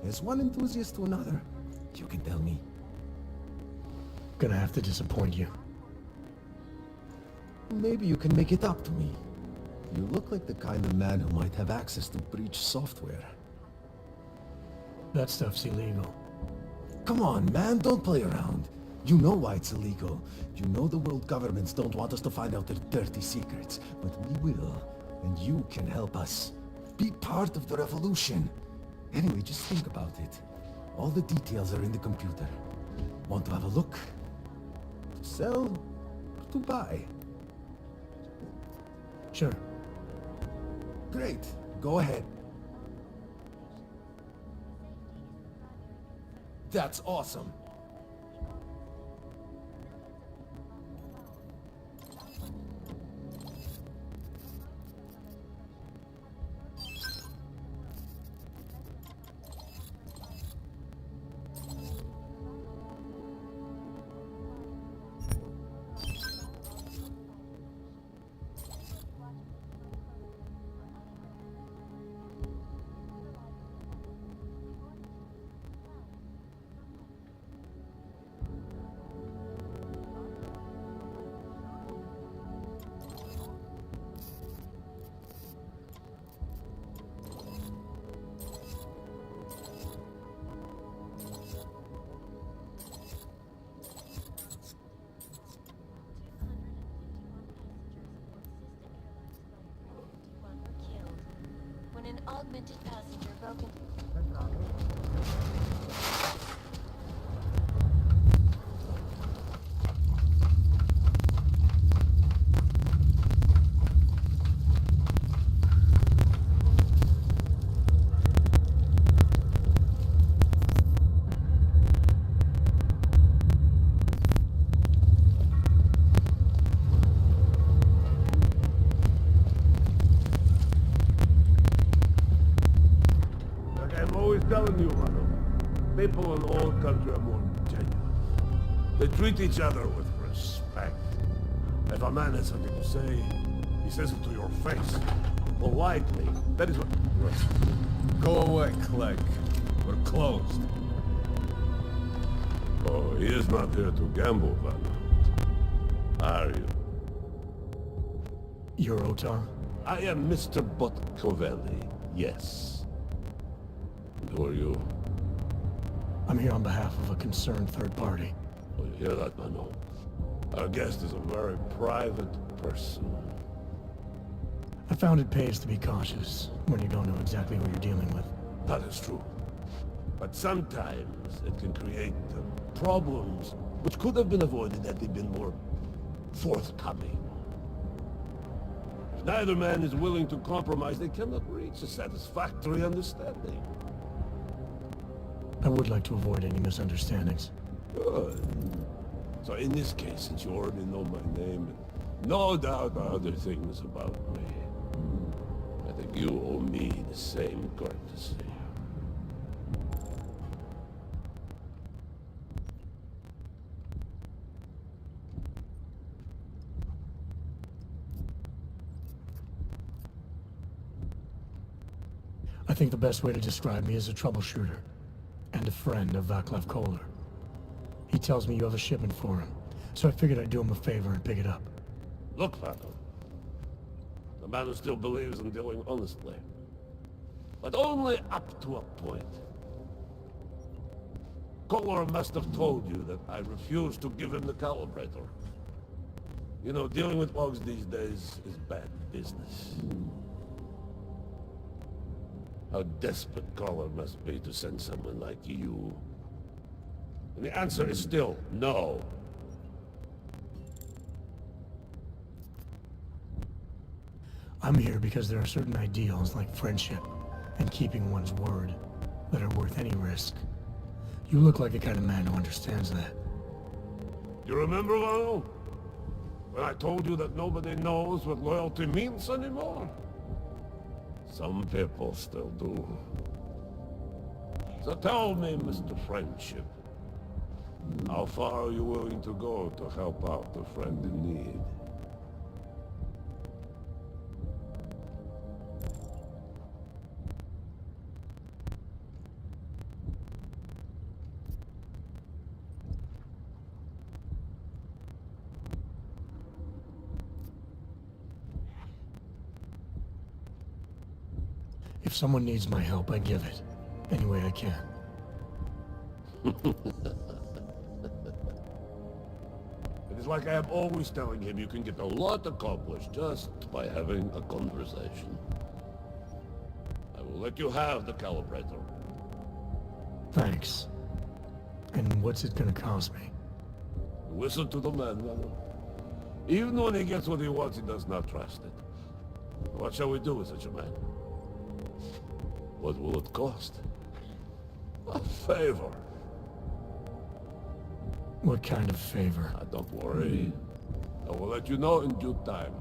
As one enthusiast to another, you can tell me. Gonna have to disappoint you. Maybe you can make it up to me. You look like the kind of man who might have access to breach software. That stuff's illegal. Come on, man, don't play around. You know why it's illegal. You know the world governments don't want us to find out their dirty secrets. But we will, and you can help us. Be part of the revolution. Anyway, just think about it. All the details are in the computer. Want to have a look? To sell? To buy? Sure. Great. Go ahead. That's awesome. An augmented passenger broke into... Telling you, Ronald, people in all country are more genuine. They treat each other with respect. If a man has something to say, he says it to your face. Politely. That is what... Go away, Clegg. We're closed. Oh, he is not here to gamble, then. Are you? You're Otar? I am Mr. Botkovelli, yes. Who are you? I'm here on behalf of a concerned third party. Oh, you hear that, Mano? Our guest is a very private person. I found it pays to be cautious when you don't know exactly who you're dealing with. That is true. But sometimes it can create problems which could have been avoided had they been more forthcoming. If neither man is willing to compromise, they cannot reach a satisfactory understanding. I would like to avoid any misunderstandings. Good. So in this case, since you already know my name, and no doubt other things about me, I think you owe me the same courtesy. I think the best way to describe me is a troubleshooter. And a friend of Vaclav Kohler. He tells me you have a shipment for him, so I figured I'd do him a favor and pick it up. Look, Paco. The man who still believes in dealing honestly. But only up to a point. Kohler must have told you that I refused to give him the calibrator. You know, dealing with logs these days is bad business. How desperate Kohler must be to send someone like you And the answer is still no. I'm here because there are certain ideals like friendship and keeping one's word that are worth any risk. You look like the kind of man who understands that. You remember, Ronald? When I told you that nobody knows what loyalty means anymore? Some people still do. So tell me, Mr. Friendship, how far are you willing to go to help out a friend in need? If someone needs my help, I give it. Any way I can. It is like I am always telling him, you can get a lot accomplished just by having a conversation. I will let you have the calibrator. Thanks. And what's it gonna cost me? Listen to the man, Ronald. Even when he gets what he wants, he does not trust it. What shall we do with such a man? What will it cost? A favor. What kind of favor? Don't worry. I will let you know in due time.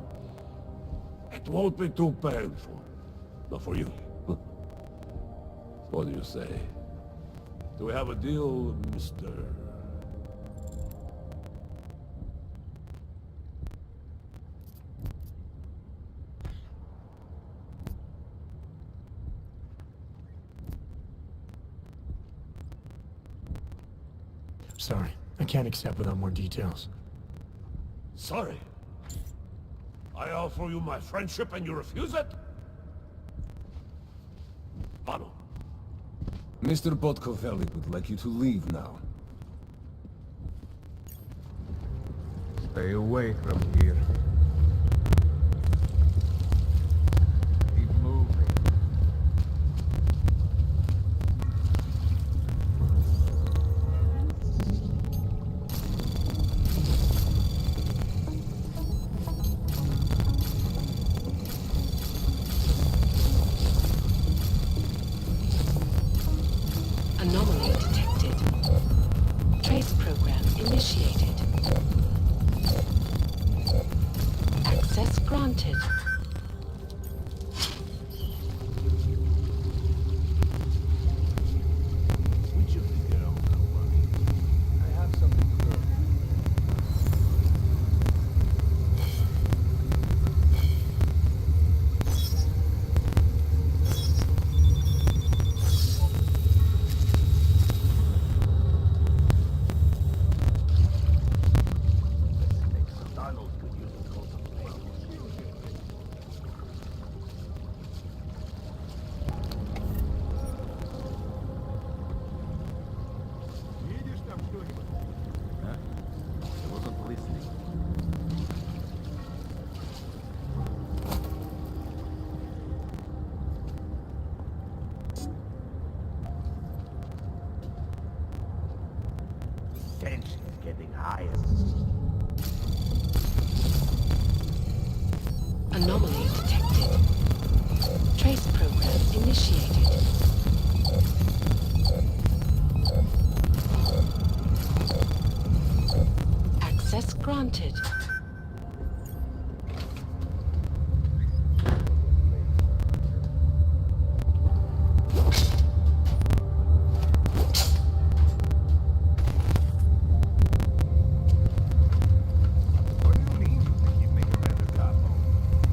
It won't be too painful. Not for you. What do you say? Do we have a deal, Mr.? Sorry, I can't accept without more details. Sorry? I offer you my friendship and you refuse it? Pano. Mr. Podkoveli would like you to leave now. Stay away from here. Keep moving. Anomaly detected. Trace program initiated. Access granted. We just get on, don't worry. I have something to do. Donald could use a contemplation. Huh? I wasn't listening. Tension's getting higher. Anomaly detected. Trace program initiated. Access granted. What do you mean you think you'd make a better capo?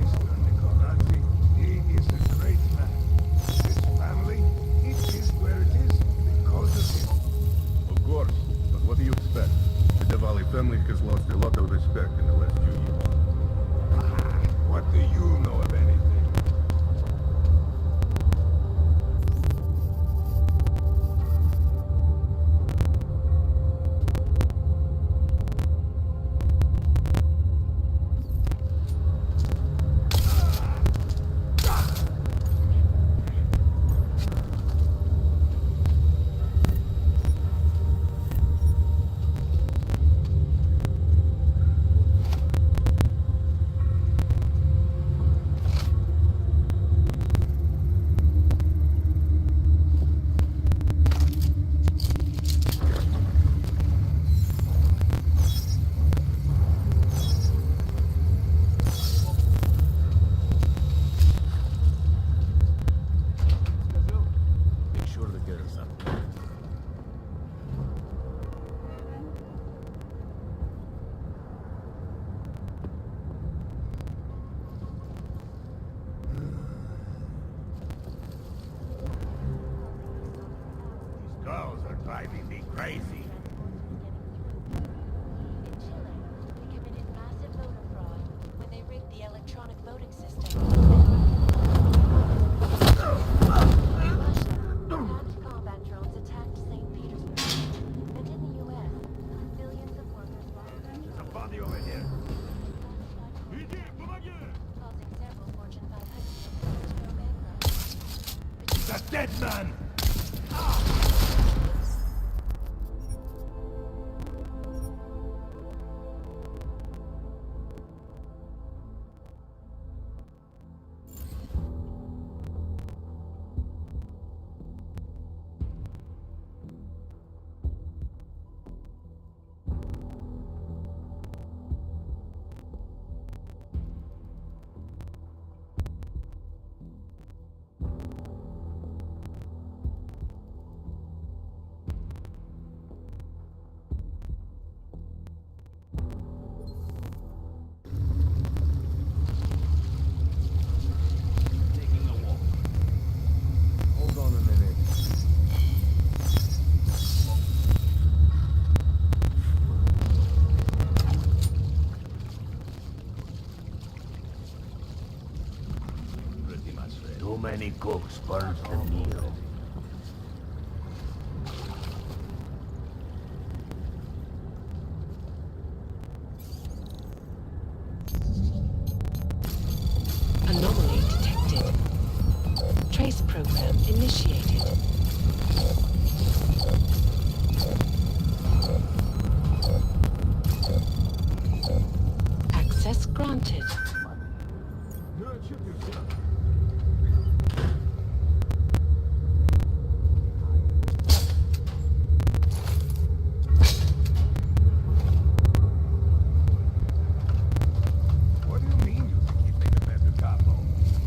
Mr. Nicolazzi, he is a great man. His family, it is where it is because of him. Of course, but what do you expect? The Diwali family has lost a lot of respect a dead man! Hold on a minute. Too many cooks burns the meal. Anomaly detected. Trace program initiated. Access granted. What do you mean you think he'd make a better capo?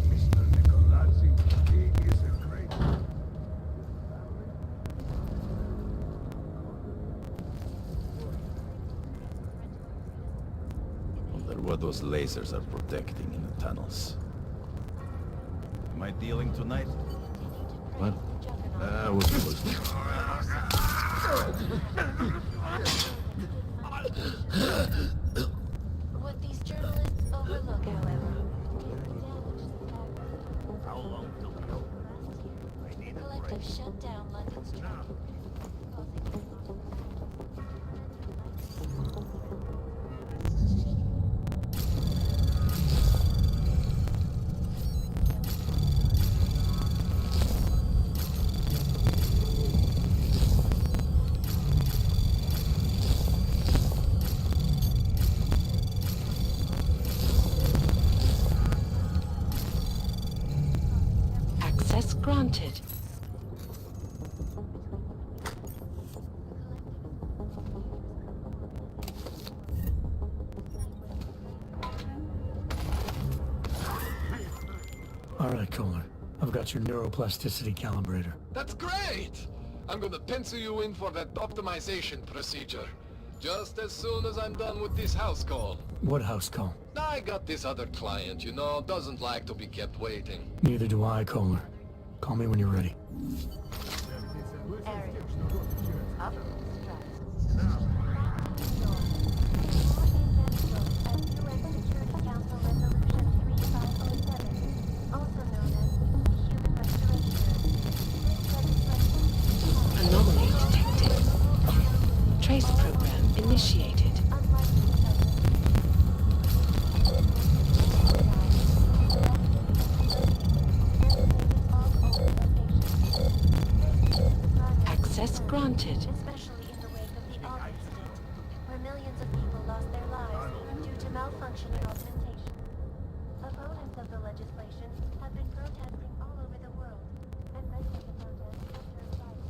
Mr. Nicolazzi, he is a great... Wonder what those lasers are protecting in the tunnels. Am I dealing tonight? What? What's supposed to... What these journalists overlook, however, How long till we open? I need a collective shut down London's traffic. Access granted. All right, Kohler. I've got your neuroplasticity calibrator. That's great! I'm gonna pencil you in for that optimization procedure. Just as soon as I'm done with this house call. What house call? I got this other client, you know, doesn't like to be kept waiting. Neither do I, Kohler. Call me when you're ready. Anomaly detected. Trace program initiated. Access granted. Especially in the wake of the Aug incident, where millions of people lost their lives due to malfunctioning augmentation. Opponents of the legislation have been protesting all over the world, and many of the protests have turned violent.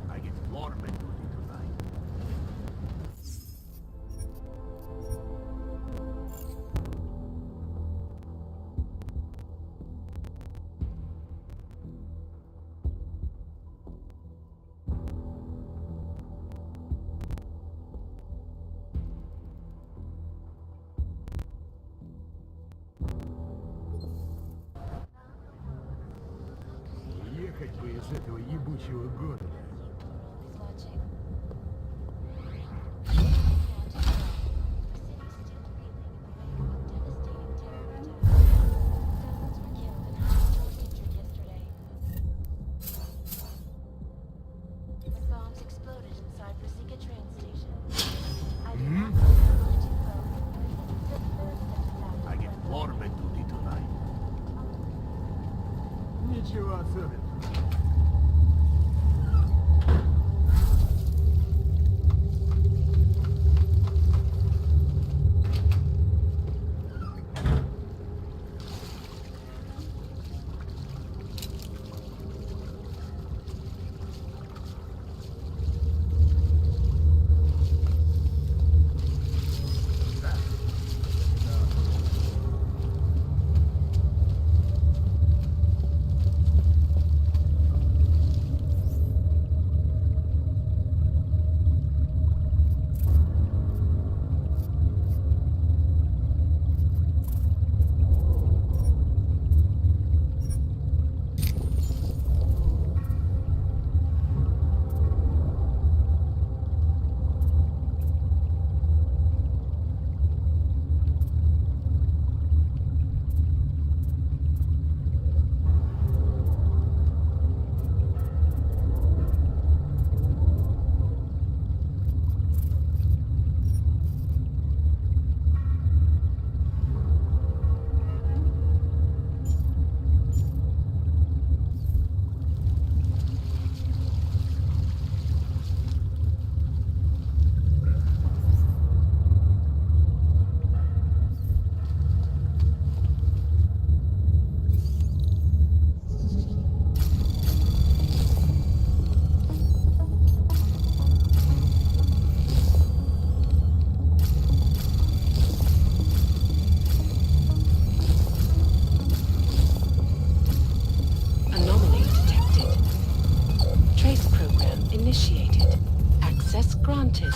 I get waterman duty tonight. at your service. Anomaly detected. Trace program initiated. Access granted.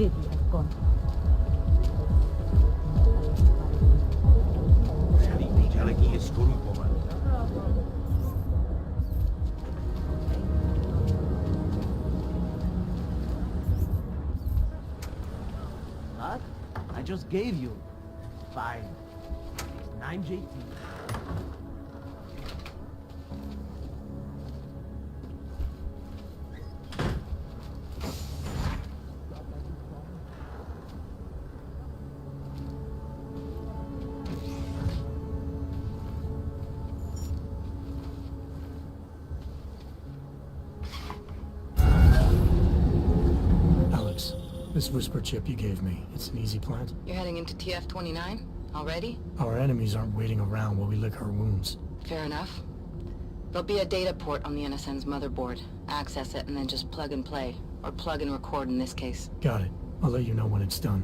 city has gone. What? I just gave you. Fine. 9JT. Alex, this whisper chip you gave me, it's an easy plant? You're heading into TF-29? Already? Our enemies aren't waiting around while we lick our wounds. Fair enough. There'll be a data port on the NSN's motherboard. Access it and then just plug and play. Or plug and record in this case. Got it. I'll let you know when it's done.